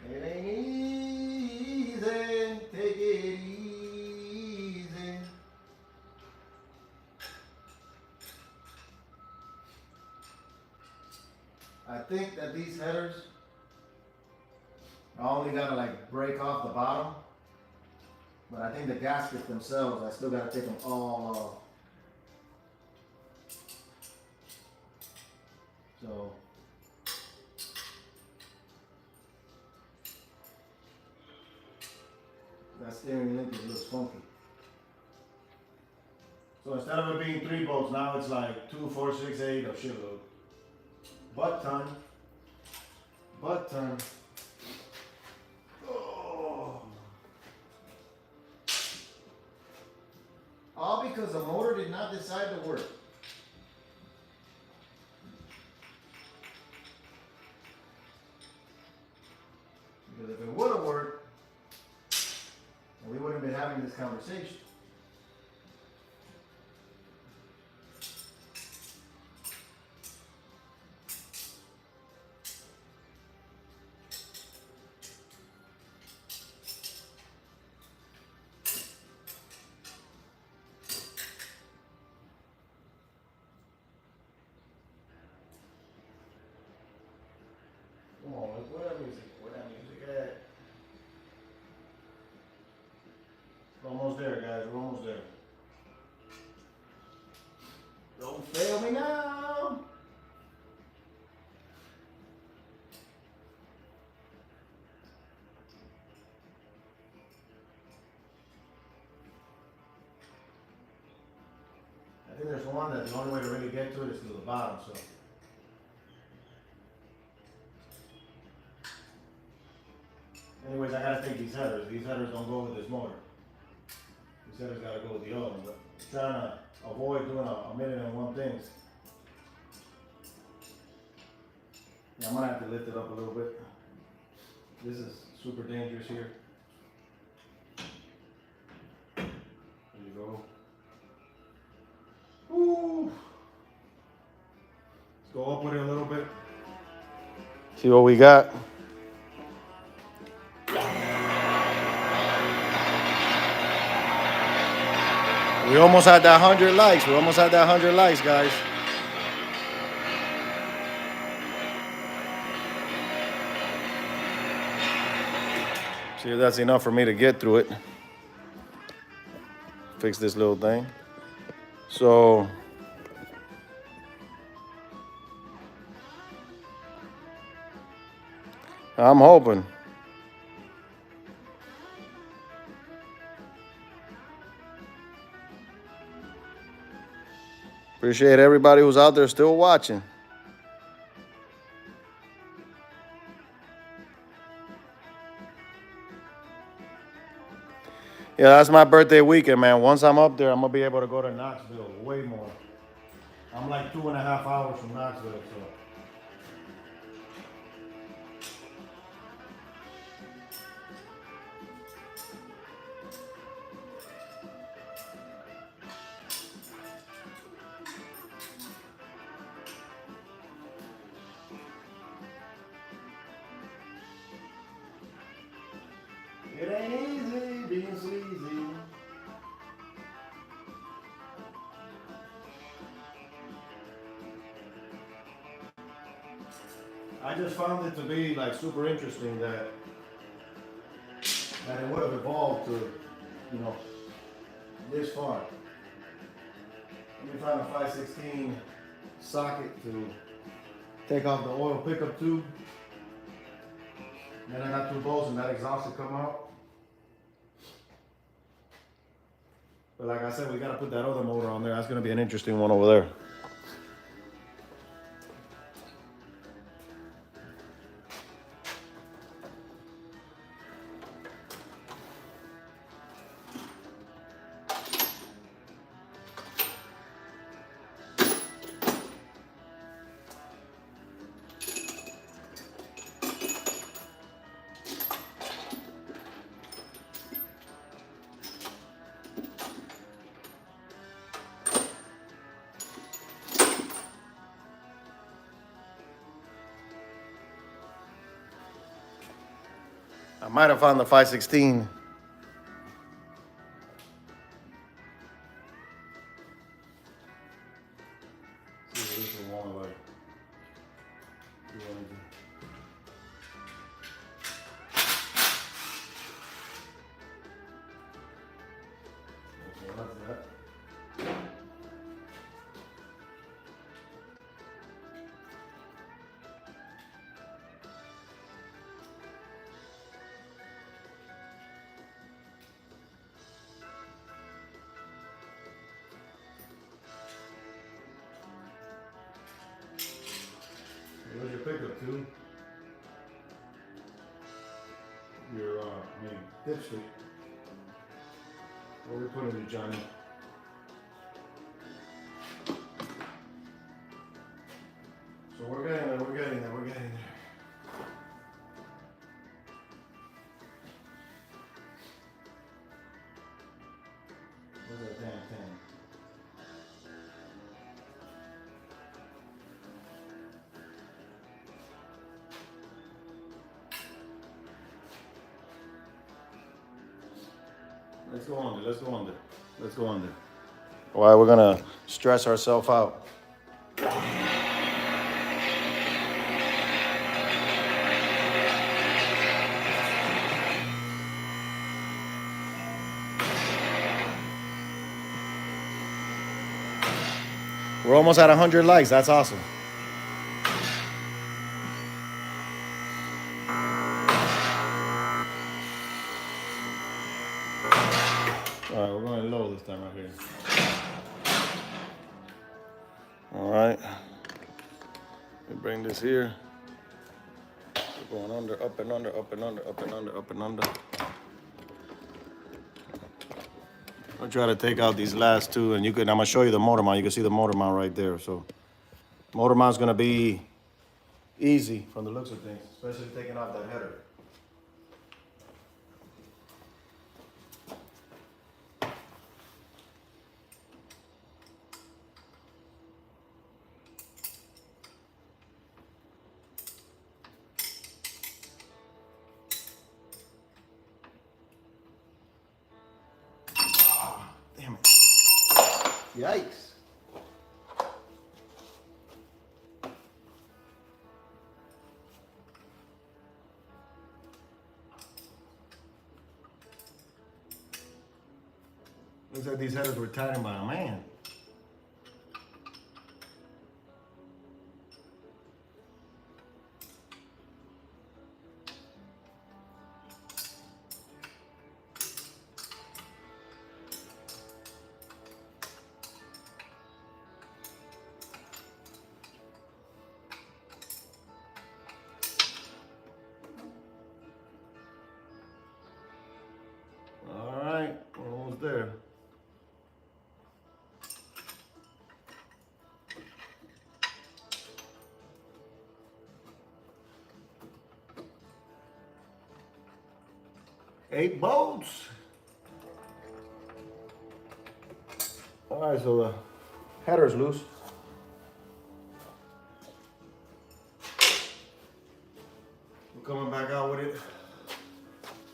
It ain't easy, take it easy. I think that these headers, I only gotta like break off the bottom, but I think the gaskets themselves, I still gotta take them all off. So, that steering linkage looks funky. So instead of it being 3 bolts, now it's like 2, 4, 6, 8 of shit load. Butt time. Butt time. Oh. All because the motor did not decide to work. Because if it would have worked, we wouldn't have been having this conversation. Come on, let's where that music? Where that music at? We're almost there, guys. We're almost there. Don't fail me now. I think there's one that the only way to really get to it is through the bottom, so. Anyways, I gotta take these headers. These headers don't go with this motor. These headers gotta go with the other one, but I'm trying to avoid doing a minute and one things. Yeah, I'm gonna have to lift it up a little bit. This is super dangerous here. There you go. Woo. Let's go up with it a little bit. See what we got. We almost had that 100 likes. We almost had that 100 likes, guys. See if that's enough for me to get through it. Fix this little thing. So I'm hoping. Appreciate everybody who's out there still watching. Yeah, that's my birthday weekend, man. Once I'm up there, I'm gonna be able to go to Knoxville way more. I'm like 2.5 hours from Knoxville, so. It ain't easy being sleazy. I just found it to be like super interesting that it would have evolved to, you know, this far. Let me find a 5/16 socket to take off the oil pickup tube. Then I got 2 bolts and that exhaust will come out. But like I said, we gotta put that other motor on there. That's gonna be an interesting one over there. I might have found the 516. See what this one like. Where's your pickup, too? Your, dipstick. Where we putting you, Johnny? So we're getting there, we're getting there, we're getting there. Where's that damn thing? Let's go under, let's go under. Let's go under. Why we're gonna stress ourselves out. We're almost at 100 likes, that's awesome. All right, we're going low this time right here. All right. We bring this here. We're going under, up and under, up and under, up and under, up and under. I'll try to take out these last two, and I'm gonna show you the motor mount. You can see the motor mount right there. So, motor mount's gonna be easy from the looks of things, especially taking off that header. Damn it. Yikes. Looks like these headers were tightened by a man. All right, we're almost there. Eight bolts. All right, so the header's loose. We're coming back out with it.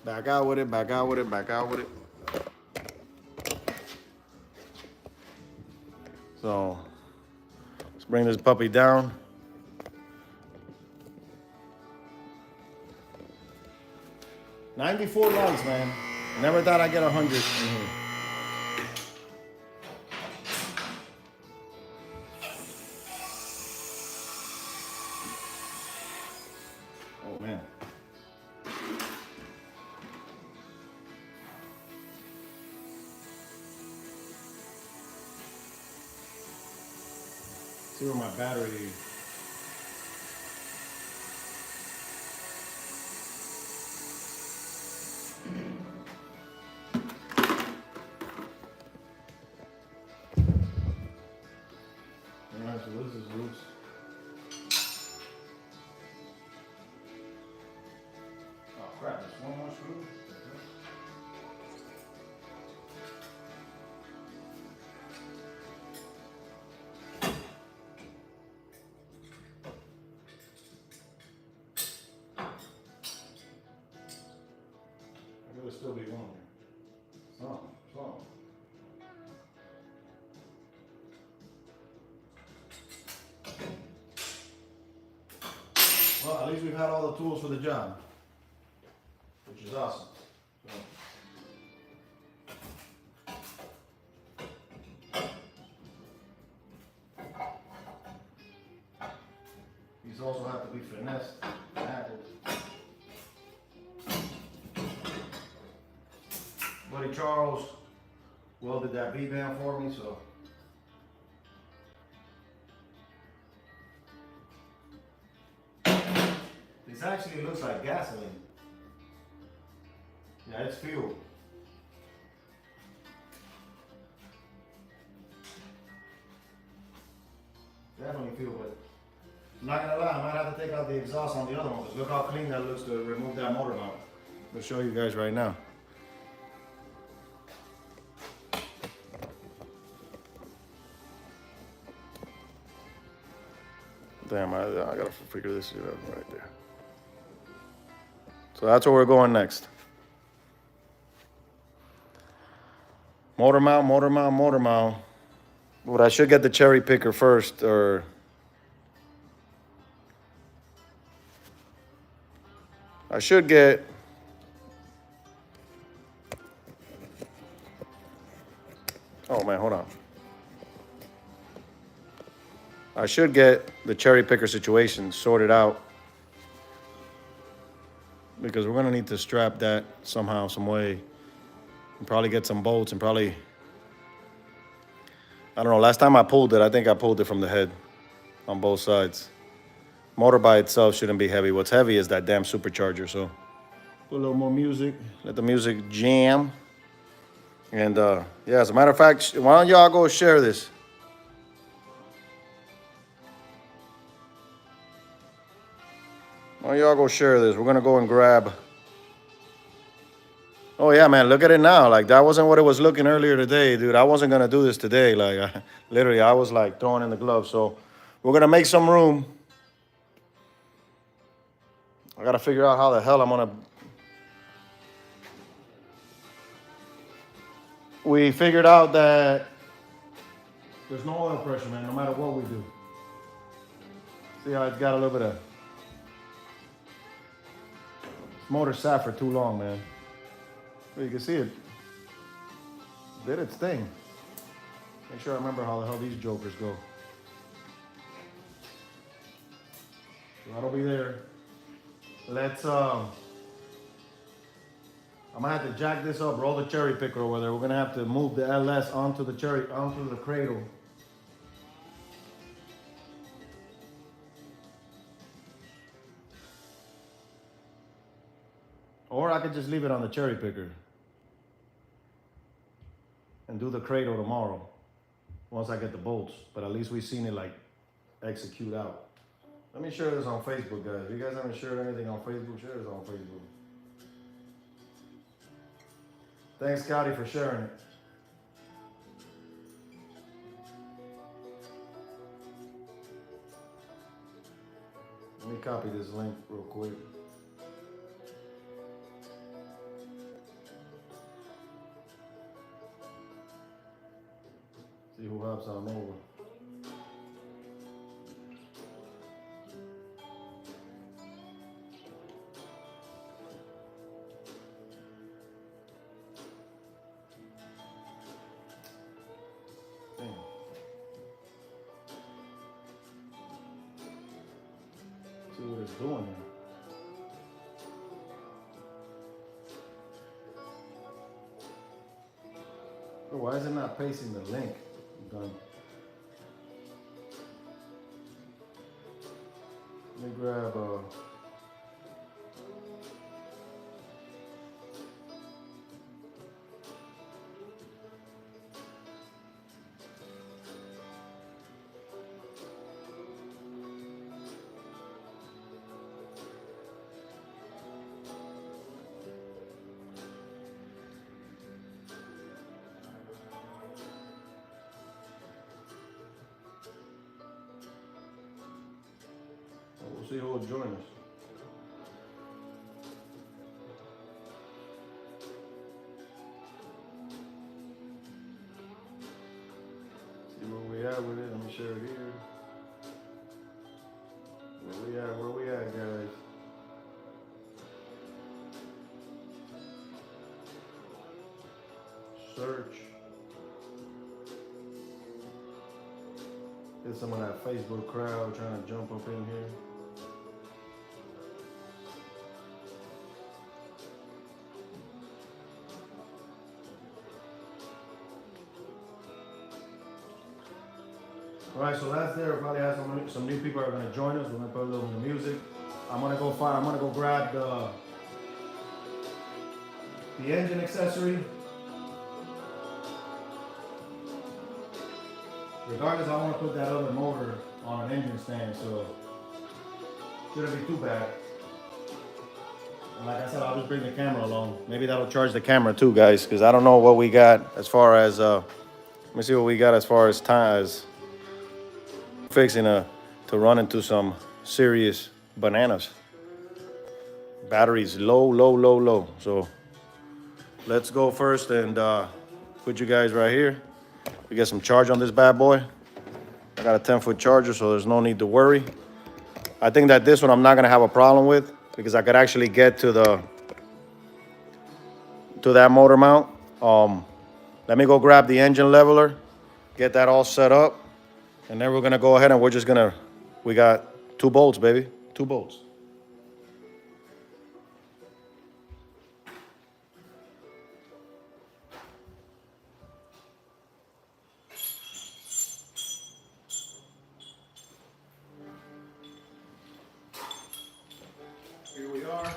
Back out with it, back out with it, back out with it. So let's bring this puppy down. $94, man. Never thought I'd get 100 in here. Oh man. See where my battery is. Alright, so this is loose. Oh crap, there's one more screw. Could still be one here. Something. Well, at least we've had all the tools for the job, which is awesome. So. These also have to be finessed, handled. Buddy Charles welded that V-band for me, so. This actually looks like gasoline. Yeah, it's fuel. Definitely fuel, but I'm not gonna lie, I might have to take out the exhaust on the other one, because look how clean that looks to remove that motor mount. I'll show you guys right now. Damn, I gotta figure this shit out right there. So that's where we're going next. Motor mount. But I should get the cherry picker first, or I should get oh man, hold on. I should get the cherry picker situation sorted out, because we're gonna need to strap that somehow, some way, and probably get some bolts, and probably, I don't know, last time I pulled it, I think I pulled it from the head on both sides. Motor by itself shouldn't be heavy. What's heavy is that damn supercharger, so put a little more music, let the music jam. And yeah, as a matter of fact, why don't y'all go share this? Why don't y'all go share this? We're gonna go and grab. Oh yeah, man, look at it now. Like, that wasn't what it was looking earlier today, dude. I wasn't gonna do this today. Like, literally, I was like throwing in the gloves. So we're gonna make some room. I gotta figure out how the hell I'm gonna. We figured out that there's no oil pressure, man, no matter what we do. See how it's got a little bit of. This motor sat for too long, man. Well, you can see it did its thing. Make sure I remember how the hell these jokers go. So that'll be there. Let's I'm gonna have to jack this up, roll the cherry picker over there. We're gonna have to move the LS onto the cradle. Or I could just leave it on the cherry picker and do the cradle tomorrow once I get the bolts. But at least we've seen it like execute out. Let me share this on Facebook, guys. If you guys haven't shared anything on Facebook, share this on Facebook. Thanks, Scotty, for sharing it. Let me copy this link real quick. See who hops on over. Damn. See what it's doing here. Oh, why is it not pasting the link? Done. Let me grab we'll see who will join us. at with it. Let me share it here. Where we at? Where we at, guys? Search. Get some of that Facebook crowd trying to jump up in here. All right, so that's there. We probably have some new people are gonna join us. We're gonna put a little bit of music. I'm gonna go grab the engine accessory. Regardless, I want to put that other motor on an engine stand, so shouldn't be too bad. And like I said, I'll just bring the camera along. Maybe that'll charge the camera too, guys, because I don't know what we got as far as let me see what we got as far as tires. Fixing to run into some serious bananas. Batteries low. So let's go first and put you guys right here. We get some charge on this bad boy. I got a 10-foot charger, so there's no need to worry. I think that this one I'm not gonna have a problem with because I could actually get to that motor mount. Let me go grab the engine leveler, get that all set up, and then we're gonna go ahead and we got 2 bolts, baby, 2 bolts. Here we are.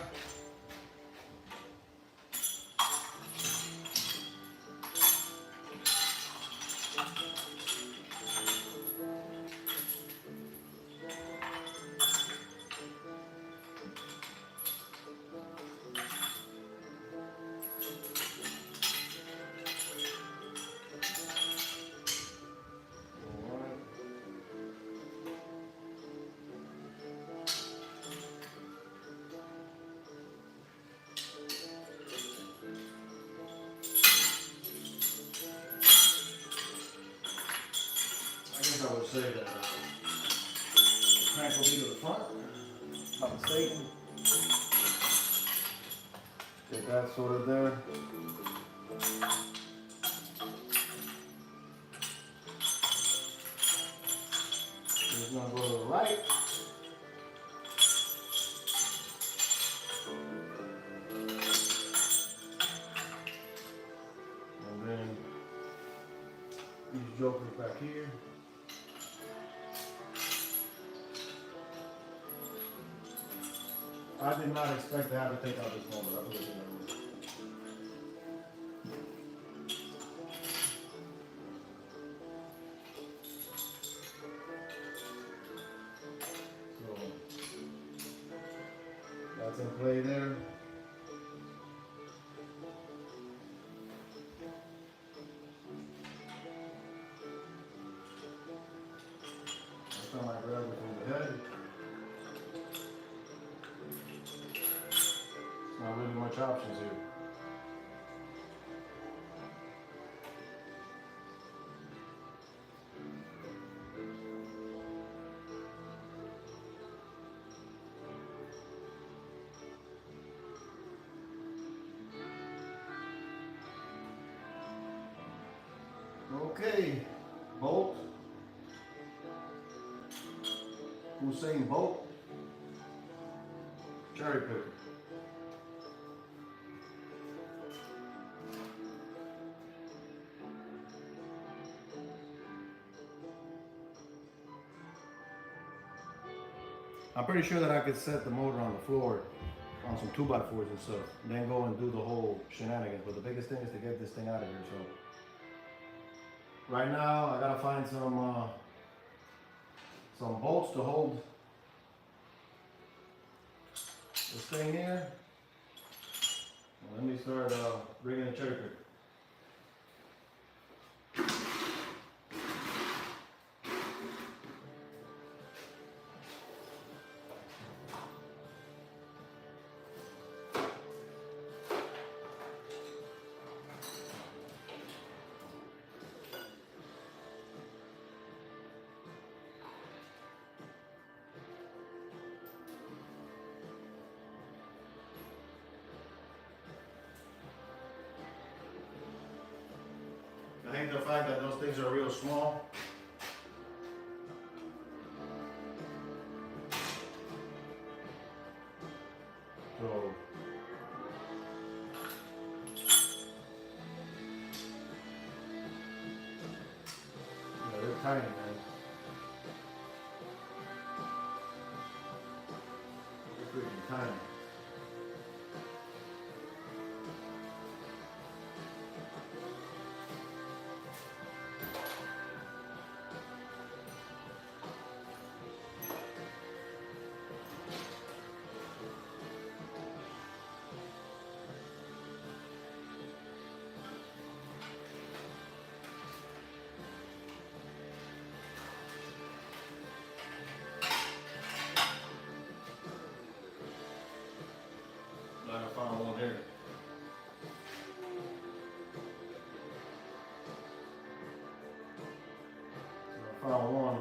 I would say that the crank will be to the front, if I'm not mistaken. Get that sorted there. It's gonna go to the right. And then these jokers back here. I did not expect to have to take out this motor. I put it in the room. So that's in play there. That's not my grab it from the head. Not really much options here. Okay, bolt. Hussein bolt. Cherry picker. I'm pretty sure that I could set the motor on the floor on some 2x4s and stuff, and then go and do the whole shenanigans. But the biggest thing is to get this thing out of here. So right now I gotta find some bolts to hold this thing here. And let me start rigging the cherry picker. I hate the fact that those things are real small. So yeah, they're tiny, man. They're freaking tiny. I found one here. I found one.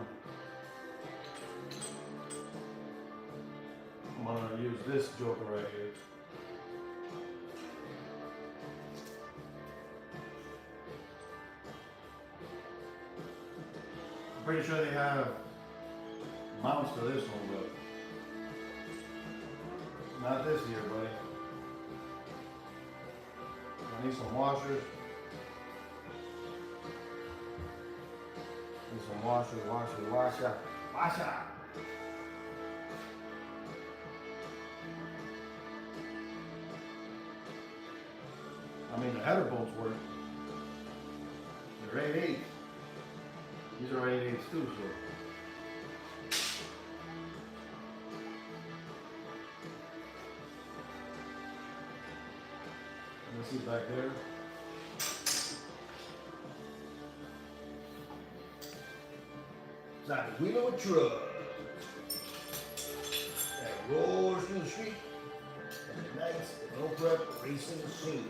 I'm gonna use this joker right here. I'm pretty sure they have mounts to this one, but not this here, buddy. I need some washers. Need some washers, washer. I mean, the header bolts work. They're 8/8. These are 8/8 too, so. Let's see back there. It's like the wheel of a truck that roars through the street and ignites the no-prep racing scene.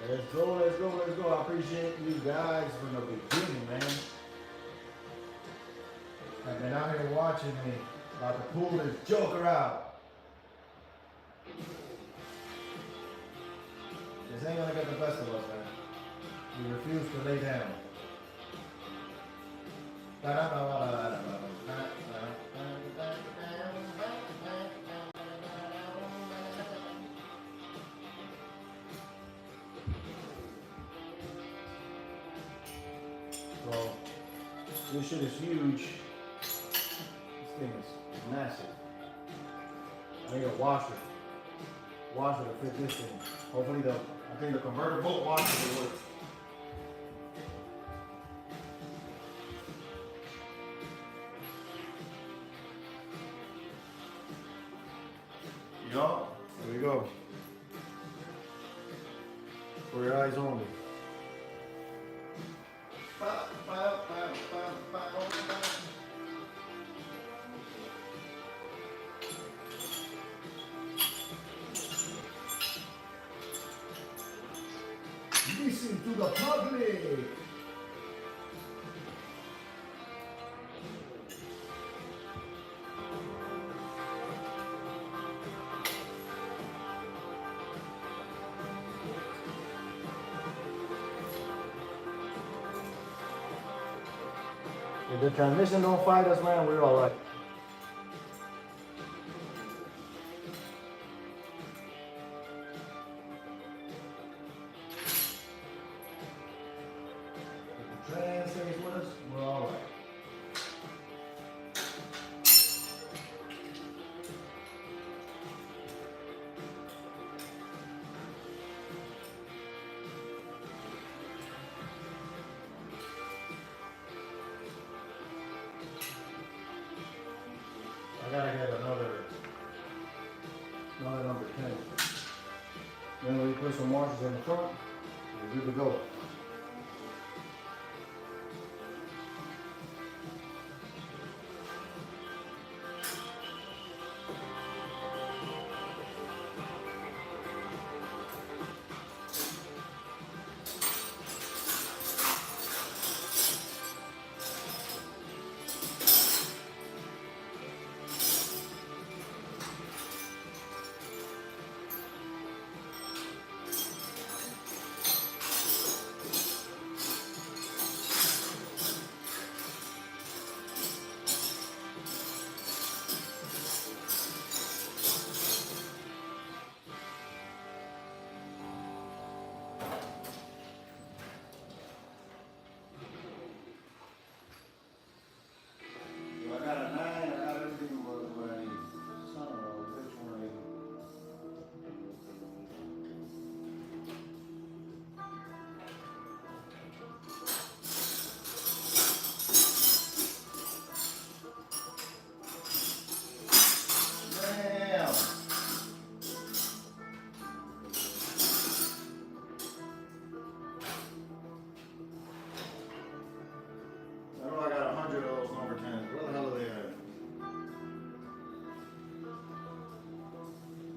Let's go, let's go, let's go. I appreciate you guys from the beginning, man. I've been out here watching me about to pull this joker out. This ain't gonna get the best of us, man. We refuse to lay down. So, this shit is huge. This thing is massive. I need a washer to fit this thing. Hopefully I think the converter bolt washer will work. Yup, there we go. For your eyes only. Listen to the public. If the transmission don't fight us, man, we're all right. If the trans stays with us, we're all right. I gotta get another number 10. Then we put some washers in the front, we're good to go.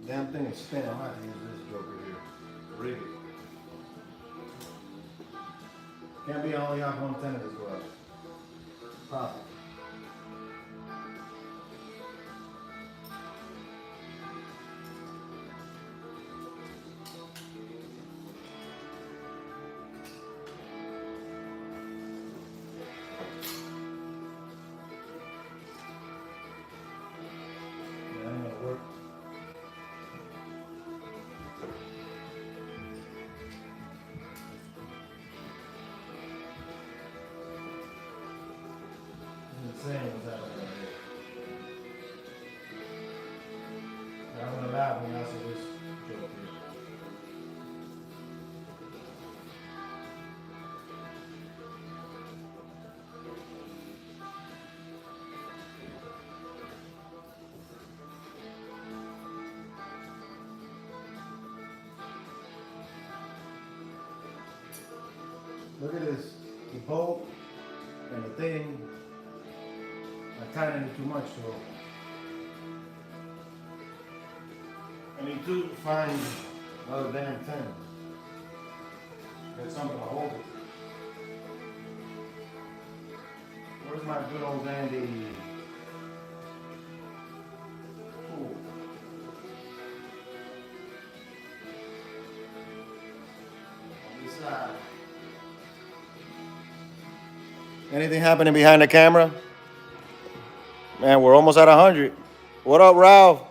Damn thing is spinning. I'm gonna have to use this joker here. Rig it. Can't be only off 110 as well. Possible. Yeah, ain't gonna work. It's insane what's happening right here. I'm gonna laugh when I see this joke here. Look at this, the bolt and the thing. I tightened it too much, so I need to find another damn thing. Get something to hold it. Where's my good old dandy tool? On this side. Anything happening behind the camera? Man, we're almost at 100. What up, Ralph?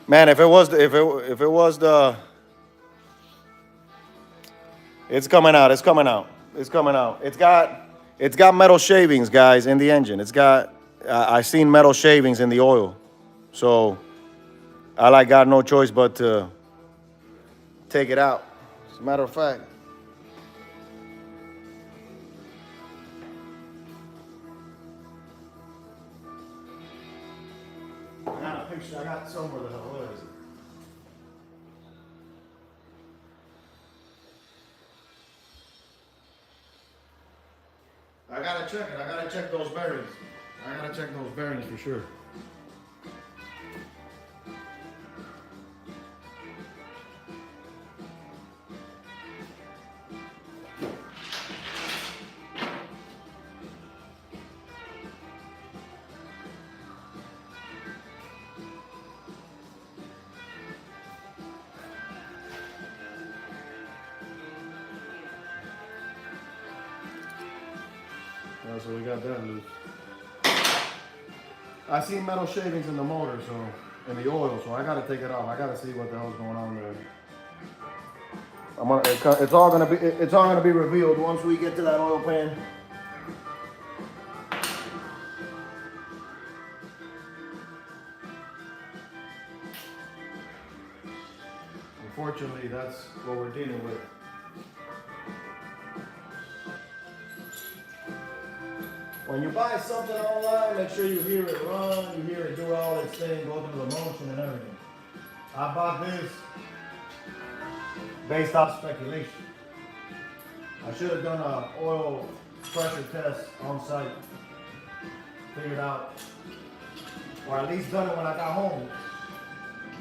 Man, if it was the it's coming out. It's coming out. It's coming out. It's got metal shavings, guys, in the engine. It's got I seen metal shavings in the oil, so I got no choice but to take it out. As a matter of fact. I got a picture. I got somewhere the hell. Where is it? I gotta check it. I gotta check those bearings. I gotta check those bearings for sure. So we got that loose. I see metal shavings in the motor, so in the oil, so I gotta take it off. I gotta see what the hell's going on there. It's all gonna be revealed once we get to that oil pan. Unfortunately, that's what we're dealing with. When you buy something online, make sure you hear it run, you hear it do all its thing, go through the motion and everything. I bought this based off speculation. I should have done an oil pressure test on site, figured out, or at least done it when I got home.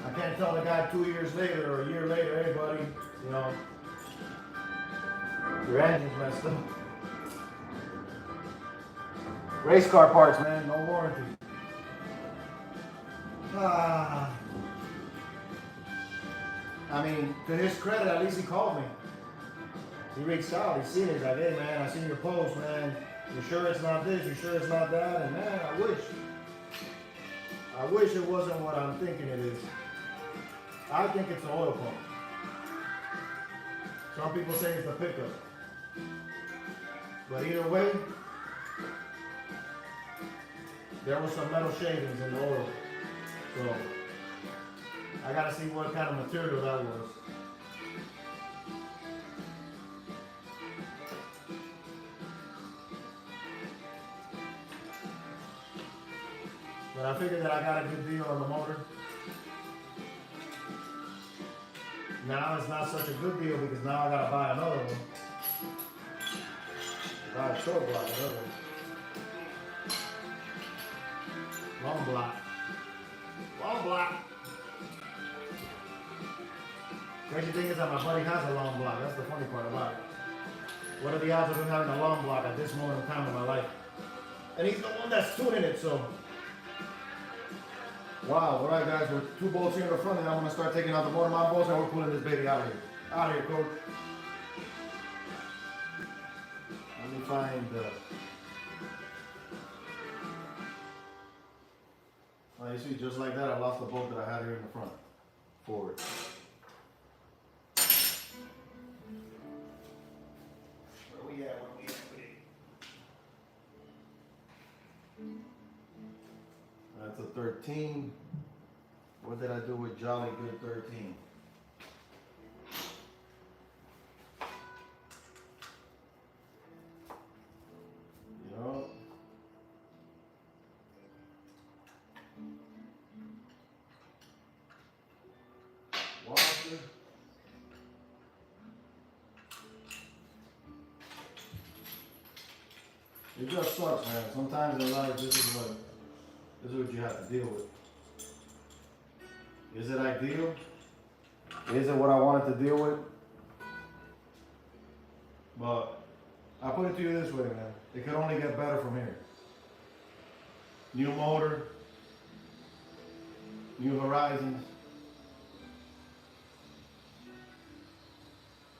I can't tell the guy 2 years later or a year later, hey buddy, you know, your engine's messed up. Race car parts, man, no warranty. I mean, to his credit, at least he called me. He reached out, he seen it, he's like, hey man, I seen your post, man. You sure it's not this, you sure it's not that? And man, I wish it wasn't what I'm thinking it is. I think it's the oil pump. Some people say it's the pickup. But either way, there was some metal shavings in the oil. So I gotta see what kind of material that was. But I figured that I got a good deal on the motor. Now it's not such a good deal because now I gotta buy another one. Buy a short block, another one. Long block. Long block. Crazy thing is that my buddy has a long block. That's the funny part about it. What are the odds of him having a long block at this moment in time in my life? And he's the one that's tuning it, so. Wow, all right guys, we're 2 bolts here in the front and I'm gonna start taking out the motor mount bolts and we're pulling this baby out of here. Out of here, coach. Let me find oh, you see, just like that, I lost the bolt that I had here in the front. Forward. Where we at? That's a 13. What did I do with Jolly Good 13? You know? Washer. It just sucks, man. Sometimes in life, this is what you have to deal with. Is it ideal? Is it what I wanted to deal with? But I put it to you this way, man. It could only get better from here. New motor, new horizons.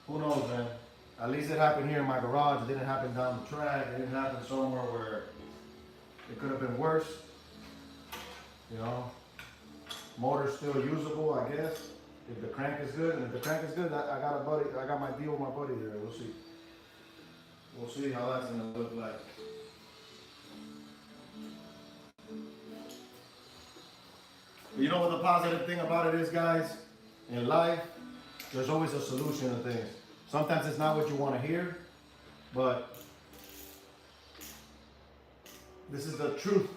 Who knows, man? At least it happened here in my garage. It didn't happen down the track. It didn't happen somewhere where it could have been worse. You know? Motor's still usable, I guess. If the crank is good, and if the crank is good, I got my deal with my buddy there. We'll see. We'll see how that's gonna look like. You know what the positive thing about it is, guys? In life, there's always a solution to things. Sometimes it's not what you want to hear, but this is the truth.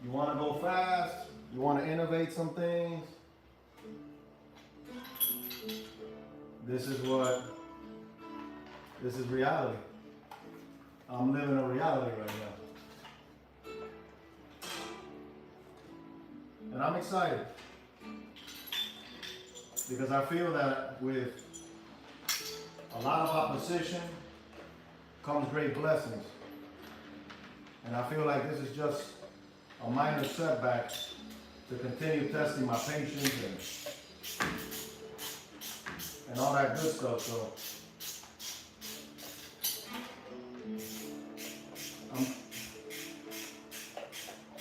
You want to go fast, you want to innovate some things. This is reality. I'm living a reality right now. And I'm excited. Because I feel that with a lot of opposition comes great blessings. And I feel like this is just a minor setback to continue testing my patience and all that good stuff. So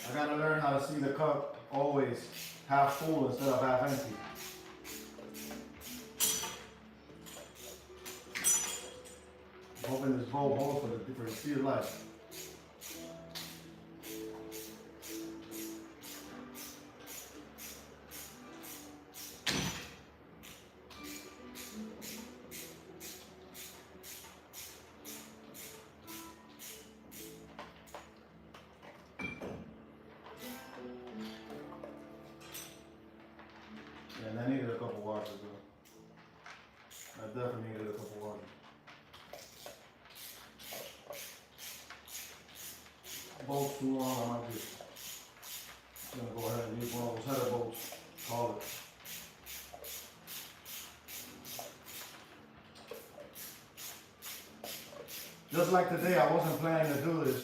I gotta learn how to see the cup always half full instead of half empty. I'm hoping this bulb holds for the dear life. And I needed a couple washers though. I definitely needed a couple washers. Bolts too long, I might just gonna go ahead and use one of those header bolts. Call it. Just like today, I wasn't planning to do this.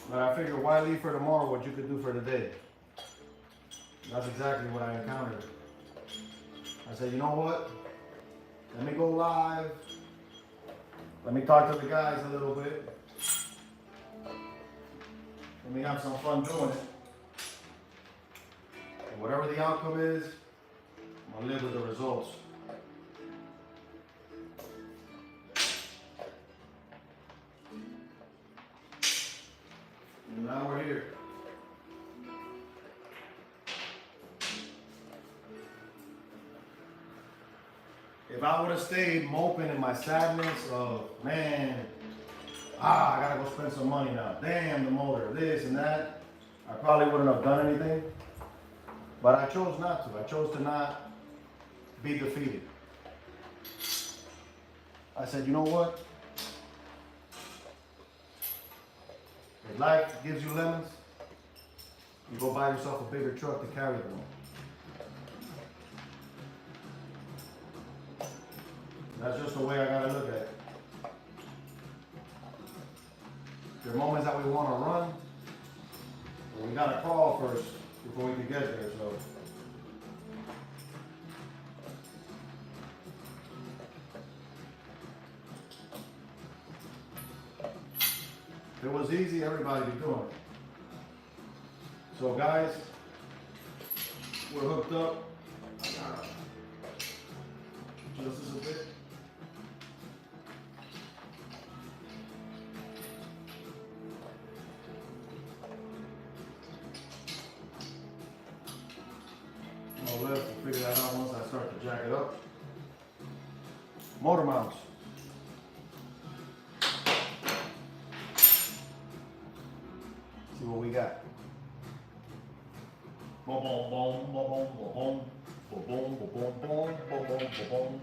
But I figured why leave for tomorrow what you could do for today? That's exactly what I encountered. I said, you know what? Let me go live. Let me talk to the guys a little bit. Let me have some fun doing it. And whatever the outcome is, I'm gonna live with the results. And now we're here. If I would have stayed moping in my sadness of, man, I gotta go spend some money now. Damn, the motor, this and that. I probably wouldn't have done anything, but I chose not to. I chose to not be defeated. I said, you know what? If life gives you lemons, you go buy yourself a bigger truck to carry them on. That's just the way I gotta look at it. There are moments that we want to run, but we gotta crawl first before we can get there. So if it was easy, everybody would be doing it. So guys, we're hooked up. Just this a bit. No left, we'll figure that out once I start to jack it up. Motor mounts. See what we got. Boom, boom, boom, boom, boom, boom, boom, boom, boom, boom, boom, boom, boom.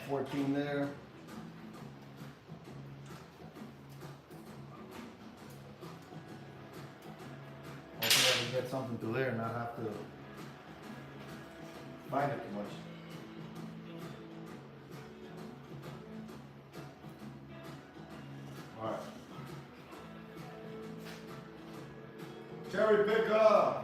14 there. Hopefully I can get something through there and not have to find it too much. All right. Cherry picker.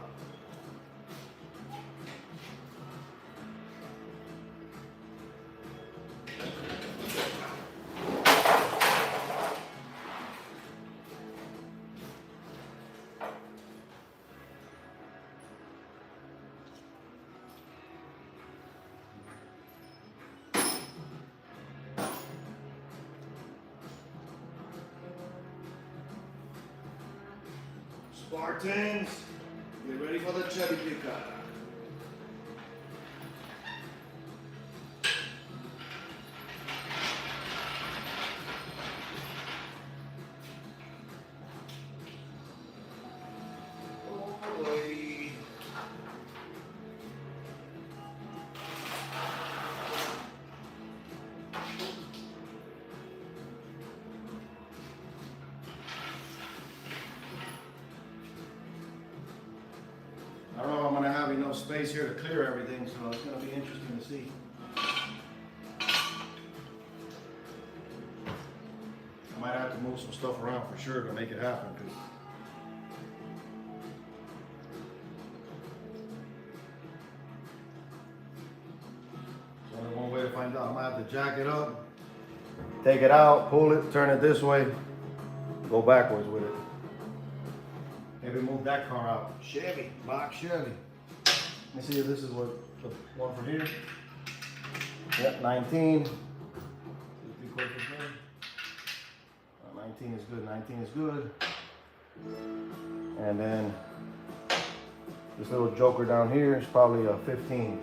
Spartans, get ready for the cherry picker. Oh boy. I don't know if I'm gonna have enough space here to clear everything, so it's gonna be interesting to see. I might have to move some stuff around for sure to make it happen, because there's only one way to find out. I might have to jack it up, take it out, pull it, turn it this way, go backwards with it. Maybe move that car out. Chevy, box Chevy. Let me see if this is what the one for here. Yep, 19. 19 is good, 19 is good. And then this little joker down here is probably a 15.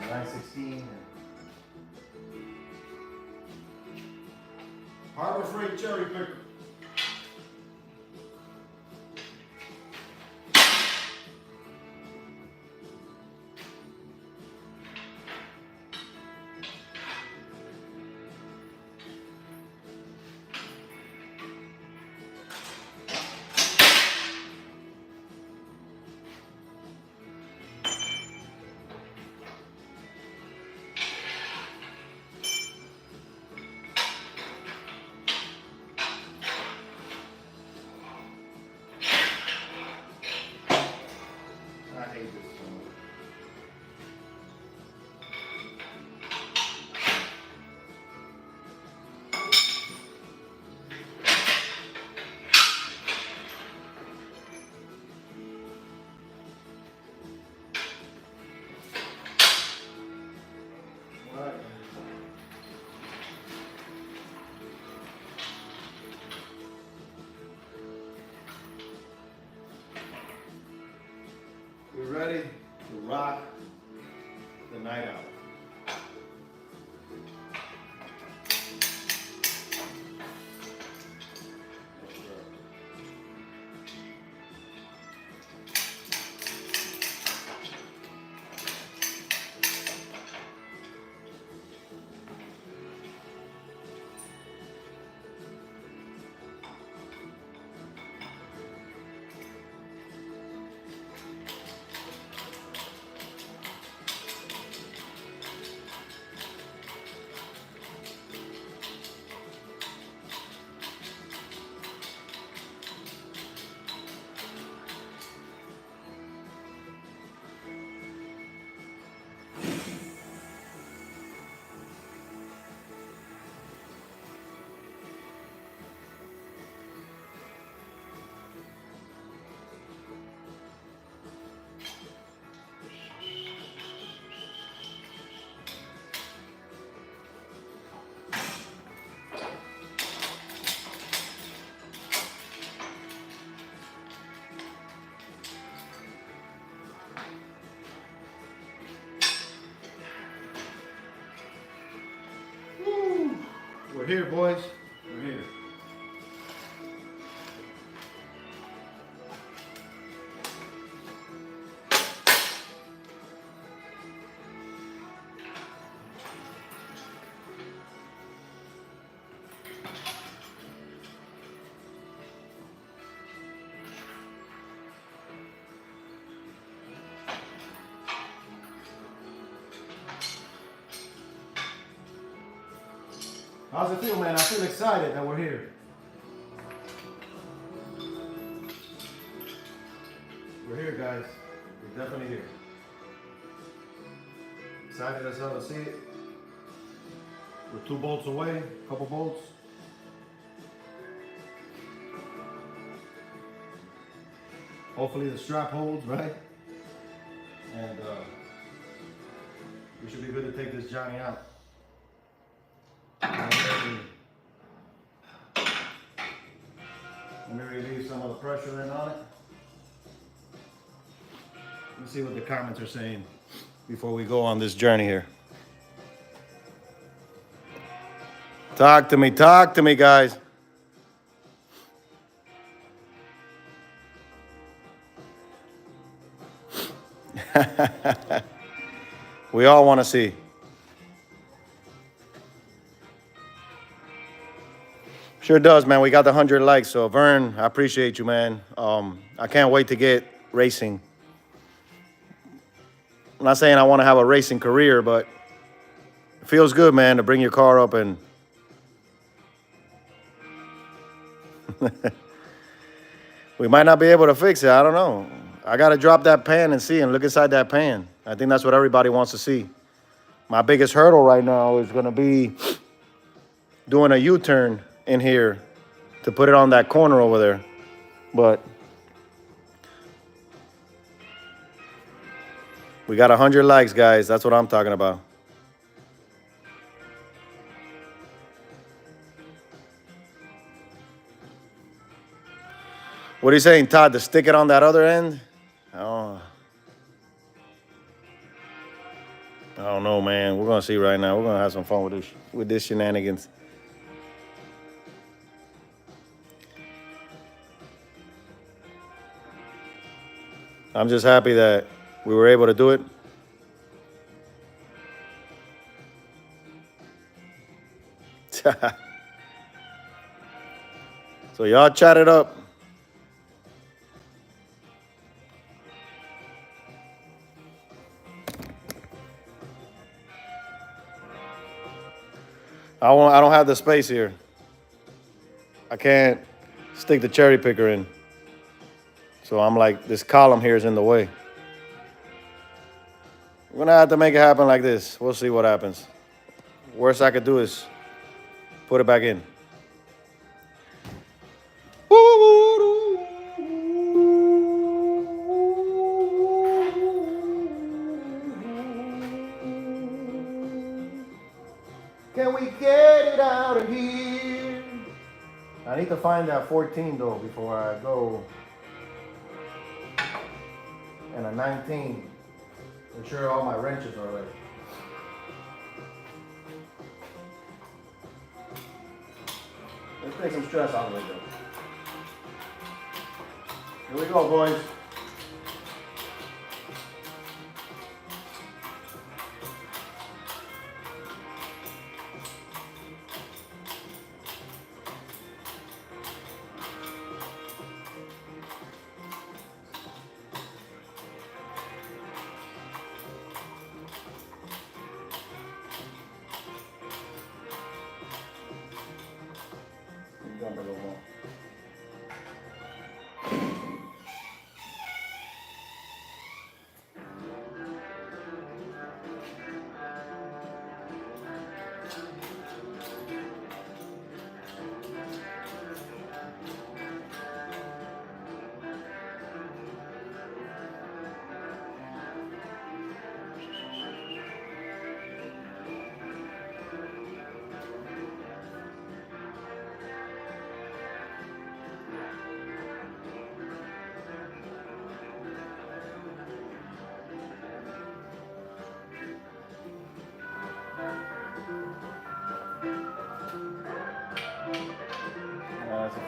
916. Harbor Freight cherry picker. We're ready to rock the night out. We're here, boys. We're here. How's it feel, man? I feel excited that we're here. We're here, guys. We're definitely here. Excited as hell to see it. We're 2 bolts away, a couple bolts. Hopefully the strap holds, right? And we should be good to take this Johnny out. Let me relieve some of the pressure in on it. Let's see what the comments are saying before we go on this journey here. Talk to me, guys. We all want to see. Sure does, man. We got the 100 likes, so Vern, I appreciate you, man. I can't wait to get racing. I'm not saying I want to have a racing career, but it feels good, man, to bring your car up and we might not be able to fix it. I don't know. I got to drop that pan and see and look inside that pan. I think that's what everybody wants to see. My biggest hurdle right now is going to be doing a U-turn in here to put it on that corner over there. But we got 100 likes, guys. That's what I'm talking about. What are you saying, Todd? To stick it on that other end? Oh, I don't know, man. We're gonna see right now. We're gonna have some fun with this shenanigans. I'm just happy that we were able to do it. So y'all chat it up. I don't have the space here. I can't stick the cherry picker in. So I'm like, this column here is in the way. We're gonna have to make it happen like this. We'll see what happens. Worst I could do is put it back in. Can we get it out of here? I need to find that 14 though before I go. And a 19. Make sure all my wrenches are ready. Let's take some stress out of it though. Here we go, boys. Dump it a little more.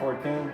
14.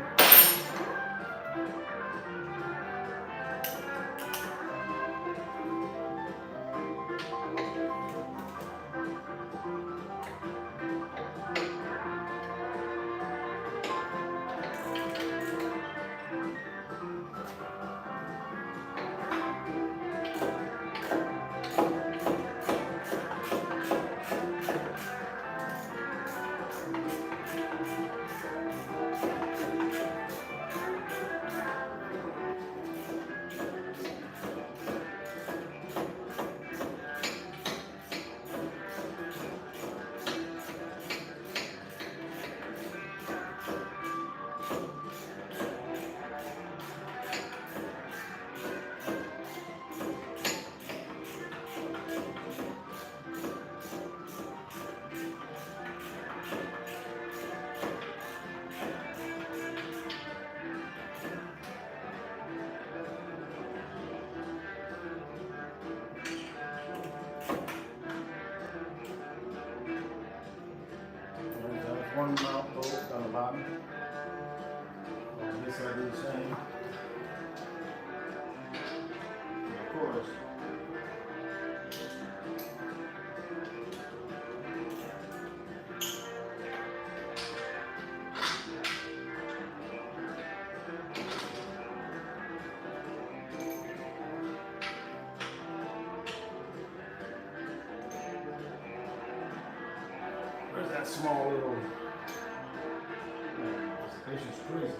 There's one mount bolt on the bottom. This side is the same. And of course, where's that small little patience crazy?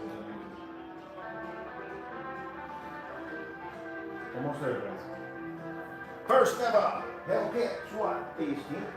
Almost there, guys. First ever Hellcat SWAT piece here.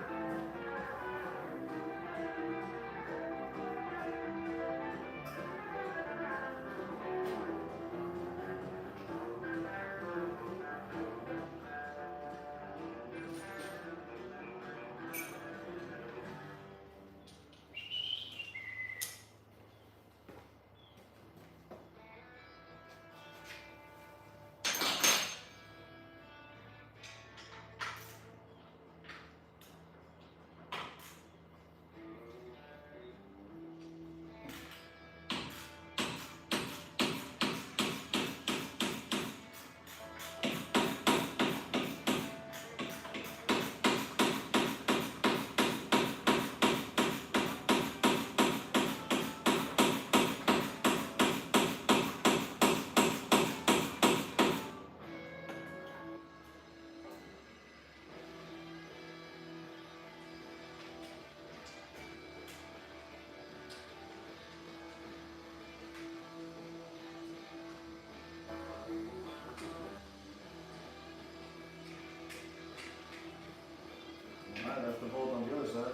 Alright, that's the bolt on the other side.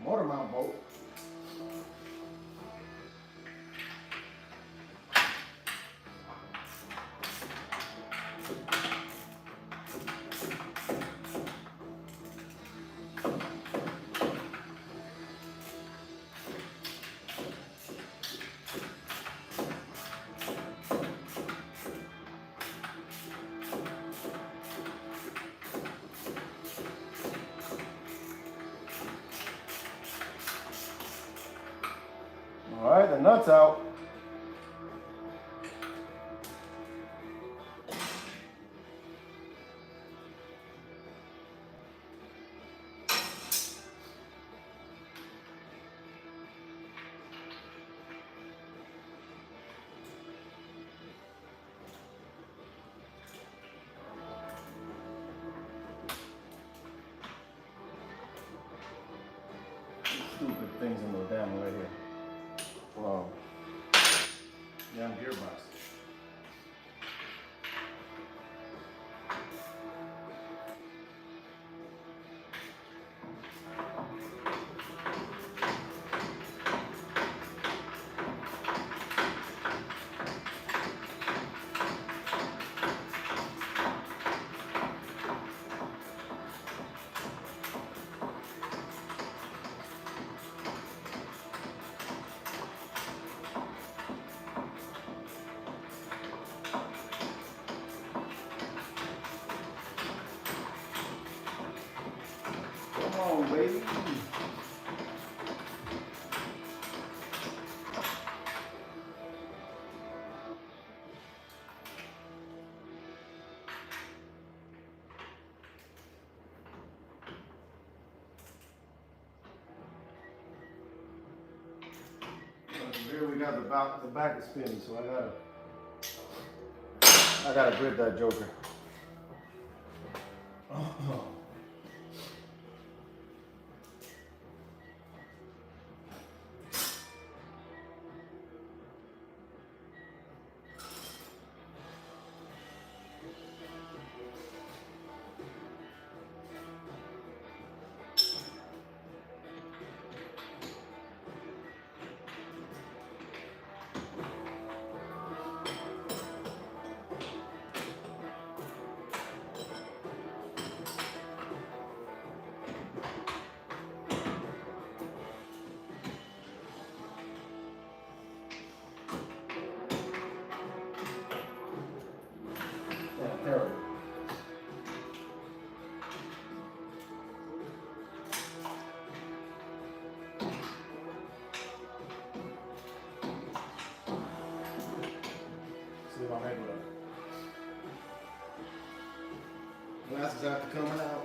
Motor mount bolt. All right, the nut's out. Stupid things in the damn way here. Wow. Damn gearbox. Here we got the back is spinning, so I gotta grip that joker. Oh. Yeah, terrible. See if I'm able to. Glasses have to come out.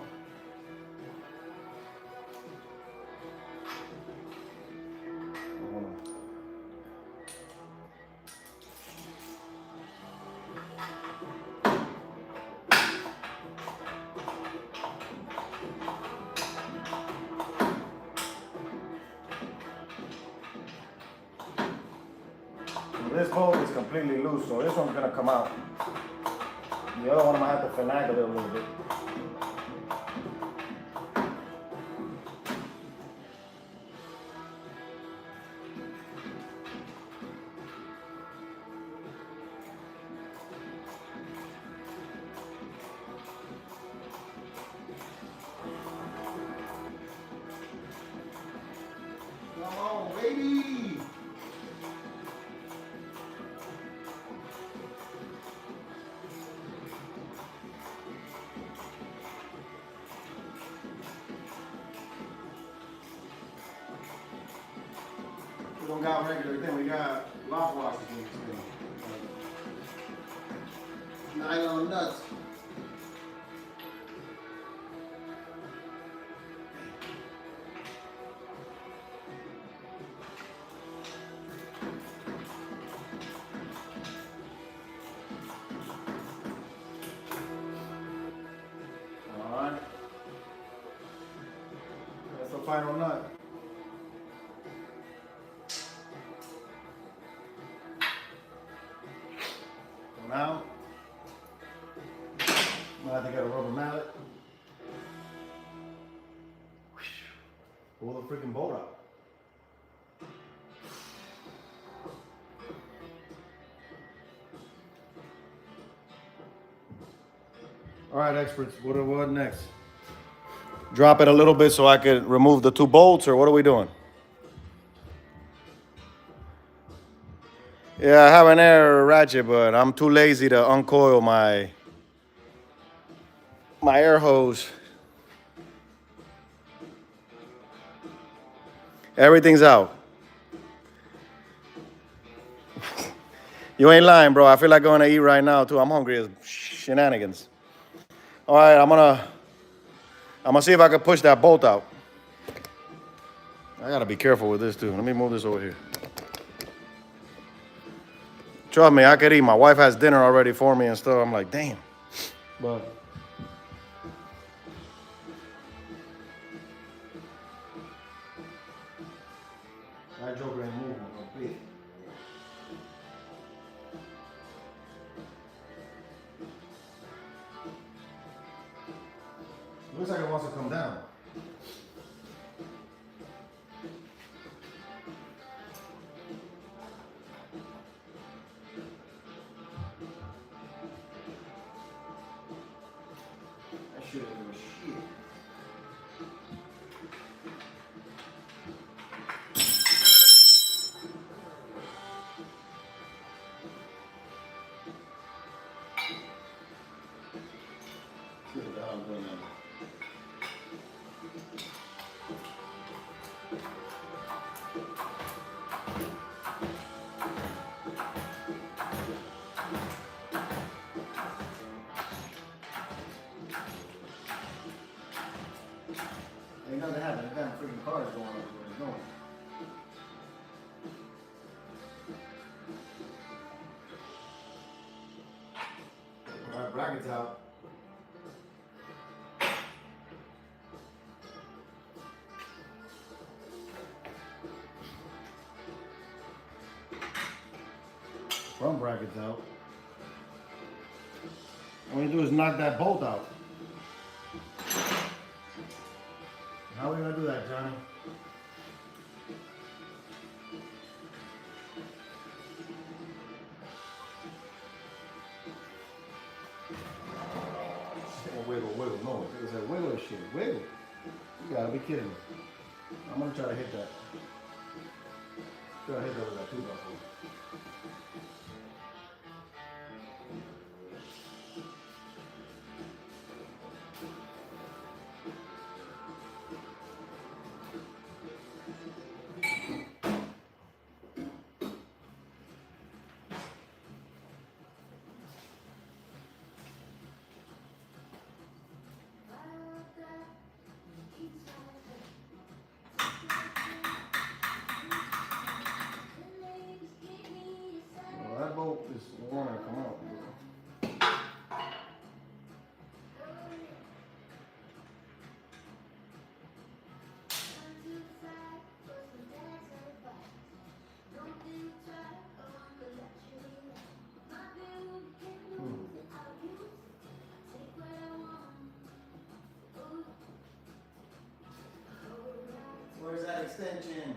This bolt is completely loose, so this one's gonna come out. The other one I'm gonna have to finagle it a little bit. Come on, baby! We don't got regular thing, we got lock washers in this thing. Nylon nuts. Alright. That's the final nut. Now, I'm gonna have to get a rubber mallet. Pull the freaking bolt out. All right, experts, what next? Drop it a little bit so I could remove the two bolts, or what are we doing? Yeah, I have an air ratchet, but I'm too lazy to uncoil my air hose. Everything's out. You ain't lying, bro. I feel like going to eat right now, too. I'm hungry as shenanigans. All right, I'm gonna see if I can push that bolt out. I gotta be careful with this, too. Let me move this over here. Trust me, I could eat. My wife has dinner already for me and stuff. I'm like, damn. But that joker ain't moving a bit. Looks like it wants to come down. That shit ain't doing shit. See what the hell I'm doing now. Ain't nothing happening. The damn freaking car is going up where it's going. front bracket's out. All you do is knock that bolt out. How are we gonna do that, Johnny? Wiggle, wiggle, no, it's a wiggle shit, wiggle. You gotta be kidding me. I'm gonna try to hit that. Try to hit that with that 2x4. That bolt is wanting to come out. Where's that extension?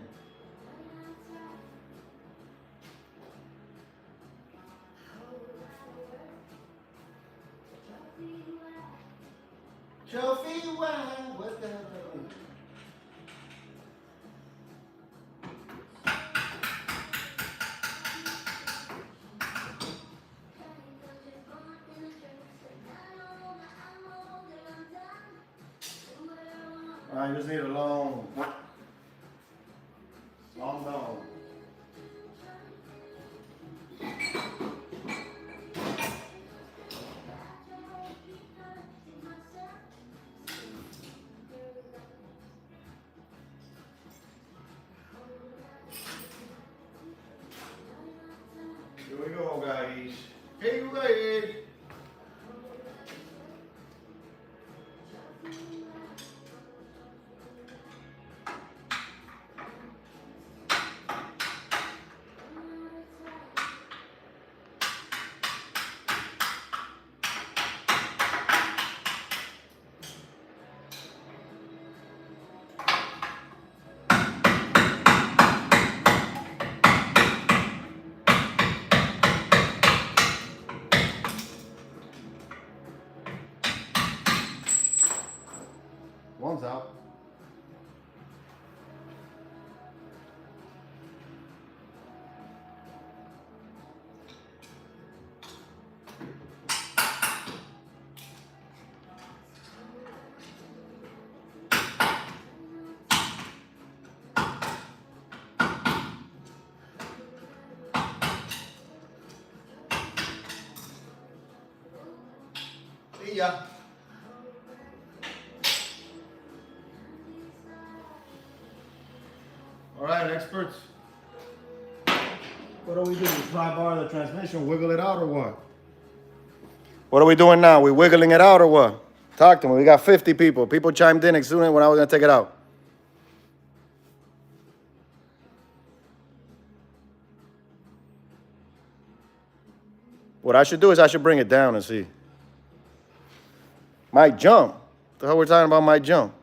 Trophy wine, what's that? I just need a long dog. Here we go, guys. Hey, guys. One's out. See ya. All right, experts. What do we do? Pry bar the transmission, wiggle it out or what? What are we doing now? We wiggling it out or what? Talk to me. We got 50 people. People chimed in as soon as when I was gonna take it out. What I should do is I should bring it down and see. Might jump. The hell we're talking about might jump.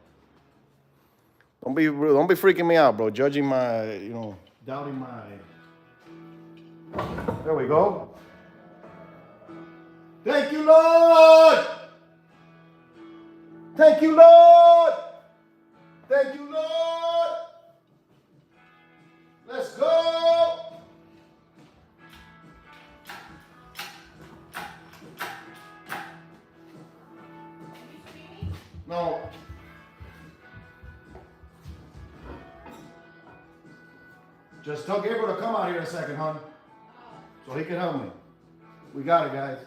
Don't be freaking me out, bro. Judging my, doubting my. There we go. Thank you, Lord. Thank you, Lord. Thank you, Lord. Let's go. No. Just tell Gabriel to come out here in a second, hon. So he can help me. We got it, guys.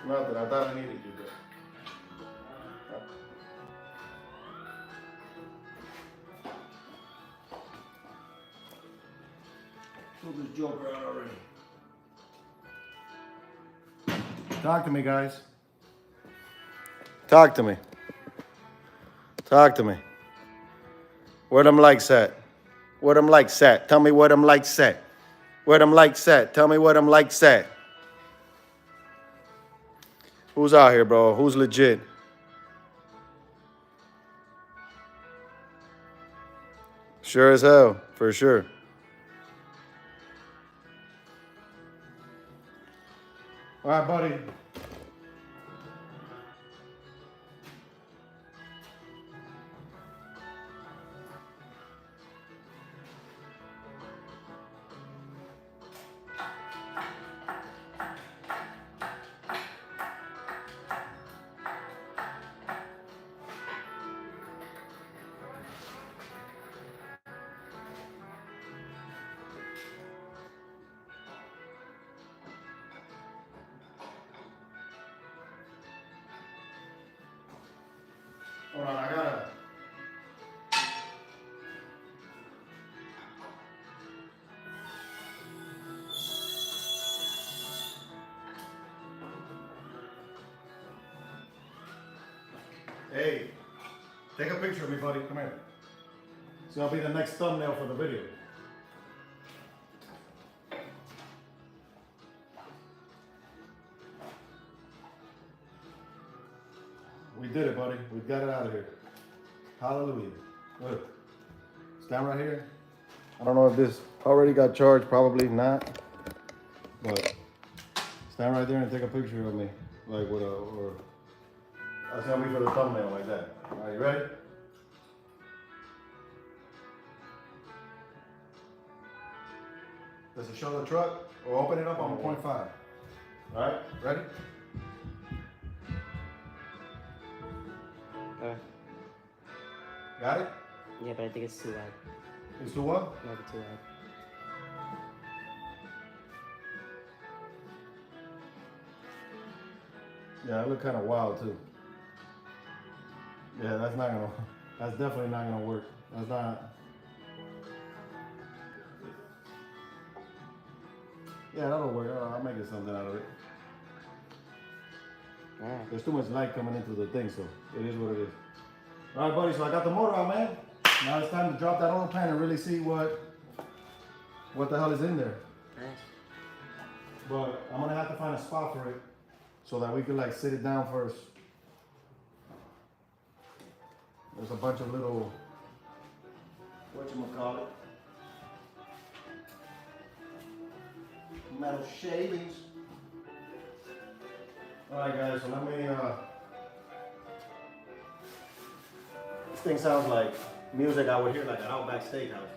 Nothing. I thought I needed you, but. Pull this joker out already. Talk to me, guys. Talk to me. Talk to me. Where them lights at? Where them lights at? Tell me where them lights at. Where them lights at? Tell me where them lights at. Who's out here, bro? Who's legit? Sure as hell, for sure. All right, buddy. Hold on, I gotta. Hey, take a picture of me, buddy. Come here. It's gonna be the next thumbnail for the video. We did it, buddy. We got it out of here. Hallelujah. Good. Stand right here. I don't know if this already got charged. Probably not. But stand right there and take a picture of me, like with a, or that's gonna be for the thumbnail, like that. All right, you ready? Does it show the truck? Or open it up on 0.5. All right, ready? Got it? Yeah, but I think it's too wide. It's too what? Might be too wide. Yeah, it looked kind of wild too. Yeah, that's not gonna, that's definitely not gonna work. That's not. Yeah, that'll work. I'll make it something out of it. Alright. There's too much light coming into the thing, so it is what it is. All right, buddy, so I got the motor out, man. Now it's time to drop that oil pan and really see what the hell is in there. Nice. But I'm gonna have to find a spot for it so that we can like sit it down first. There's a bunch of little, whatchamacallit, metal shavings. All right, guys, so let me, this thing sounds like music I would hear like at Outback Steakhouse.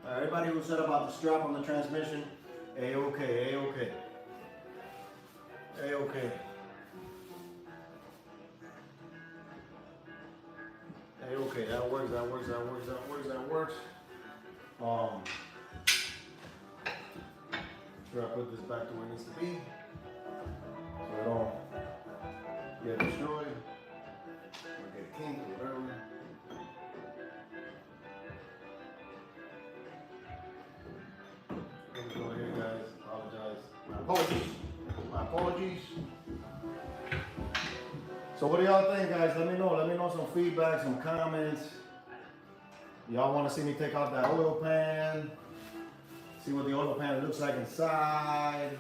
All right, everybody who said about the strap on the transmission, A-okay, A-okay. A-okay. A-okay, that works, that works, that works, that works, that works. Sure I put this back to where it needs to be. So it don't get destroyed. Or get kinked or whatever. Let me go here, guys. Apologize. My apologies. My apologies. So what do y'all think, guys? Let me know. Let me know some feedback, some comments. Y'all want to see me take off that oil pan? See what the oil pan looks like inside.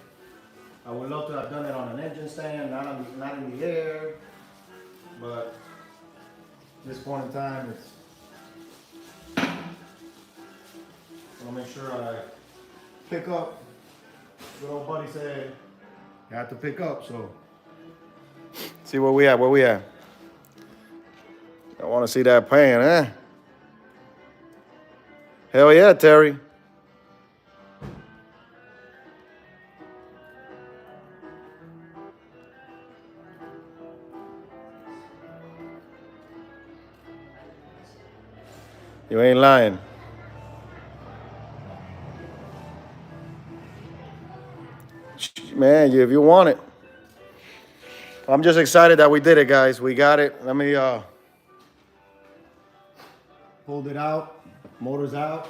I would love to have done it on an engine stand, not in the air. But at this point in time, it's. I want to make sure I pick up. Good old buddy said you have to pick up, so. See where we at, where we at. I want to see that pan, eh? Hell yeah, Terry. You ain't lying. Man, if you want it. I'm just excited that we did it, guys. We got it. Let me hold it out. Motor's out.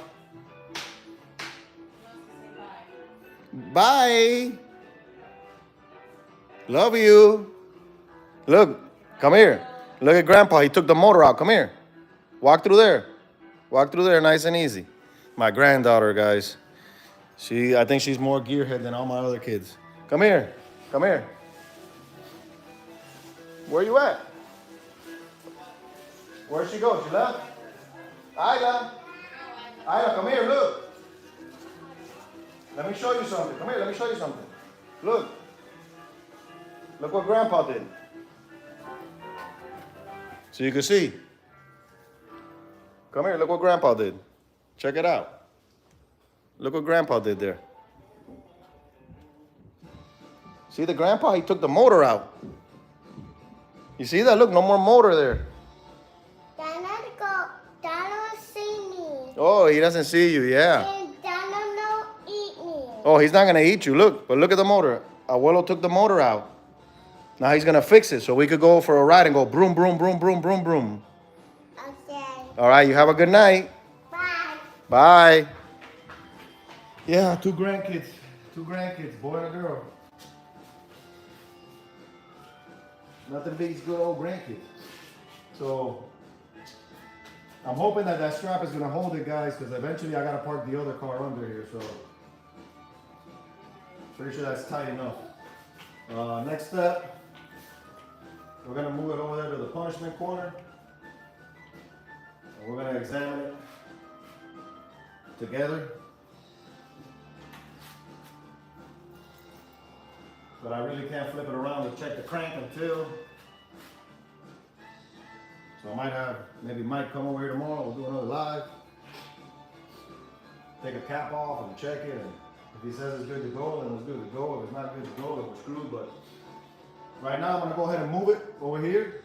Bye. Love you. Look, come here. Look at Grandpa. He took the motor out. Come here. Walk through there. Walk through there nice and easy. My granddaughter, guys. I think she's more gearhead than all my other kids. Come here. Come here. Where you at? Where'd she go? She left? Isla. Isla, come here, look. Let me show you something. Come here, let me show you something. Look. Look what Grandpa did. So you can see. Come here, look what Grandpa did. Check it out. Look what Grandpa did there. See the Grandpa? He took the motor out. You see that? Look, no more motor there. Dano see me. Oh, he doesn't see you, yeah. And Dano no eat me. Oh, he's not going to eat you. Look, but look at the motor. Abuelo took the motor out. Now he's going to fix it so we could go for a ride and go broom, broom, broom, broom, broom, broom. Okay. All right, you have a good night. Bye. Bye. Yeah, two grandkids, boy and a girl. Nothing beats good old grandkids. So I'm hoping that strap is gonna hold it, guys, because eventually I gotta park the other car under here. So pretty sure that's tight enough. Next step, we're gonna move it over there to the punishment corner, and we're gonna examine it together. But I really can't flip it around to check the crank until. So I might have maybe Mike come over here tomorrow. We'll do another live. Take a cap off and check it. And if he says it's good to go, then it's good to go. If it's not good to go, then we're screwed. But right now I'm gonna go ahead and move it over here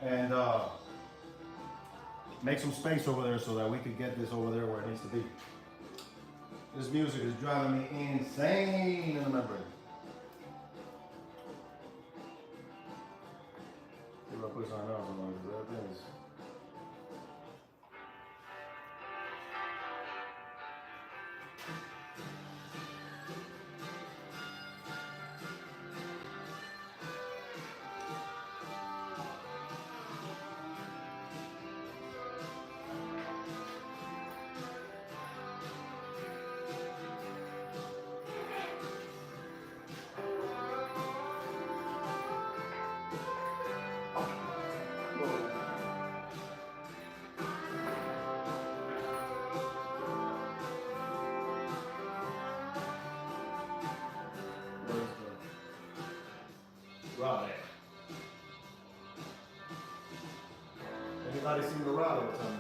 and make some space over there so that we can get this over there where it needs to be. This music is driving me insane in the membrane. See if I put something else on because everything is. Rod at? Anybody seen the rod over time?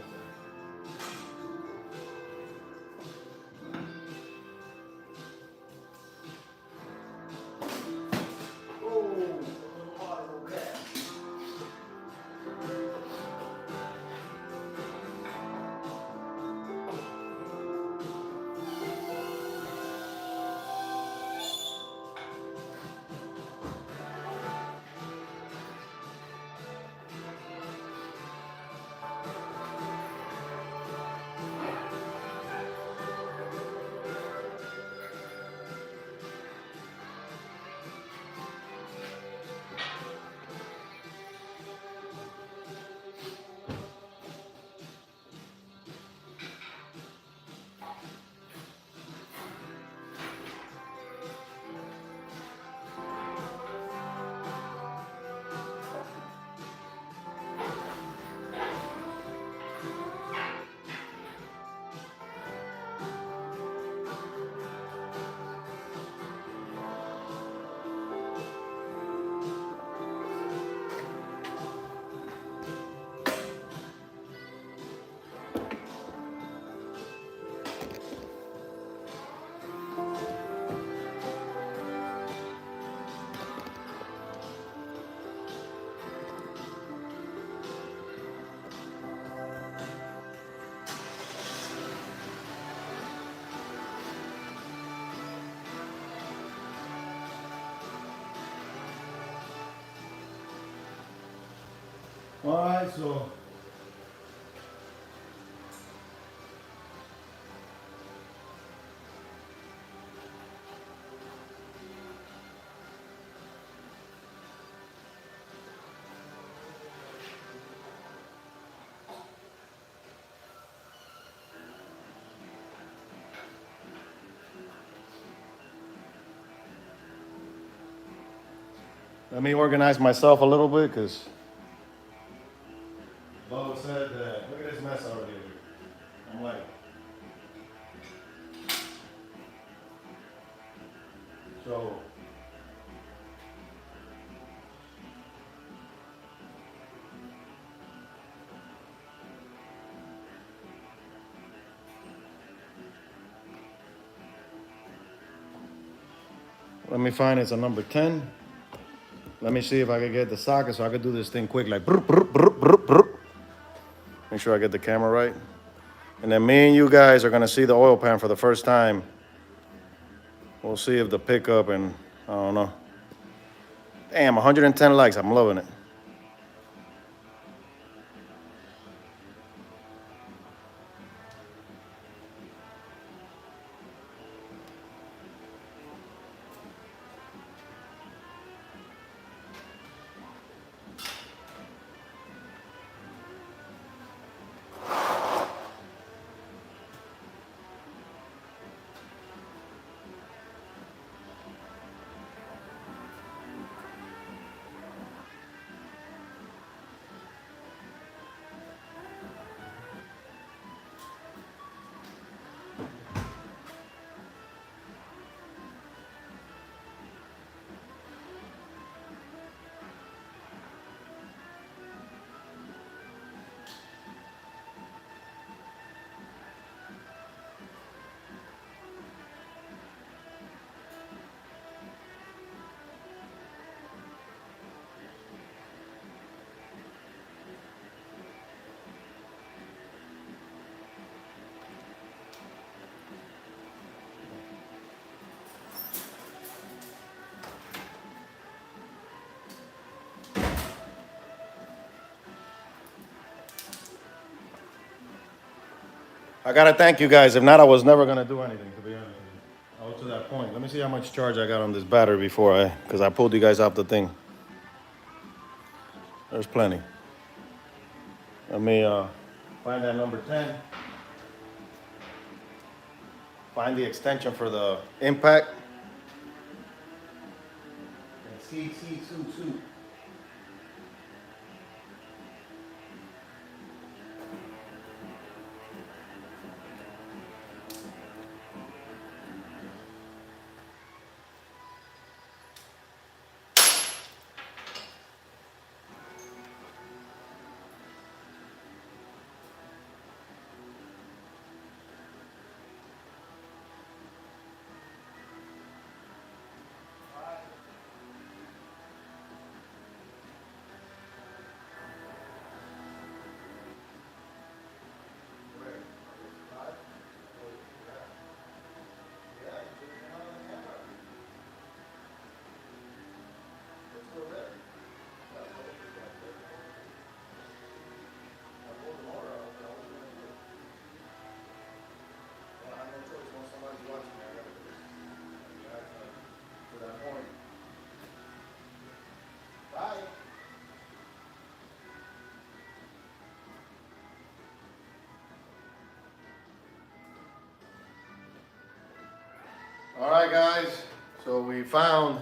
All right, so let me organize myself a little bit because Bubba said that, look at this mess already. I'm like, so let me find it's a number 10. Let me see if I can get the socket so I can do this thing quick, like brr, brr, brr, brr, brr. Make sure I get the camera right. And then me and you guys are gonna see the oil pan for the first time. We'll see if the pickup and I don't know. Damn, 110 likes. I'm loving it. I gotta thank you guys. If not, I was never gonna do anything, to be honest with you. I was to that point. Let me see how much charge I got on this battery before because I pulled you guys off the thing. There's plenty. Let me find that number 10. Find the extension for the impact. And CC22. All right, guys. So we found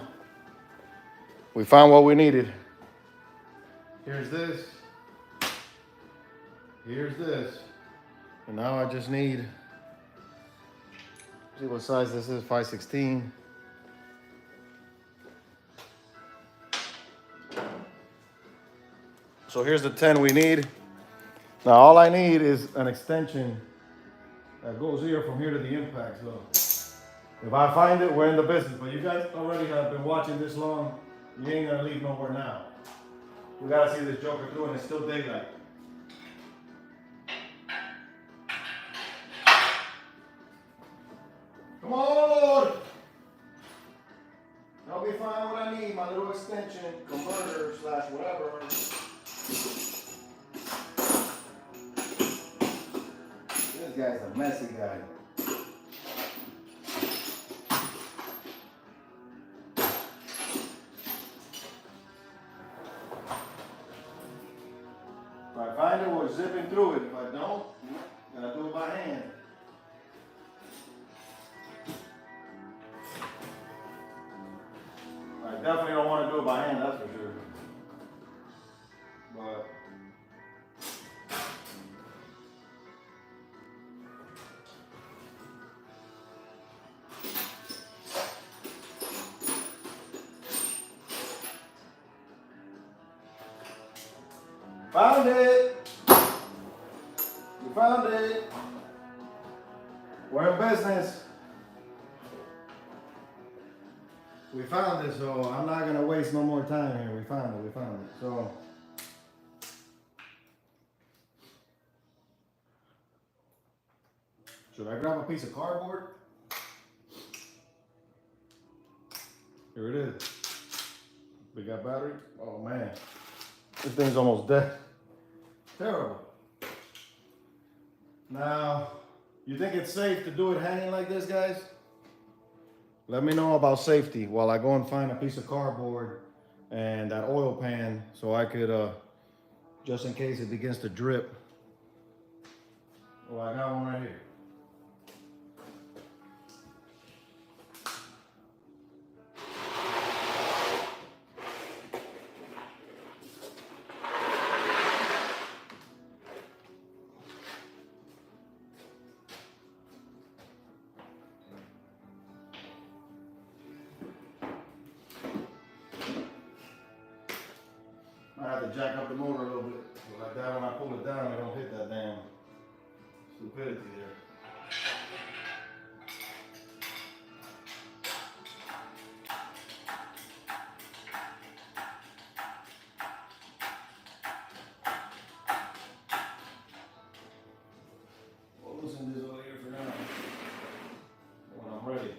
what we needed. Here's this. Here's this. And now I just need, see what size this is, 5/16. So here's the 10 we need. Now all I need is an extension that goes here from here to the impact. So if I find it, we're in the business. But you guys already have been watching this long. You ain't gonna leave nowhere now. We gotta see this joker through, and it's still daylight. Come on! Help me find what I need, my little extension, converter / whatever. This guy's a messy guy. If I find it, we're zipping through it. If I don't, gotta do it by hand. I definitely don't want to do it by hand, that's for sure. But found it! We found it! We're in business. We found it, so I'm not gonna waste no more time here. We found it. So should I grab a piece of cardboard? Here it is. We got battery. Oh man, this thing's almost dead. Terrible. Now, you think it's safe to do it hanging like this, guys? Let me know about safety while I go and find a piece of cardboard and that oil pan so I could, just in case it begins to drip. Well, I got one right here. I have to jack up the motor a little bit. So like that, when I pull it down, it don't hit that damn stupidity there. We'll loosen this over here for now. When I'm ready.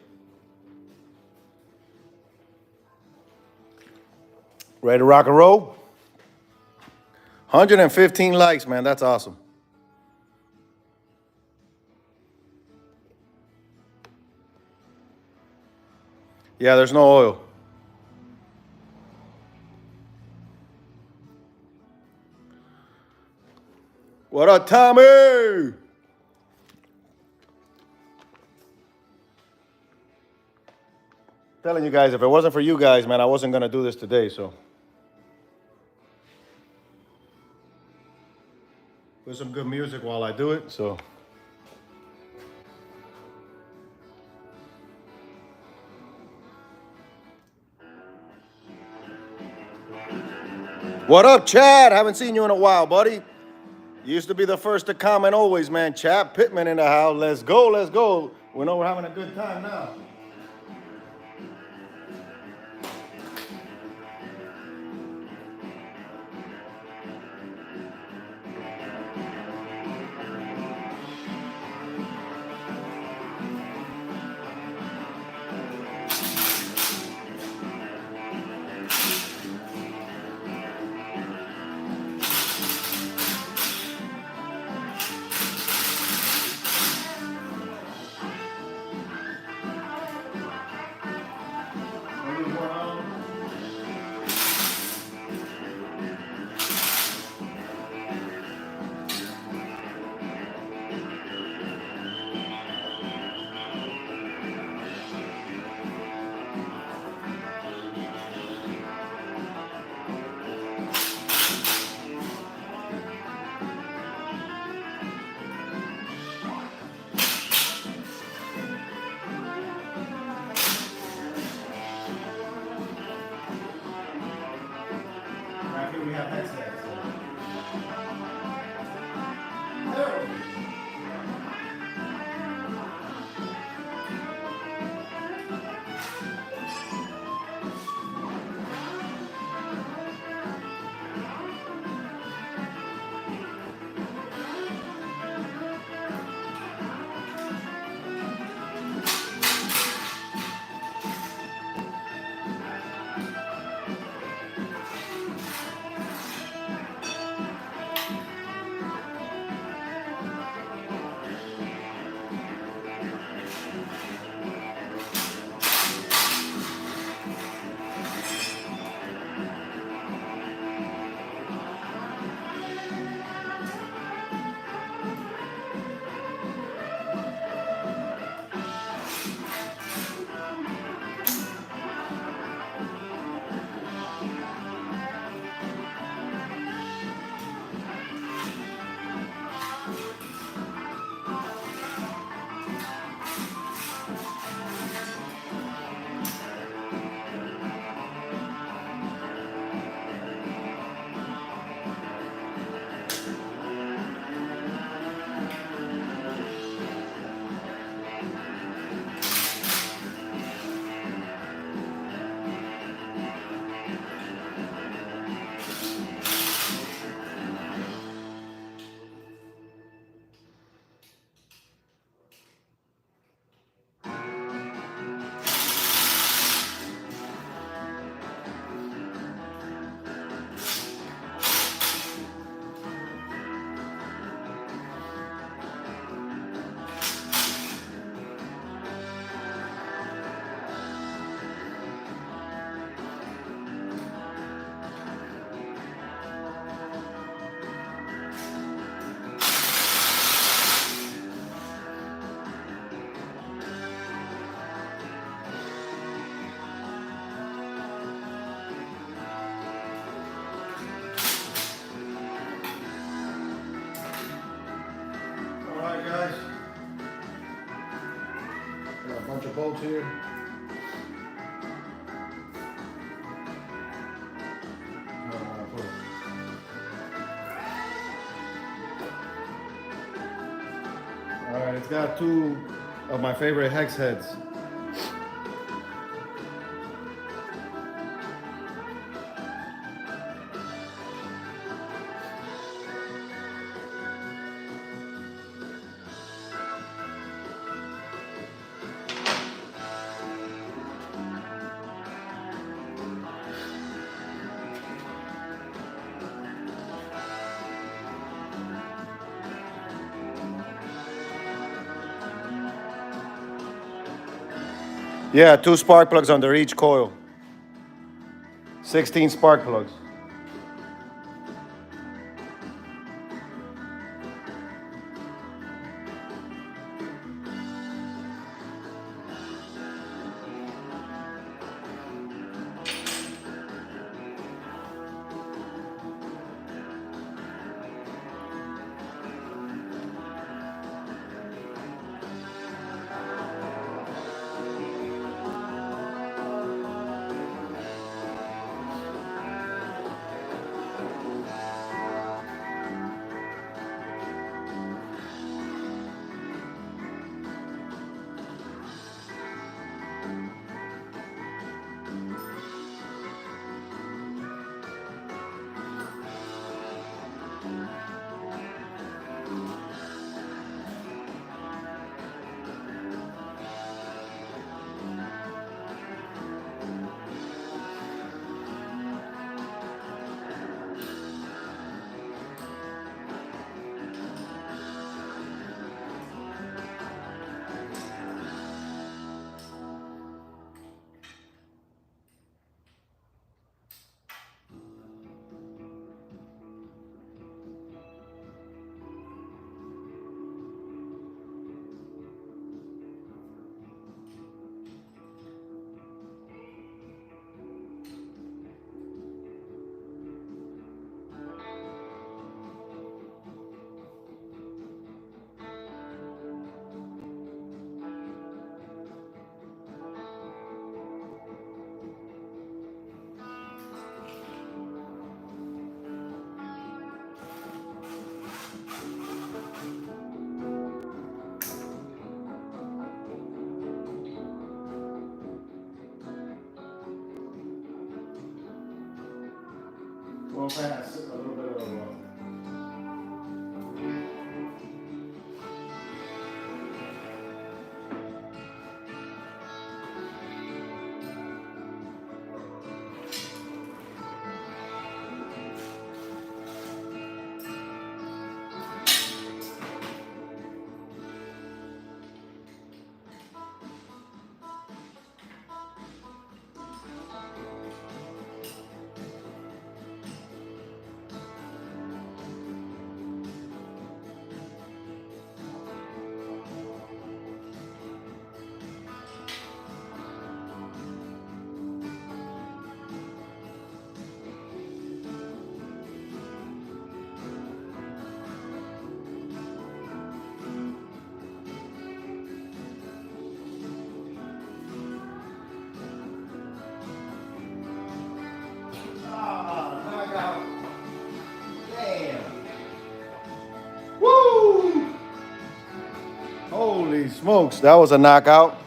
Ready to rock and roll? 115 likes, man. That's awesome. Yeah, there's no oil. What up, Tommy? Telling you guys, if it wasn't for you guys, man, I wasn't gonna do this today, so. Put some good music while I do it, so. What up, Chad? Haven't seen you in a while, buddy. You used to be the first to comment always, man. Chad Pittman in the house. Let's go, let's go. We know we're having a good time now. Right here we have headsets. bolts here. All right, it's got two of my favorite hex heads. Yeah, 2 spark plugs under each coil. 16 spark plugs. Well, pass a little bit of. Knockout. Damn. Woo! Holy smokes, that was a knockout.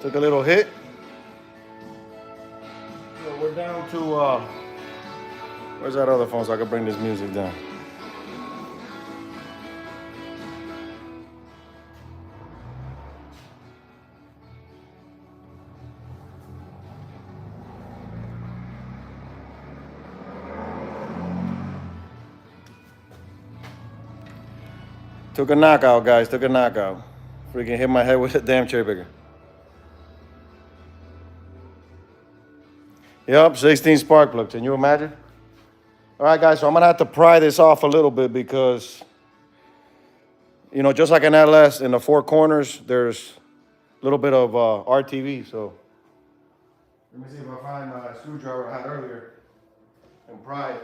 Took a little hit. So we're down to, where's that other phone so I can bring this music down? Took a knockout, guys. Took a knockout. Freaking hit my head with a damn cherry picker. Yep, 16 spark plugs. Can you imagine? All right, guys. So I'm gonna have to pry this off a little bit because, you know, just like an LS in the 4 corners, there's a little bit of RTV. So let me see if I find my screwdriver I had earlier and pry it.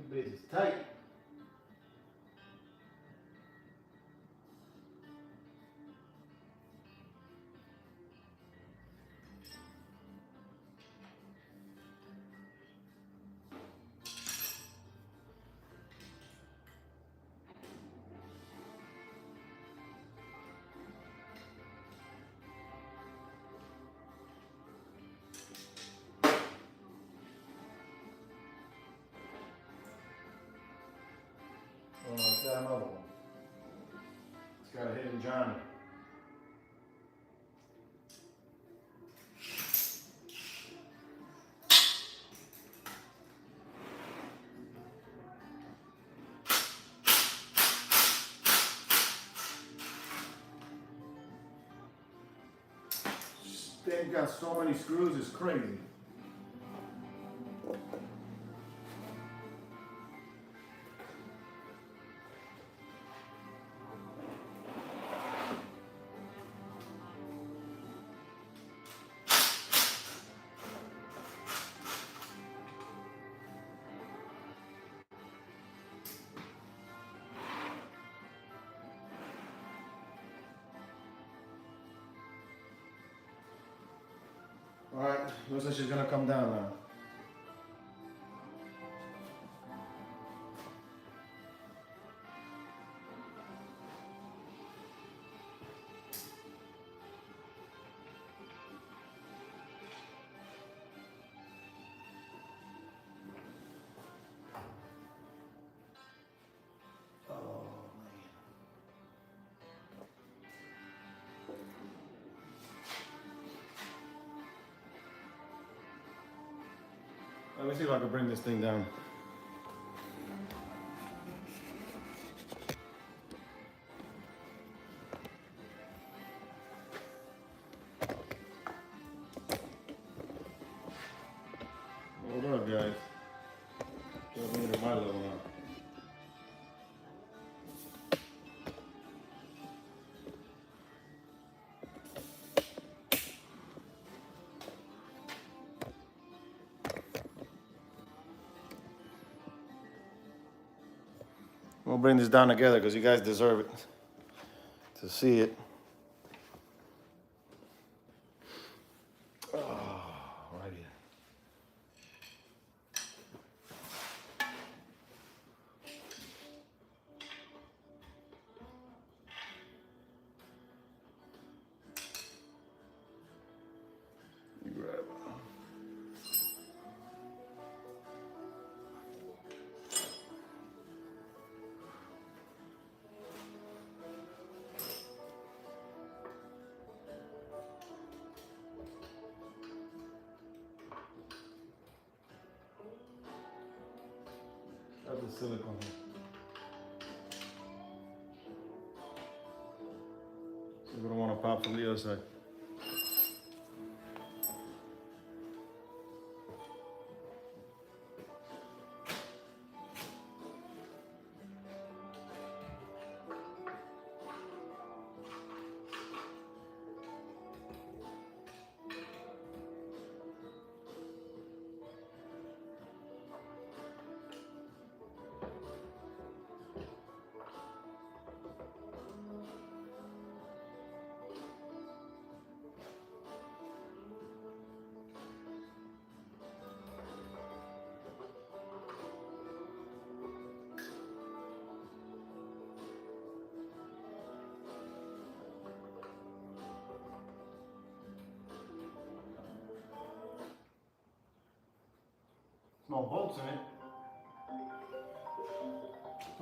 This bitch is tight. Oh, it's got another one. It's got a hidden Johnny. They've got so many screws, it's crazy. All right, looks like she's gonna come down now. Let me see if I can bring this thing down. Hold up, guys. Get me to my level now. We'll bring this down together because you guys deserve it to see it. Oh, right here. You grab it. That's the silicone. So we're gonna want to pop from the other side. No bolts in it.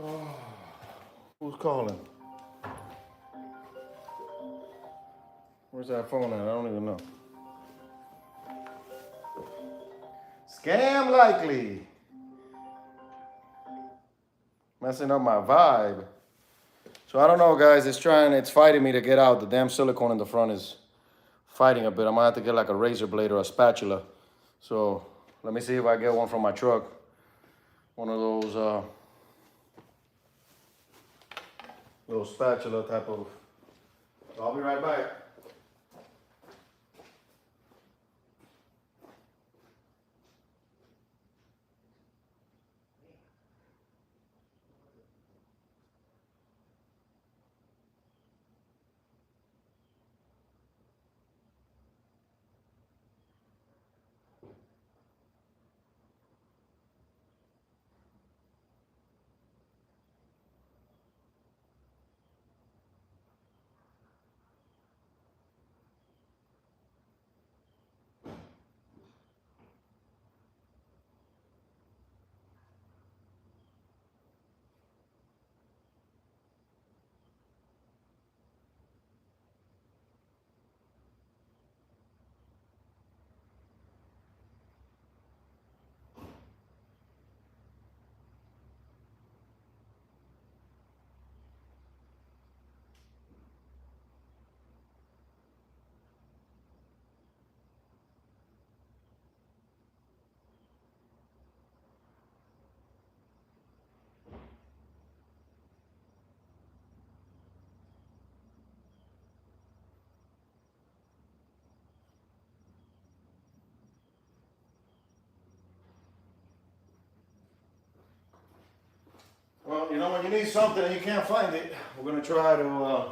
Oh, who's calling? Where's that phone at? I don't even know. Scam likely. Messing up my vibe. So I don't know, guys. It's fighting me to get out. The damn silicone in the front is fighting a bit. I'm gonna have to get like a razor blade or a spatula. So let me see if I get one from my truck. One of those little spatula type of. I'll be right back. Well, you know, when you need something and you can't find it, we're gonna try to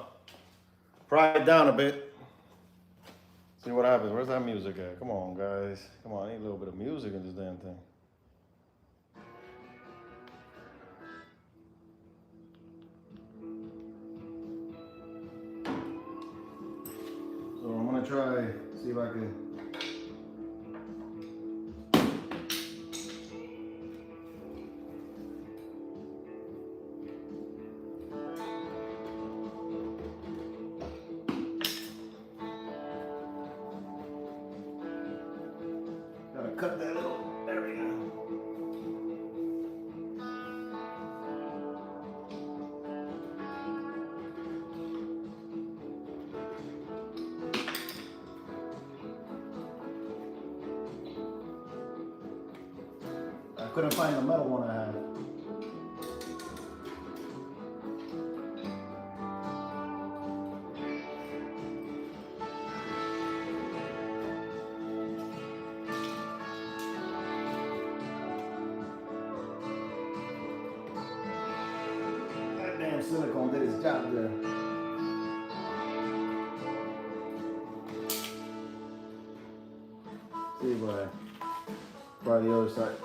pry it down a bit. See what happens. Where's that music at? Come on, guys. Come on, I need a little bit of music in this damn thing. So I'm gonna try, see if I can. Gotta cut that little area. I couldn't find the metal one I had. That damn silicone did its job there. See if I try the other side.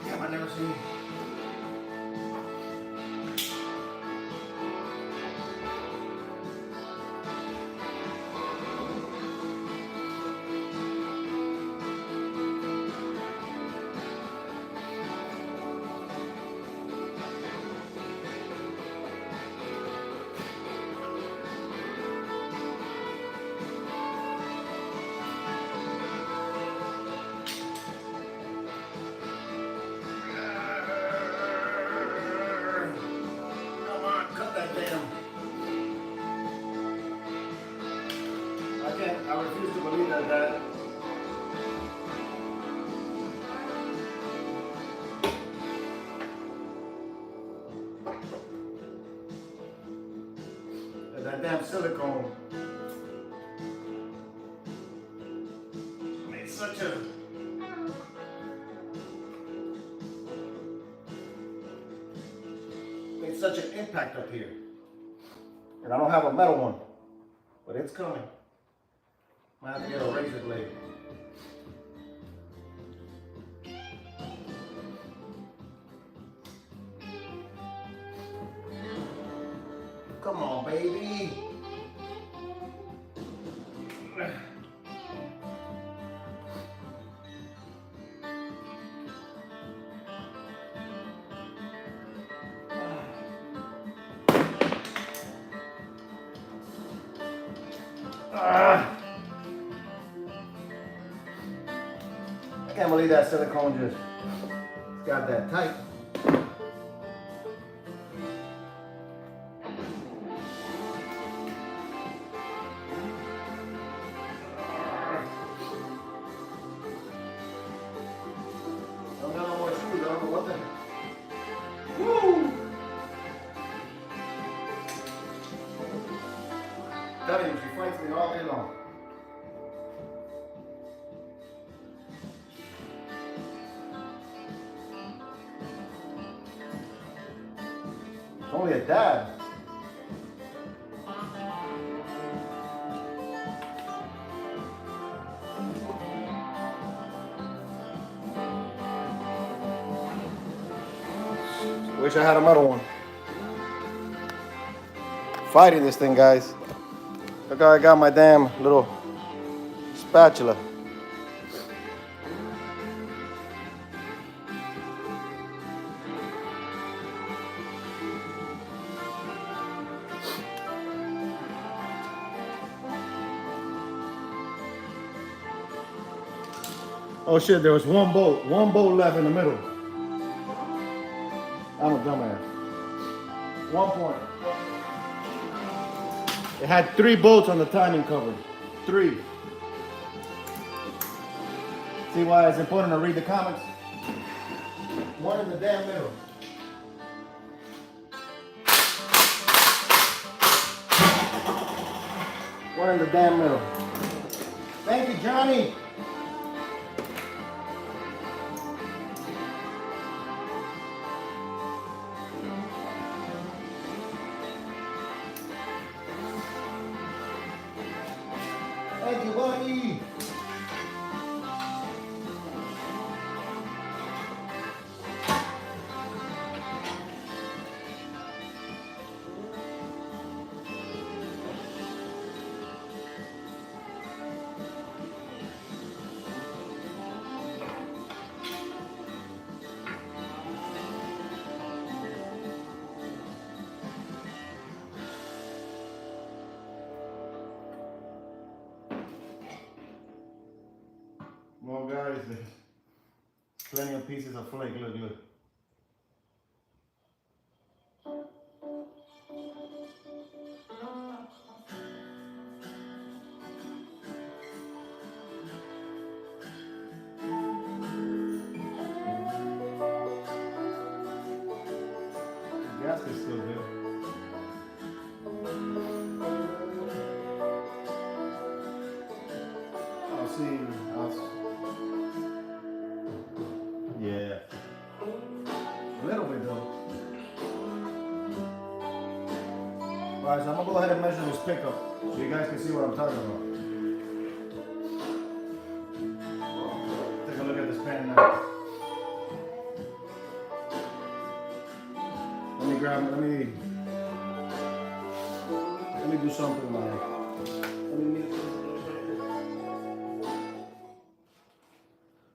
Damn, I never seen. Come on, cut that damn. I refuse to believe that. That damn silicone made such an impact up here. And I don't have a metal one, but it's coming. I have to get a razor blade. Come on, baby. I can't believe that silicone just got that tight. Don't got no more shoes, I don't know what the. Woo! Telling you, she fights me all day long. It's only a dab. Wish I had a metal one. Fighting this thing, guys. Look how I got my damn little spatula. Oh shit, there was one bolt left in the middle. I'm a dumbass. 1 point. It had 3 bolts on the timing cover. 3. See why it's important to read the comments? One in the damn middle. One in the damn middle. Thank you, Johnny. Thank you, buddy. Well, guys, there's plenty of pieces of flake. Look, look. The gasket's still good. I'll see. Yeah. A little bit though. Alright, so I'm gonna go ahead and measure this pickup so you guys can see what I'm talking about. Take a look at this pan now. Let me do something like,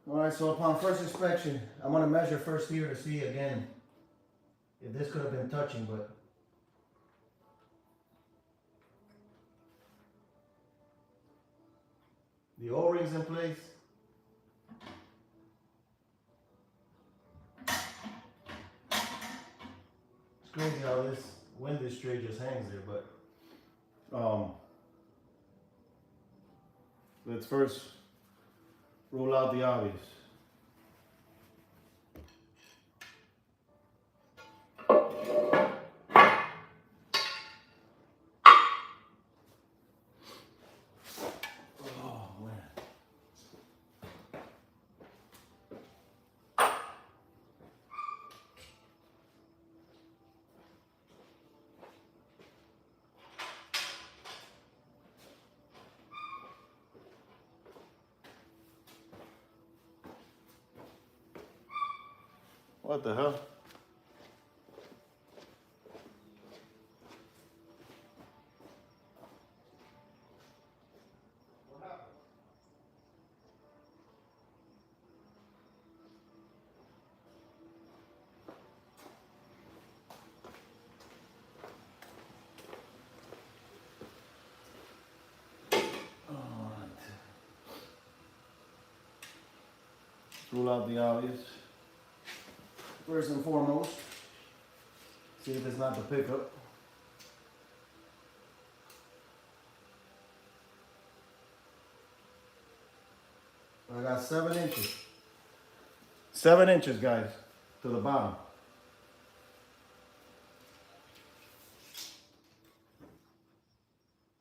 alright, so upon first inspection, I'm gonna measure first here to see again if this could have been touching, but the O-ring's in place. It's crazy how this window straight just hangs there, but let's first rule out the obvious. What the hell? Rule out the obvious. First and foremost, see if it's not the pickup. I got 7 inches. 7 inches, guys, to the bottom.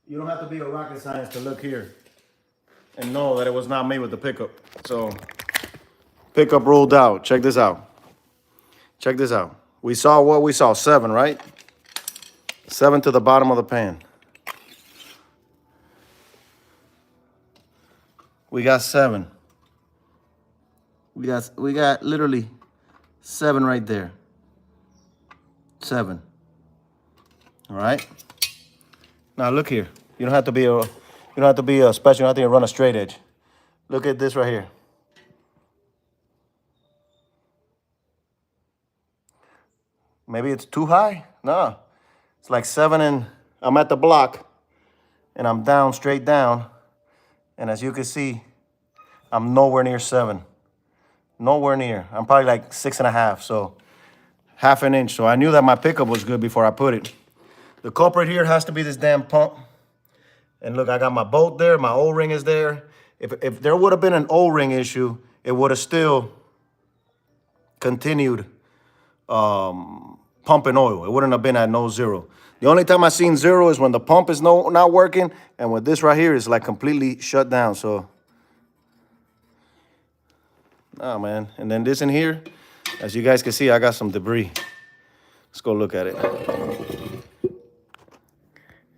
You don't have to be a rocket scientist to look here and know that it was not made with the pickup. So, pickup ruled out. Check this out. Check this out. We saw what we saw, 7, right? 7 to the bottom of the pan. We got 7. We got literally 7 right there. 7. All right. Now look here. You don't have to be a special. You don't have to run a straight edge. Look at this right here. Maybe it's too high? No. It's like 7 and I'm at the block and I'm down, straight down. And as you can see, I'm nowhere near 7. Nowhere near. I'm probably like 6.5, so half an inch. So I knew that my pickup was good before I put it. The culprit here has to be this damn pump. And look, I got my bolt there. My O-ring is there. If there would have been an O-ring issue, it would have still continued pumping oil. It wouldn't have been at no zero. The only time I seen zero is when the pump is not working, and when this right here is like completely shut down. So, oh man. And then this in here, as you guys can see, I got some debris. Let's go look at it.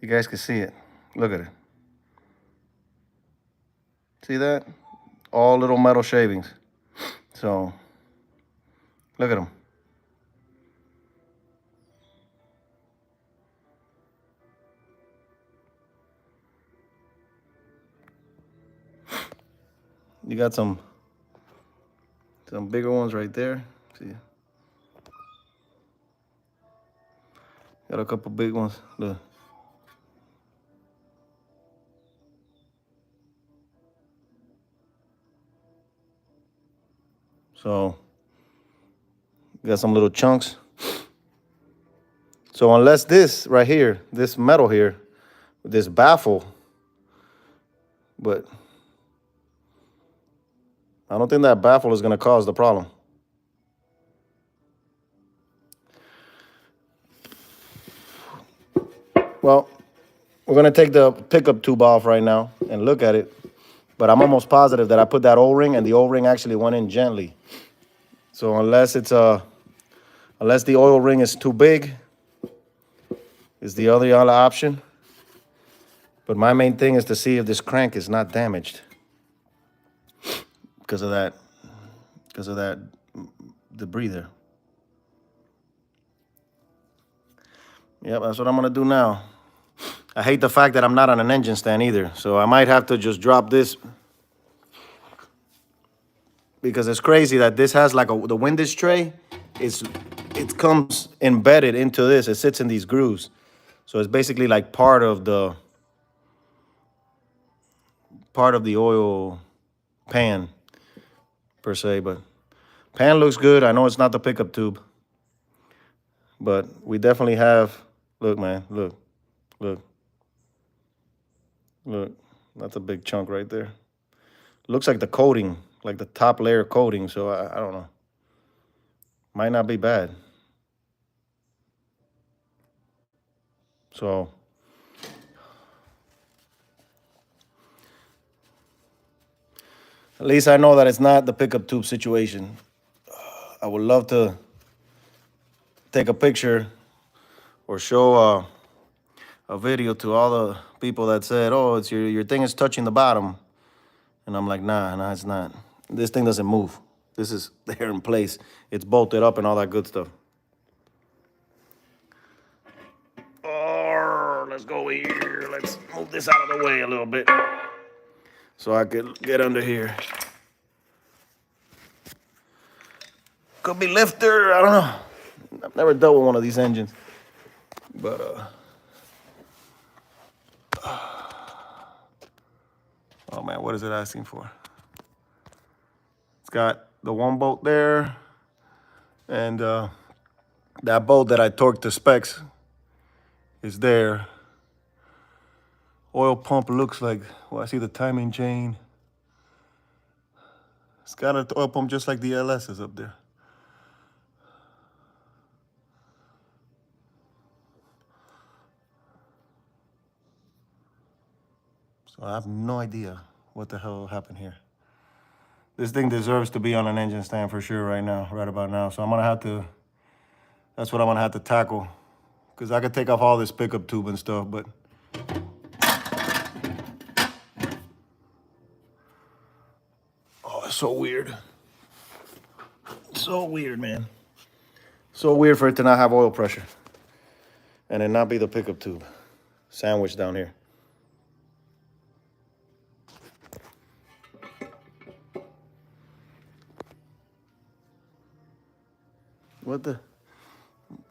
You guys can see it. Look at it. See that? All little metal shavings. So, look at them. You got some bigger ones right there. See? Got a couple big ones. Look. So, got some little chunks. So unless this right here, this metal here, this baffle, but I don't think that baffle is gonna cause the problem. Well, we're gonna take the pickup tube off right now and look at it, but I'm almost positive that I put that O-ring and the O-ring actually went in gently. So unless the oil ring is too big, is the other option. But my main thing is to see if this crank is not damaged because of that debris there. Yep, that's what I'm gonna do now. I hate the fact that I'm not on an engine stand either, so I might have to just drop this because it's crazy that this has like the windage tray. It comes embedded into this. It sits in these grooves, so it's basically like part of the oil pan per se. But pan looks good. I know it's not the pickup tube, but we definitely have. Look, man, look. That's a big chunk right there. Looks like the coating, like the top layer coating. So I don't know. Might not be bad. So at least I know that it's not the pickup tube situation. I would love to take a picture or show a video to all the people that said, "Oh, it's your thing is touching the bottom," and I'm like, nah, it's not. This thing doesn't move. This is there in place. It's bolted up and all that good stuff. Oh, let's go here. Let's move this out of the way a little bit so I could get under here. Could be lifter. I don't know. I've never dealt with one of these engines, but oh man, what is it asking for? It's got the one bolt there, and that bolt that I torqued to specs is there. Oil pump looks like, well, I see the timing chain. It's got an oil pump just like the LS is up there. So I have no idea what the hell happened here. This thing deserves to be on an engine stand for sure right now, right about now. So I'm gonna have to, that's what I'm gonna have to tackle. Because I could take off all this pickup tube and stuff, but oh, it's so weird. So weird, man. So weird for it to not have oil pressure. And it not be the pickup tube. Sandwiched down here. What the?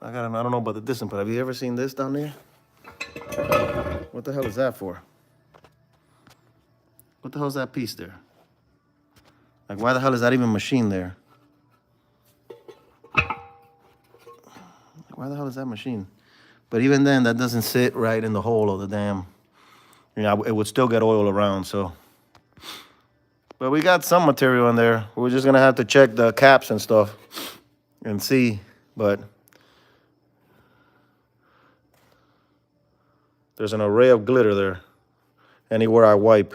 I don't know about the distance, but have you ever seen this down there? What the hell is that for? What the hell is that piece there? Like, why the hell is that even machined there? Why the hell is that machined? But even then, that doesn't sit right in the hole of the damn. You know, it would still get oil around, so. But we got some material in there. We're just gonna have to check the caps and stuff and see, but there's an array of glitter there anywhere I wipe.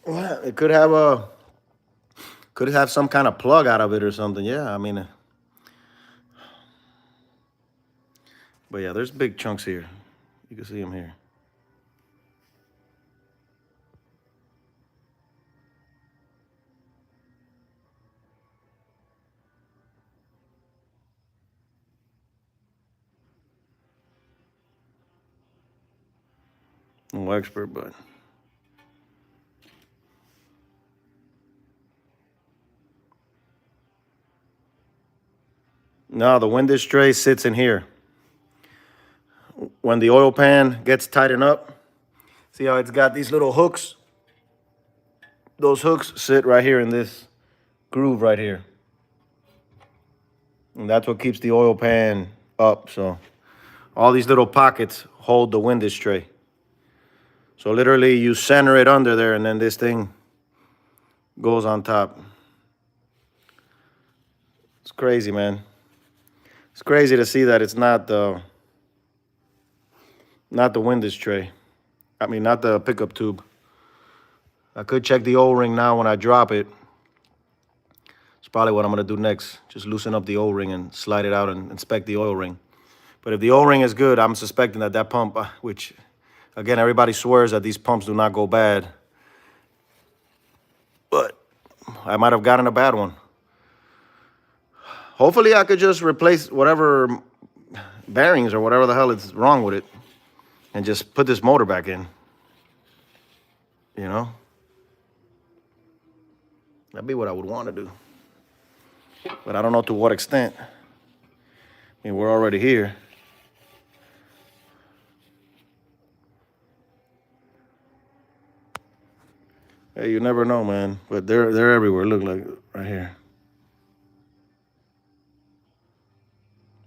Well, it could have some kind of plug out of it or something. Yeah, I mean, but yeah, there's big chunks here. You can see them here. No expert, but no, the windage tray sits in here. When the oil pan gets tightened up, see how it's got these little hooks? Those hooks sit right here in this groove right here. And that's what keeps the oil pan up. So all these little pockets hold the windage tray. So literally you center it under there and then this thing goes on top. It's crazy, man. It's crazy to see that it's not the windage tray. I mean, not the pickup tube. I could check the O-ring now when I drop it. It's probably what I'm gonna do next. Just loosen up the O-ring and slide it out and inspect the oil ring. But if the O-ring is good, I'm suspecting that that pump, which again, everybody swears that these pumps do not go bad. But I might have gotten a bad one. Hopefully I could just replace whatever bearings or whatever the hell is wrong with it and just put this motor back in. You know? That'd be what I would want to do. But I don't know to what extent. I mean, we're already here. Hey, you never know, man. But they're everywhere. Look, like right here.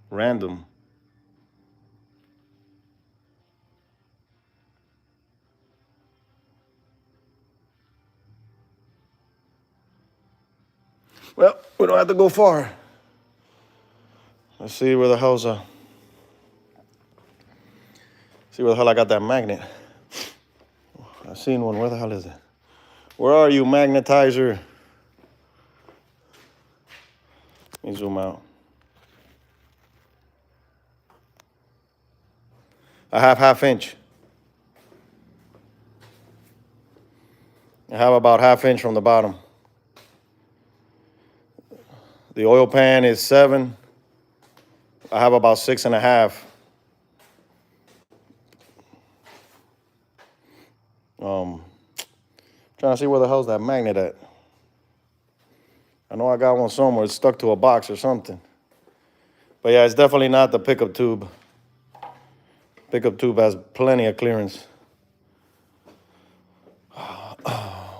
Random. Well, we don't have to go far. Let's see where the hell's see where the hell I got that magnet. I seen one. Where the hell is it? Where are you, magnetizer? Let me zoom out. I have ½ inch. I have about ½ inch from the bottom. The oil pan is 7. I have about 6.5. Trying to see where the hell's that magnet at. I know I got one somewhere. It's stuck to a box or something. But yeah, it's definitely not the pickup tube. Pickup tube has plenty of clearance.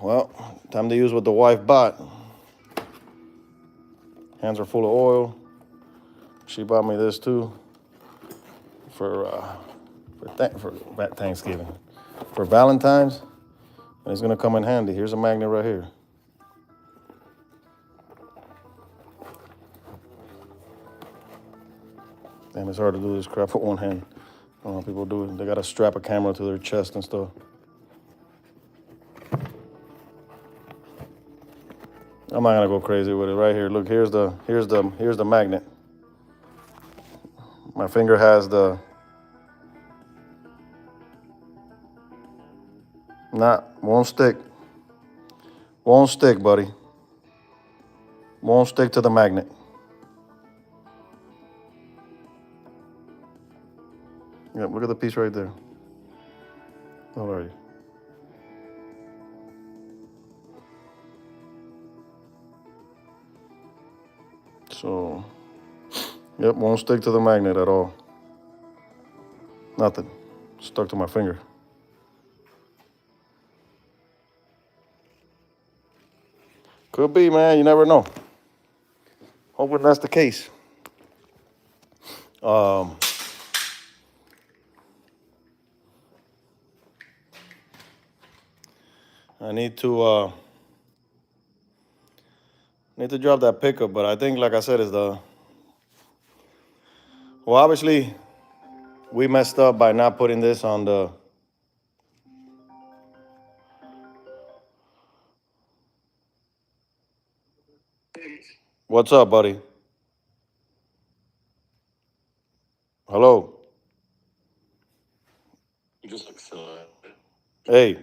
Well, time to use what the wife bought. Hands are full of oil. She bought me this too for Thanksgiving. For Valentine's, and it's gonna come in handy. Here's a magnet right here. Damn, it's hard to do this crap with one hand. I don't know how people do it. They gotta strap a camera to their chest and stuff. I'm not gonna go crazy with it. Right here, look. Here's the magnet. My finger has the. Won't stick. Won't stick, buddy. Won't stick to the magnet. Yeah, look at the piece right there. How are you? So, yep, won't stick to the magnet at all. Nothing. Stuck to my finger. Could be, man. You never know. Hoping that's the case. I need to drop that pickup, but I think, like I said, is the well. Obviously, we messed up by not putting this on the. What's up, buddy? Hello. You just look silly. Hey.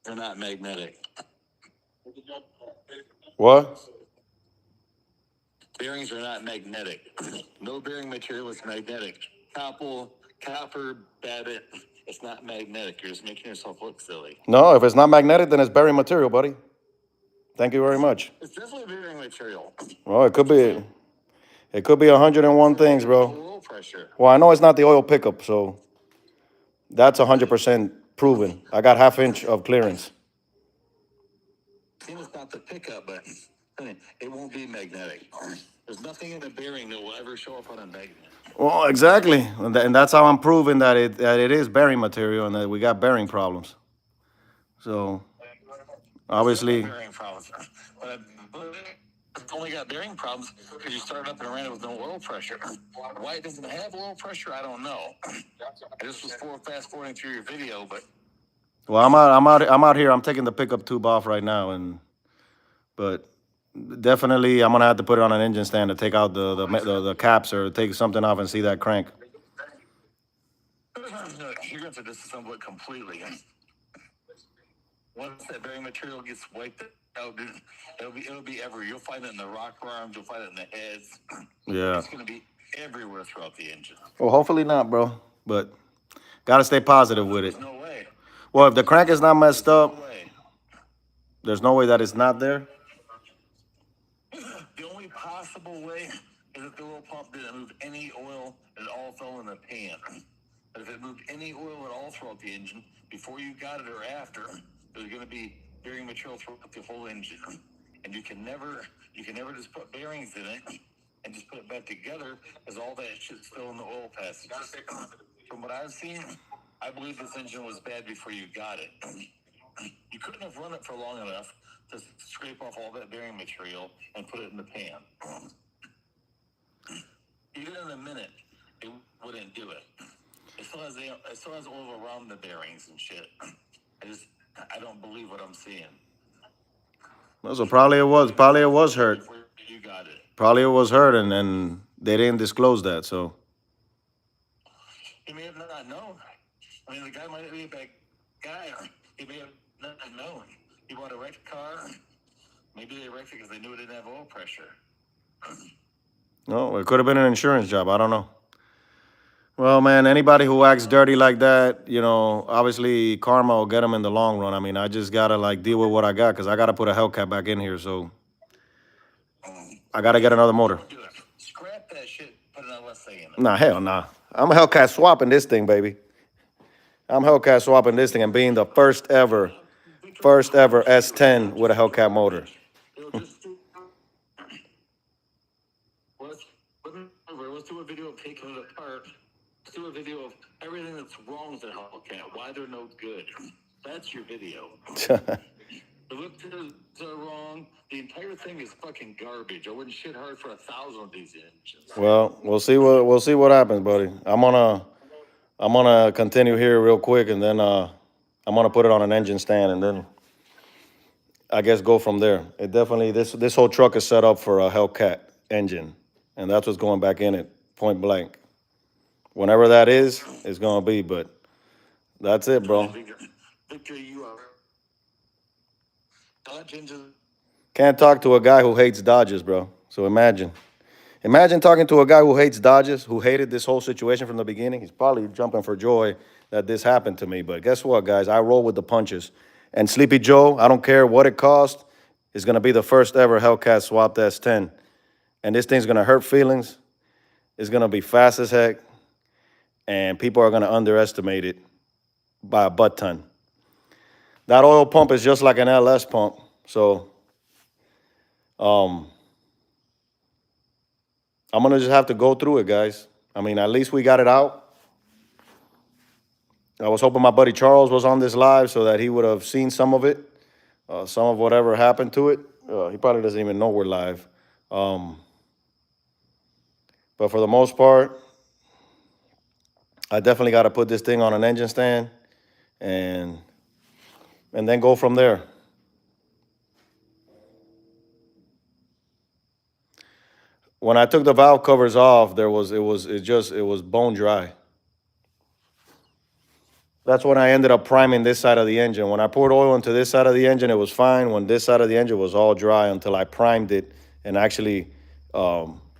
They're not magnetic. What? Bearings are not magnetic. No bearing material is magnetic. Copper, babbitt, it's not magnetic. You're just making yourself look silly. No, if it's not magnetic, then it's bearing material, buddy. Thank you very much. It's definitely bearing material. Well, it could be. It could be 101 things, bro. Oil pressure. Well, I know it's not the oil pickup, so that's 100% proven. I got ½ inch of clearance. I think it's not the pickup, but it won't be magnetic. There's nothing in the bearing that will ever show up on a magnet. Well, exactly, and that's how I'm proving that it is bearing material and that we got bearing problems. So, obviously, Bearing problems. But it's only got bearing problems because you started up and ran it with no oil pressure. Why it doesn't have oil pressure, I don't know. I just was fast forwarding through your video, but. Well, I'm out here. I'm taking the pickup tube off right now, but definitely I'm gonna have to put it on an engine stand to take out the caps or take something off and see that crank. You're gonna have to disassemble it completely. Once that bearing material gets wiped out, it'll be everywhere. You'll find it in the rocker arms. You'll find it in the heads. Yeah. It's gonna be everywhere throughout the engine. Well, hopefully not, bro. But gotta stay positive with it. There's no way. Well, if the crank is not messed up, there's no way that it's not there. The only possible way is if the oil pump didn't move any oil and it all fell in the pan. But if it moved any oil at all throughout the engine, before you got it or after, there's going to be bearing material throughout the whole engine. And you can never just put bearings in it and just put it back together, because all that shit's still in the oil passage. From what I've seen, I believe this engine was bad before you got it. You couldn't have run it for long enough to scrape off all that bearing material and put it in the pan. Even in a minute, it wouldn't do it. It still has oil around the bearings and shit. I don't believe what I'm seeing. Well, so probably it was hurt. You got it. Probably it was hurt, and they didn't disclose that. So he may have not known. I mean, the guy might be a bad guy. He may have not known. He bought a wrecked car. Maybe they wrecked it because they knew it didn't have oil pressure. no, it could have been an insurance job. I don't know. Well, man, anybody who acts dirty like that, obviously karma will get them in the long run. I mean, I just gotta deal with what I got, because I gotta put a Hellcat back in here. So I gotta get another motor. Scrap that shit. Put an LSA in it. Nah, hell nah. I'm a Hellcat swapping this thing, baby. I'm Hellcat swapping this thing and being the first ever S10 with a Hellcat motor. Let's do a video of taking it apart. Let's do a video of everything that's wrong with the Hellcat. Why they're no good. That's your video. The lift are wrong. The entire thing is fucking garbage. I wouldn't shit hard for 1,000 of these engines. Well, we'll see what happens, buddy. I'm gonna continue here real quick, and then I'm gonna put it on an engine stand, and then I guess go from there. It definitely this whole truck is set up for a Hellcat engine, and that's what's going back in it, point blank. Whenever that is, it's gonna be. But that's it, bro. Victor, you are. Dodge engine. Can't talk to a guy who hates Dodges, bro. So imagine talking to a guy who hates Dodges, who hated this whole situation from the beginning. He's probably jumping for joy that this happened to me. But guess what, guys? I roll with the punches. And Sleepy Joe, I don't care what it costs, is going to be the first ever Hellcat swapped S10. And this thing's going to hurt feelings. It's going to be fast as heck. And people are going to underestimate it by a butt ton. That oil pump is just like an LS pump. So I'm gonna just have to go through it, guys. I mean, at least we got it out. I was hoping my buddy Charles was on this live so that he would have seen some of it, some of whatever happened to it. He probably doesn't even know we're live. But for the most part, I definitely got to put this thing on an engine stand and then go from there. When I took the valve covers off, it was bone dry. That's when I ended up priming this side of the engine. When I poured oil into this side of the engine, it was fine. When this side of the engine was all dry until I primed it and actually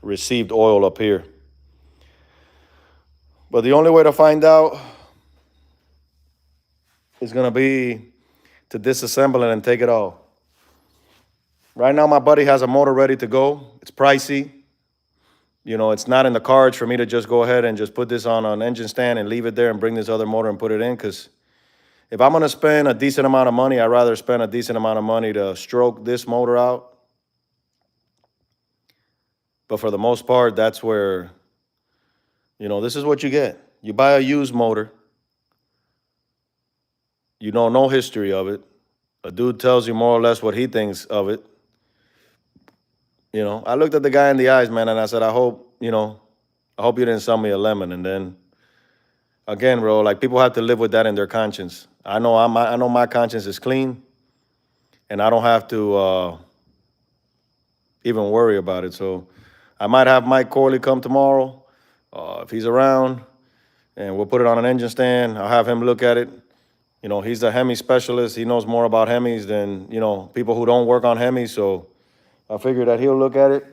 received oil up here. But the only way to find out is gonna be to disassemble it and take it off. Right now, my buddy has a motor ready to go. It's pricey. You know, it's not in the cards for me to just go ahead and just put this on an engine stand and leave it there and bring this other motor and put it in. Because if I'm going to spend a decent amount of money, I'd rather spend a decent amount of money to stroke this motor out. But for the most part, that's where, you know, this is what you get. You buy a used motor. You know no history of it. A dude tells you more or less what he thinks of it. You know, I looked at the guy in the eyes, man, and I said, I hope you didn't sell me a lemon. And then, again, bro, like people have to live with that in their conscience. I know my conscience is clean, and I don't have to even worry about it. So I might have Mike Corley come tomorrow if he's around, and we'll put it on an engine stand. I'll have him look at it. You know, he's the Hemi specialist. He knows more about Hemis than, you know, people who don't work on Hemis. So I figure that he'll look at it,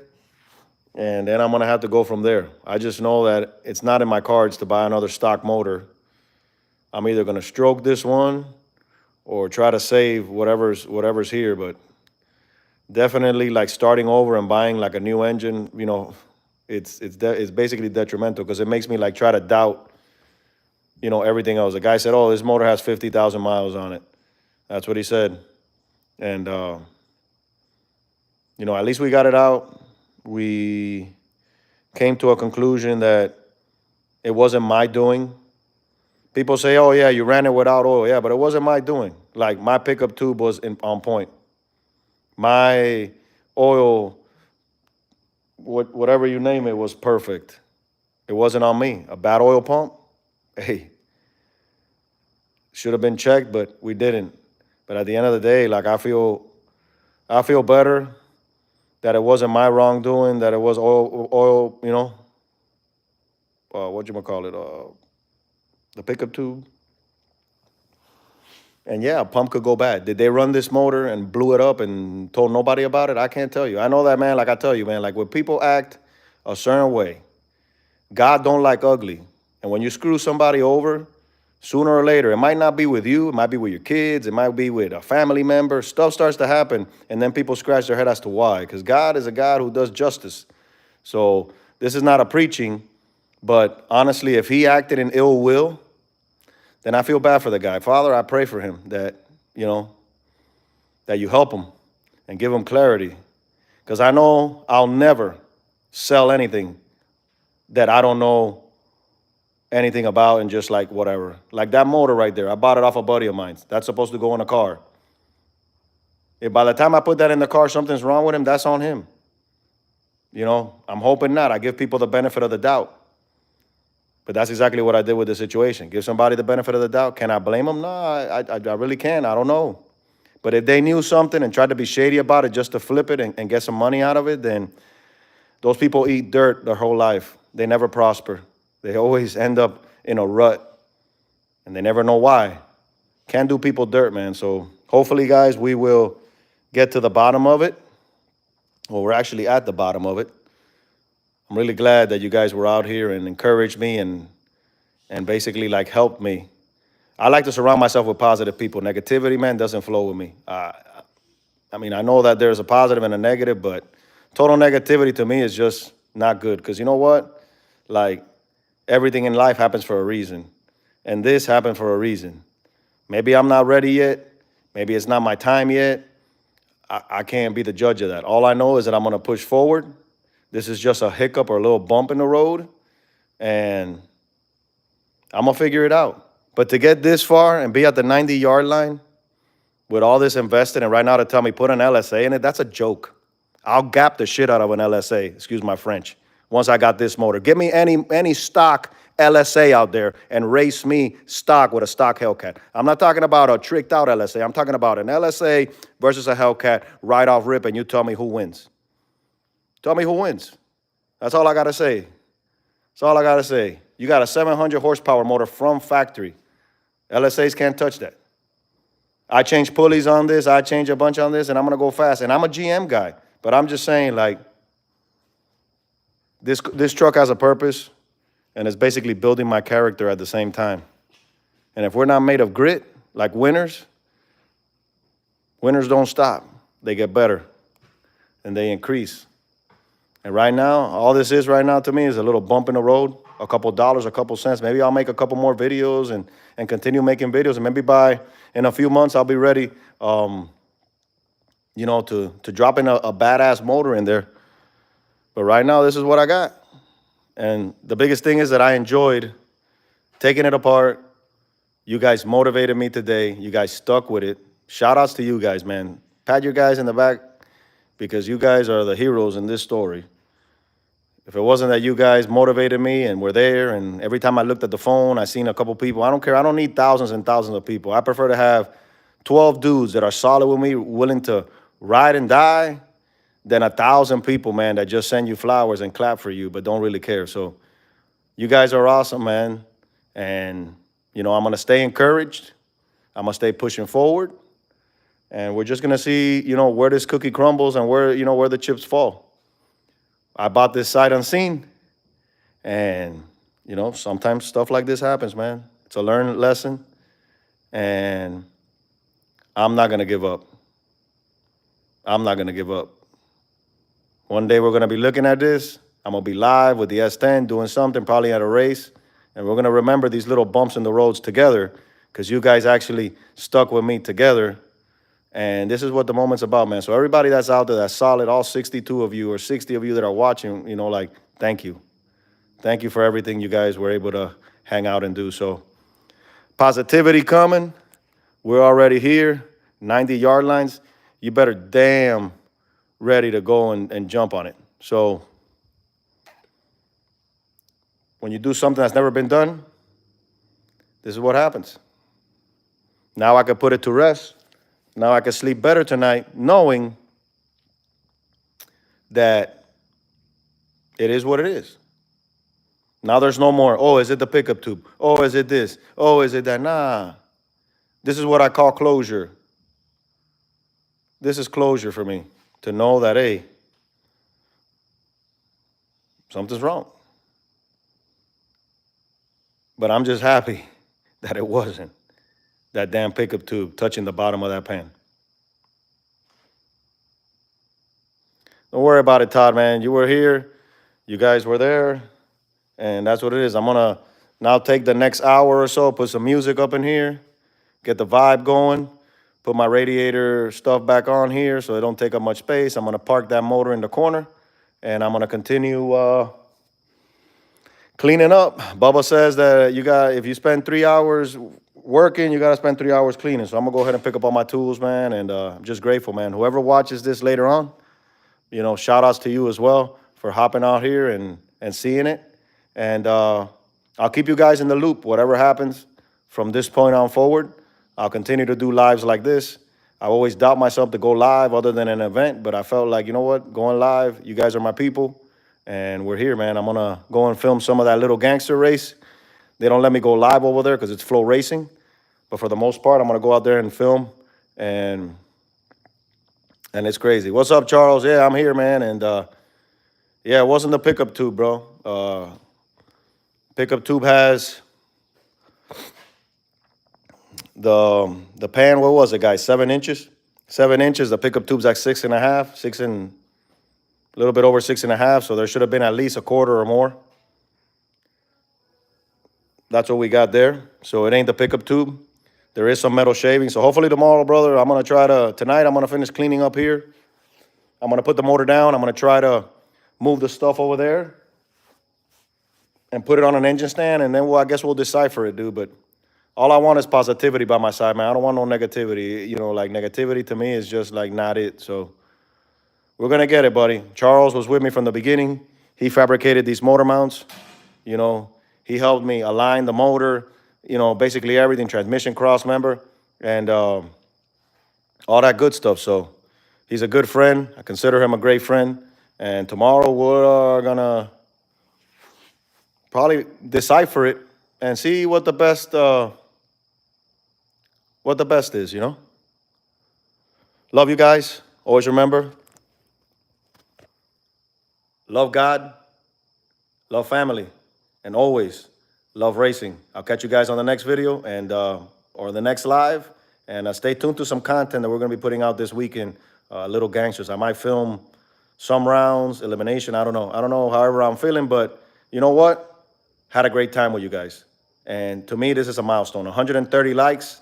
and then I'm going to have to go from there. I just know that it's not in my cards to buy another stock motor. I'm either going to stroke this one or try to save whatever's here. But definitely, like, starting over and buying like a new engine, you know, it's basically detrimental because it makes me like try to doubt, you know, everything else. The guy said, oh, this motor has 50,000 miles on it. That's what he said. And, you know, at least we got it out. We came to a conclusion that it wasn't my doing. People say, oh, yeah, you ran it without oil. Yeah, but it wasn't my doing. Like, my pickup tube was on point. My oil, whatever you name it, was perfect. It wasn't on me. A bad oil pump? Hey, should have been checked, but we didn't. But at the end of the day, like, I feel better that it wasn't my wrongdoing, that it was oil, you know, the pickup tube. And yeah, a pump could go bad. Did they run this motor and blew it up and told nobody about it? I can't tell you. I know that, man. Like I tell you, man, like when people act a certain way, God don't like ugly. And when you screw somebody over, sooner or later, it might not be with you. It might be with your kids. It might be with a family member. Stuff starts to happen, and then people scratch their head as to why. Because God is a God who does justice. So this is not a preaching, but honestly, if he acted in ill will, then I feel bad for the guy. Father, I pray for him that, you know, that you help him and give him clarity. Because I know I'll never sell anything that I don't know anything about and just like whatever. Like that motor right there, I bought it off a buddy of mine. That's supposed to go in a car. If by the time I put that in the car, something's wrong with him, that's on him. You know, I'm hoping not. I give people the benefit of the doubt. But that's exactly what I did with the situation. Give somebody the benefit of the doubt. Can I blame them? No, I really can't. I don't know. But if they knew something and tried to be shady about it just to flip it and get some money out of it, then those people eat dirt their whole life. They never prosper. They always end up in a rut, and they never know why. Can't do people dirt, man. So hopefully, guys, we will get to the bottom of it. Well, we're actually at the bottom of it. I'm really glad that you guys were out here and encouraged me and basically like helped me. I like to surround myself with positive people. Negativity, man, doesn't flow with me. I mean, I know that there's a positive and a negative, but total negativity to me is just not good. Because you know what? Like, everything in life happens for a reason. And this happened for a reason. Maybe I'm not ready yet. Maybe it's not my time yet. I can't be the judge of that. All I know is that I'm gonna push forward. This is just a hiccup or a little bump in the road, and I'm gonna figure it out. But to get this far and be at the 90-yard line with all this invested, and right now to tell me put an LSA in it, that's a joke. I'll gap the shit out of an LSA, excuse my French, once I got this motor. Give me any stock LSA out there and race me stock with a stock Hellcat. I'm not talking about a tricked out LSA. I'm talking about an LSA versus a Hellcat right off rip, and you tell me who wins. Tell me who wins. That's all I gotta say. That's all I gotta say. You got a 700 horsepower motor from factory. LSAs can't touch that. I change pulleys on this, I change a bunch on this, and I'm gonna go fast. And I'm a GM guy, but I'm just saying, like, this truck has a purpose, and it's basically building my character at the same time. And if we're not made of grit, like winners don't stop. They get better, and they increase. And right now, all this is right now to me is a little bump in the road, a couple dollars, a couple cents. Maybe I'll make a couple more videos and continue making videos. And maybe in a few months, I'll be ready, you know, to drop in a badass motor in there. But right now, this is what I got. And the biggest thing is that I enjoyed taking it apart. You guys motivated me today. You guys stuck with it. Shout outs to you guys, man. Pat your guys in the back, because you guys are the heroes in this story. If it wasn't that you guys motivated me and were there, and every time I looked at the phone, I seen a couple people. I don't care. I don't need thousands and thousands of people. I prefer to have 12 dudes that are solid with me, willing to ride and die, than 1,000 people, man, that just send you flowers and clap for you, but don't really care. So you guys are awesome, man. And, you know, I'm going to stay encouraged. I'm going to stay pushing forward. And we're just going to see, you know, where this cookie crumbles and where, you know, where the chips fall. I bought this sight unseen. And, you know, sometimes stuff like this happens, man. It's a learned lesson. And I'm not going to give up. I'm not going to give up. One day we're going to be looking at this. I'm going to be live with the S10 doing something, probably at a race. And we're going to remember these little bumps in the roads together, because you guys actually stuck with me together. And this is what the moment's about, man. So everybody that's out there that's solid, all 62 of you or 60 of you that are watching, you know, like, thank you. Thank you for everything you guys were able to hang out and do. So positivity coming. We're already here. 90-yard lines. You better damn ready to go and jump on it. So when you do something that's never been done, this is what happens. Now I can put it to rest. Now I can sleep better tonight, knowing that it is what it is. Now there's no more, oh, is it the pickup tube? Oh, is it this? Oh, is it that? Nah. This is what I call closure. This is closure for me, to know that, hey, something's wrong. But I'm just happy that it wasn't that damn pickup tube touching the bottom of that pan. Don't worry about it, Todd, man. You were here. You guys were there. And that's what it is. I'm going to now take the next hour or so, put some music up in here, get the vibe going, put my radiator stuff back on here so it don't take up much space. I'm going to park that motor in the corner, and I'm going to continue cleaning up. Bubba says that if you spend 3 hours working, you got to spend 3 hours cleaning. So I'm going to go ahead and pick up all my tools, man, and I'm just grateful, man. Whoever watches this later on, you know, shout outs to you as well for hopping out here and seeing it. And I'll keep you guys in the loop. Whatever happens from this point on forward, I'll continue to do lives like this. I always doubt myself to go live other than an event, but I felt like, you know what, going live, you guys are my people, and we're here, man. I'm going to go and film some of that little gangster race. They don't let me go live over there because it's flow racing. But for the most part, I'm going to go out there and film, and it's crazy. What's up, Charles? Yeah, I'm here, man. And yeah, it wasn't the pickup tube, bro. Pickup tube has the pan, what was it, guys? 7 inches? 7 inches. The pickup tube's like 6.5, a little bit over 6.5. So there should have been at least a quarter or more. That's what we got there. So it ain't the pickup tube. There is some metal shaving. So hopefully tomorrow, brother, tonight I'm going to finish cleaning up here. I'm going to put the motor down. I'm going to try to move the stuff over there and put it on an engine stand. And then I guess we'll decipher it, dude. But all I want is positivity by my side, man. I don't want no negativity. You know, like negativity to me is just like not it. So we're going to get it, buddy. Charles was with me from the beginning. He fabricated these motor mounts. You know, he helped me align the motor, you know, basically everything, transmission cross member, and all that good stuff. So he's a good friend. I consider him a great friend. And tomorrow we're going to probably decipher it and see what the best is, you know? Love you guys. Always remember, love God, love family, and always love racing. I'll catch you guys on the next video and or the next live. And stay tuned to some content that we're going to be putting out this weekend. Little Gangsters. I might film some rounds, elimination. I don't know. I don't know however I'm feeling, but you know what? Had a great time with you guys. And to me, this is a milestone. 130 likes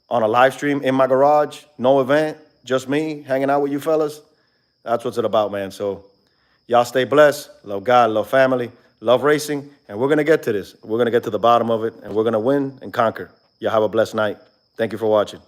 on a live stream in my garage. No event. Just me hanging out with you fellas. That's what it's about, man. So y'all stay blessed. Love God, love family, love racing. And we're going to get to this. We're going to get to the bottom of it. And we're going to win and conquer. Y'all have a blessed night. Thank you for watching.